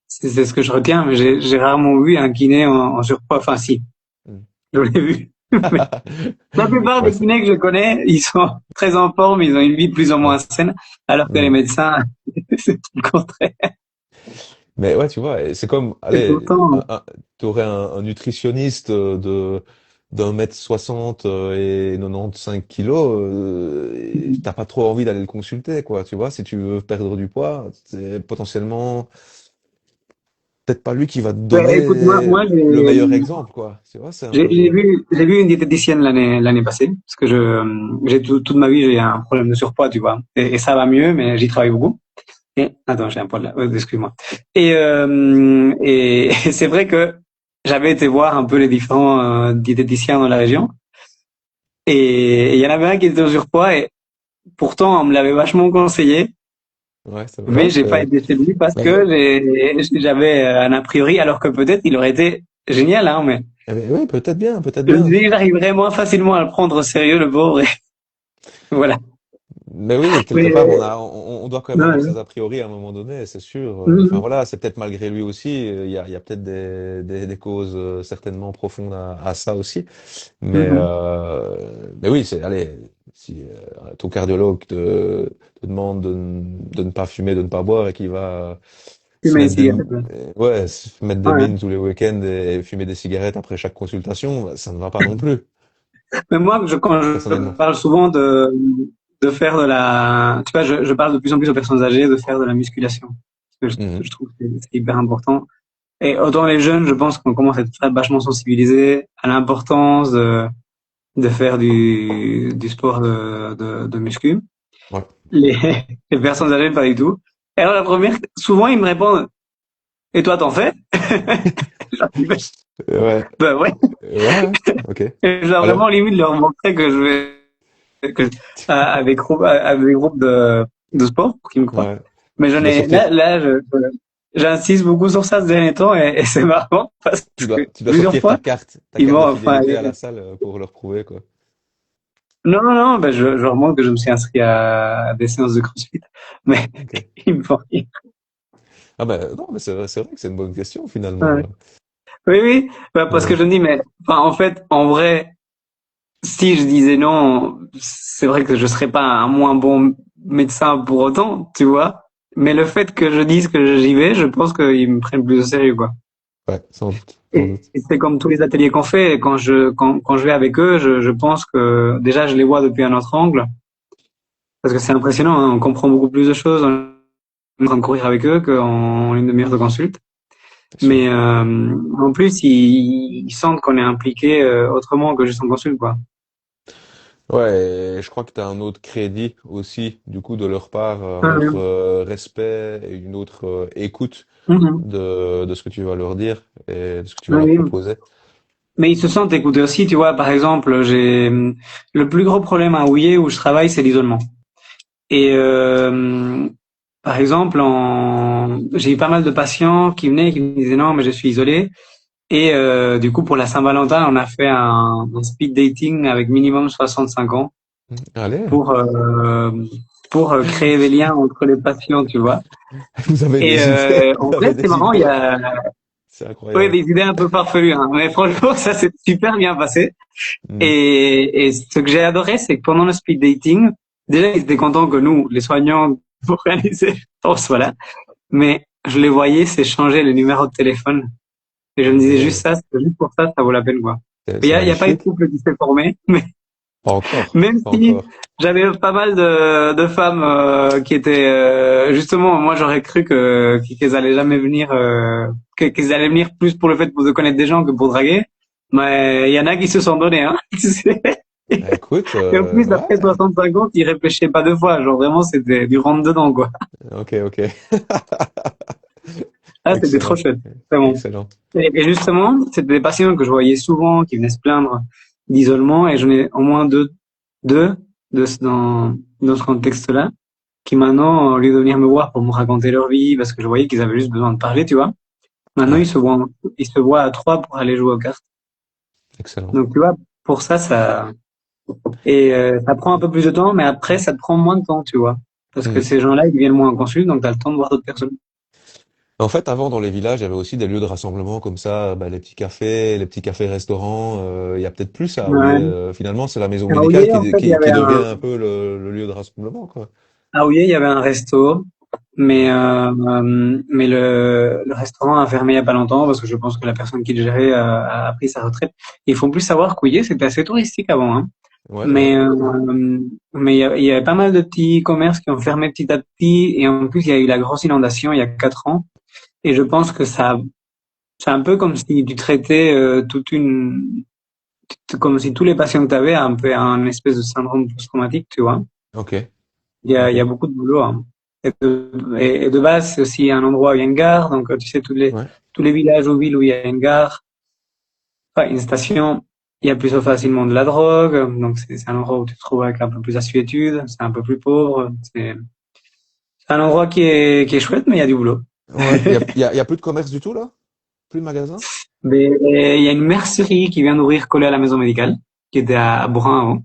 c'est ce que je retiens, mais j'ai rarement vu un kiné en surpoids. Enfin, si, Mm. je l'ai vu. Mais la plupart Ouais, des kinés que je connais, ils sont très en forme, ils ont une vie plus ou moins ouais. saine, alors que les Mm. médecins, c'est tout le contraire. Mais ouais, tu vois, et c'est comme, Et allez, pourtant, tu aurais un nutritionniste d'1 m 60 et 95 kilos, et t'as pas trop envie d'aller le consulter, quoi, tu vois, si tu veux perdre du poids, c'est potentiellement peut-être pas lui qui va te ben, écoute, donner le meilleur exemple, quoi, tu vois, c'est un peu... j'ai vu une diététicienne l'année passée, parce que j'ai toute ma vie, j'ai un problème de surpoids, tu vois. Et ça va mieux, mais j'y travaille beaucoup. Et, attends, j'ai un poil là, excuse-moi. Et c'est vrai que j'avais été voir un peu les différents diététiciens dans la région. Et il y en avait un qui était au surpoids, et pourtant, on me l'avait vachement conseillé. Ouais, c'est vrai. Mais Ouais, j'ai pas été chez lui parce mais, que j'avais un a priori, alors que peut-être il aurait été génial, hein, mais oui, peut-être bien, peut-être je me bien. dis, j'arriverais moins facilement à le prendre au sérieux, le pauvre, et voilà. Mais oui, quelque Mais, part, on doit quand même avoir non, ses a priori à un moment donné, c'est sûr. Enfin mhm, voilà, c'est peut-être malgré lui aussi. Il y a peut-être des causes certainement profondes à ça aussi. mhm. Mais oui, allez, si ton cardiologue te demande de ne pas fumer, de ne pas boire et qu'il va se Fumer une mettre cigarette, ouais. ouais, se mettre des Ouais. mines tous les week-ends et fumer des cigarettes après chaque consultation, bah, ça ne va pas non plus, Mais moi, quand je personnellement. parle souvent de faire de la, tu vois, je parle de plus en plus aux personnes âgées de faire de la musculation. Parce que Mhm. je trouve que c'est hyper important. Et autant les jeunes, je pense qu'on commence à être vachement sensibilisés à l'importance de faire du sport de muscu. Ouais. Les, les personnes âgées, pas du tout. Et alors la première, souvent ils me répondent, et toi t'en fais? Je leur dis, Ouais. ben ouais. Ouais, ok. Et je dois vraiment Alors? limite leur montrer que je vais à des groupes de sport pour qu'ils me croient. Ouais. Mais Tu dois sortir, j'insiste beaucoup sur ça ce dernier temps et c'est marrant parce que tu dois plusieurs sortir ta fois carte, ta ils carte de m'ont enfin fidélité à la salle pour leur prouver, quoi. non ben je leur montre que je me suis inscrit à des séances de CrossFit mais Ok. ils me font rire. Ah ben, non, mais c'est vrai que c'est une bonne question, finalement. Ouais. Oui bah, parce que Ouais. je me dis mais enfin en fait en vrai si je disais non c'est vrai que je serais pas un moins bon médecin pour autant tu vois mais le fait que je dise que j'y vais je pense qu'ils me prennent plus au sérieux quoi. Ouais, sans doute, sans Et doute. c'est comme tous les ateliers qu'on fait, quand je vais avec eux, je pense que déjà je les vois depuis un autre angle, parce que c'est impressionnant, hein, on comprend beaucoup plus de choses en train de courir avec eux qu'en une demi-heure de consulte. C'est sûr. Mais en plus, ils sentent qu'on est impliqué autrement que juste en consulte, quoi. Ouais, et je crois que tu as un autre crédit aussi, du coup, de leur part, un Ah, autre oui. respect et une autre écoute Mhm. de ce que tu vas leur dire et de ce que tu vas Ah, leur oui. proposer. mais ils se sentent écoutés aussi, tu vois. Par exemple, le plus gros problème à Houillé où je travaille, c'est l'isolement. Et par exemple, j'ai eu pas mal de patients qui venaient et qui me disaient non, mais je suis isolé. Et du coup, pour la Saint-Valentin, on a fait un speed dating avec minimum 65 ans Allez, pour euh, pour créer des liens entre les patients, tu vois. vous avez Et des idées, en vous avez fait, c'est des marrant, il y idées. a C'est ouais, incroyable. des idées un peu farfelues, hein. Mais franchement, ça s'est super bien passé. Hmm. Et ce que j'ai adoré, c'est que pendant le speed dating, déjà, ils étaient contents que nous, les soignants, organiser, on soit là. Mais je les voyais s'échanger les numéros de téléphone. Et je me disais juste Allez, ça, juste pour ça, ça vaut la peine, quoi. c'est Il y a pas eu de magnifique. couple qui s'est formé, mais Pas encore, même pas si encore. j'avais pas mal de femmes qui étaient justement, moi j'aurais cru qu'elles allaient jamais venir, qu'elles allaient venir plus pour le fait de connaître des gens que pour draguer. Mais il y en a qui se sont donnés, hein. Tu sais. Écoute, Et en plus, après ouais, 65 ans, ils réfléchissaient pas deux fois. Genre vraiment, c'était du rentre dedans, quoi. ok, ok. Ah, c'était trop Excellent, chouette. Vraiment. excellent. Et justement, c'était des patients que je voyais souvent, qui venaient se plaindre d'isolement, et j'en ai au moins deux dans ce contexte-là, qui maintenant, au lieu de venir me voir pour me raconter leur vie, parce que je voyais qu'ils avaient juste besoin de parler, tu vois, maintenant Ouais, ils se voient à trois pour aller jouer aux cartes. excellent. Donc tu vois, pour ça, ça prend un peu plus de temps, mais après, ça te prend moins de temps, tu vois. Parce que Mhm. ces gens-là, ils viennent moins en consulte, donc tu as le temps de voir d'autres personnes. En fait, avant, dans les villages, il y avait aussi des lieux de rassemblement comme ça, bah, les petits cafés-restaurants. Il y a peut-être plus ça, où Ouais. finalement, c'est la maison À médicale Rouillé, en fait, il y qui avait devient un peu le lieu de rassemblement, quoi. il y avait un resto, Ouais. mais le restaurant a fermé il y a pas longtemps parce que je pense que la personne qui le gérait a pris sa retraite. Il faut plus savoir qu'Houillé, c'était assez touristique avant, hein. Ouais, ouais. Mais, il y avait pas mal de petits commerces qui ont fermé petit à petit, et en plus, il y a eu la grosse inondation il y a 4 ans, et je pense que c'est un peu comme si tu traitais comme si tous les patients que tu avais un peu un espèce de syndrome post-traumatique, tu vois. Ok, Il y a ok. beaucoup de boulot, hein. Et de base, c'est aussi un endroit où il y a une gare. Donc, tu sais, Ouais. tous les villages ou villes où il y a une gare, enfin, une station, il y a plus facilement de la drogue. Donc, c'est un endroit où tu te trouves avec un peu plus d'assuétude. C'est un peu plus pauvre. C'est un endroit qui est chouette, mais il y a du boulot. Ouais. Il y a plus de commerce du tout, là? Plus de magasins? Mais il y a une mercerie qui vient d'ouvrir collée à la maison médicale, qui était à Bourrin avant.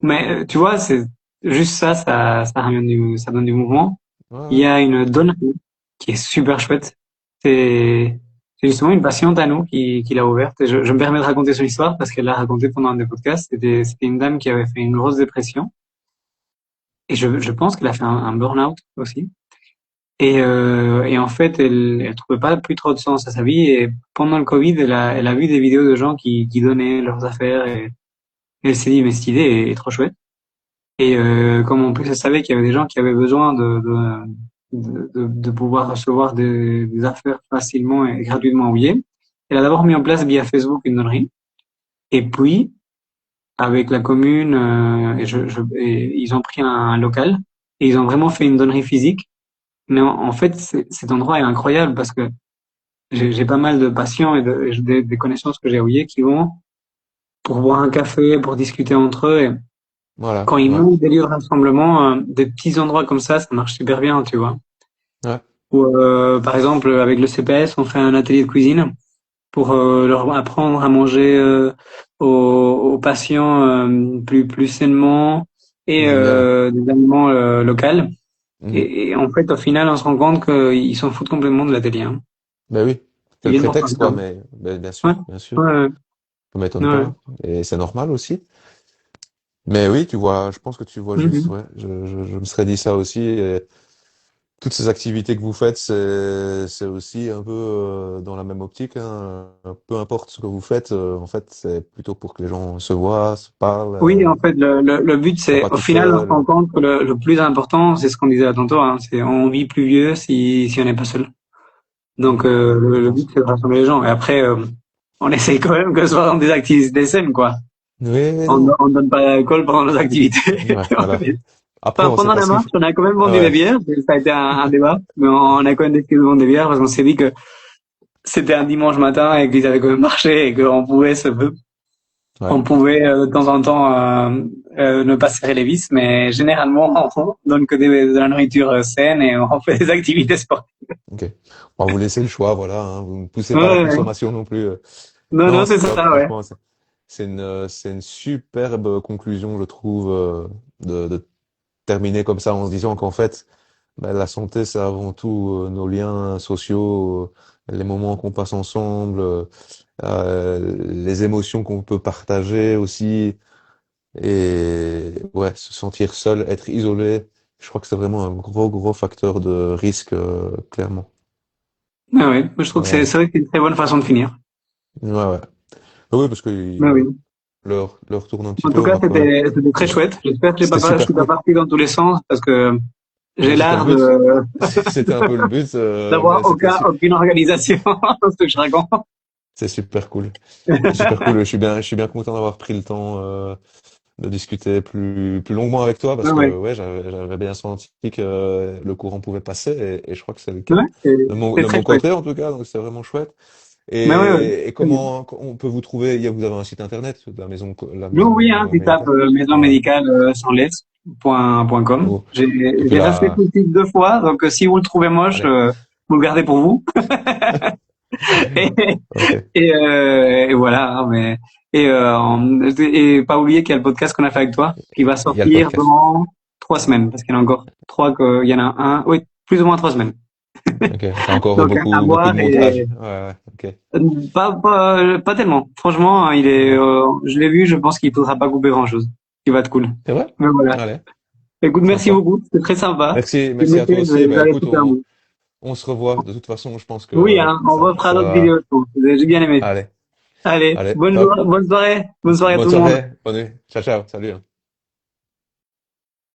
Mais tu vois, c'est juste ça donne du mouvement. Ouais, Il ouais. y a une donnerie qui est super chouette. C'est c'est justement une patiente à nous qui l'a ouverte. Et je me permets de raconter son histoire parce qu'elle l'a racontée pendant un des podcasts. C'était une dame qui avait fait une grosse dépression. Et je pense qu'elle a fait un burn-out aussi. Et en fait, elle trouvait pas plus trop de sens à sa vie. Et pendant le Covid, elle a vu des vidéos de gens qui donnaient leurs affaires. Et elle s'est dit, mais cette idée est trop chouette. Et comme en plus elle savait qu'il y avait des gens qui avaient besoin de pouvoir recevoir des affaires facilement et gratuitement envoyées, elle a d'abord mis en place via Facebook une donnerie. Et puis, avec la commune, et ils ont pris un local et ils ont vraiment fait une donnerie physique. Mais en fait, cet endroit est incroyable parce que j'ai pas mal de patients et des connaissances que j'ai envoyées qui vont pour boire un café, pour discuter entre eux. Et Voilà, quand ils ouais. montent des lieux de rassemblement, des petits endroits comme ça marche super bien, tu vois. Ouais. Ou par exemple, avec le CPS, on fait un atelier de cuisine pour leur apprendre à manger aux patients plus sainement et Génial. des aliments locaux. Mhm. Et en fait, au final, on se rend compte qu'ils s'en foutent complètement de l'atelier, hein. Ben oui, c'est Ils le viennent pour faire prétexte, ça. quoi, mais Ouais, bien sûr, ouais, ça m'étonne ouais. pas, et c'est normal aussi. Mais oui, tu vois, je pense que tu vois juste, Mhm. ouais, je me serais dit ça aussi, et toutes ces activités que vous faites, c'est aussi un peu dans la même optique, hein. Peu importe ce que vous faites, en fait, c'est plutôt pour que les gens se voient, se parlent, Oui, en fait, le but, soient c'est, pas au tout final, on se rend seuls. compte que le plus important, c'est ce qu'on disait là tantôt, hein, c'est on vit plus vieux si on n'est pas seul. Donc, Mhm. Je le pense. but, c'est de rassembler les gens. Et après, on essaye quand même que ce soit dans des activités saines, quoi. Oui, mais non. On donne pas d'alcool pendant nos activités. Ouais, voilà. Après, Enfin, on sait pendant pas la ce qu'il marche, faut. on a quand même vendu des Ouais. bières. Ça a été un débat, mais on a quand même décidé de vendre des bières parce qu'on s'est dit que c'était un dimanche matin et qu'ils avaient quand même marché et Ouais. on pouvait de temps en temps ne pas serrer les vis, mais généralement on donne que de la nourriture saine et on fait des activités sportives. Ok. On va vous laisser le choix, voilà, hein. Vous ne poussez Ouais, pas à la ouais, ouais. consommation non plus. Non, Non, non, c'est c'est top, ça, ouais. franchement. C'est une superbe conclusion, je trouve, de terminer comme ça en se disant qu'en fait, ben, la santé, c'est avant tout nos liens sociaux, les moments qu'on passe ensemble, les émotions qu'on peut partager aussi. Et ouais, se sentir seul, être isolé, je crois que c'est vraiment un gros facteur de risque, clairement. Ah ouais, moi, je trouve que Ouais, c'est vrai que c'est une très bonne façon de finir. ouais. Ah oui, parce que Ah oui. l'heure tourne un petit En peu, tout on cas, va quand même. c'était très chouette. J'espère que je C'était suis super pas cool. parti dans tous les sens parce que Mais j'ai c'était le l'art but. de C'était un peu le but, mais d'avoir aucune organisation dans ce que je raconte. c'est super cool. C'est super cool. Je suis bien content d'avoir pris le temps, de discuter plus longuement avec toi parce Ouais, que ouais. ouais, j'avais bien senti que le courant pouvait passer et je crois que c'est le Ouais, cas. c'est De très mon chouette. côté en tout cas, donc c'est vraiment chouette. Mais ouais, ouais. Et Très bien. comment on peut vous trouver? Vous avez un site internet de la Nous, oui, maison hein, tu tapes médicale? maison Ouais. médicale sans point com. Oh. Et puis J'ai racheté là, tout le site deux fois, donc si vous le trouvez moche, allez. vous le gardez pour vous. Et, Ok. et voilà, hein, mais et pas oublier qu'il y a le podcast qu'on a fait avec toi, qui va Il y a le sortir podcast. dans 3 semaines, parce qu'il y en a encore trois, il y en a un, oui, plus ou moins 3 semaines. Ok. T'as encore Donc à beaucoup voir de montage. et Ouais, ouais. Ok. pas tellement. Franchement, hein, Ouais. je l'ai vu, je pense qu'il faudra pas couper grand-chose. Il va être cool. C'est vrai? Mais voilà. Allez. Écoute, merci Sympa. beaucoup, c'était très sympa. Je vais Merci me à laisser, toi aussi. je Bah vais aller écoute, écouter un bout. on se revoit. De toute façon, je pense Oui, que hein, on refera d'autres ça, vidéos, je pense. J'ai bien aimé. allez. Allez, Allez. Top. bonne soirée à Bonne tout le monde. soirée. Bonne nuit. Ciao, ciao. Salut, hein.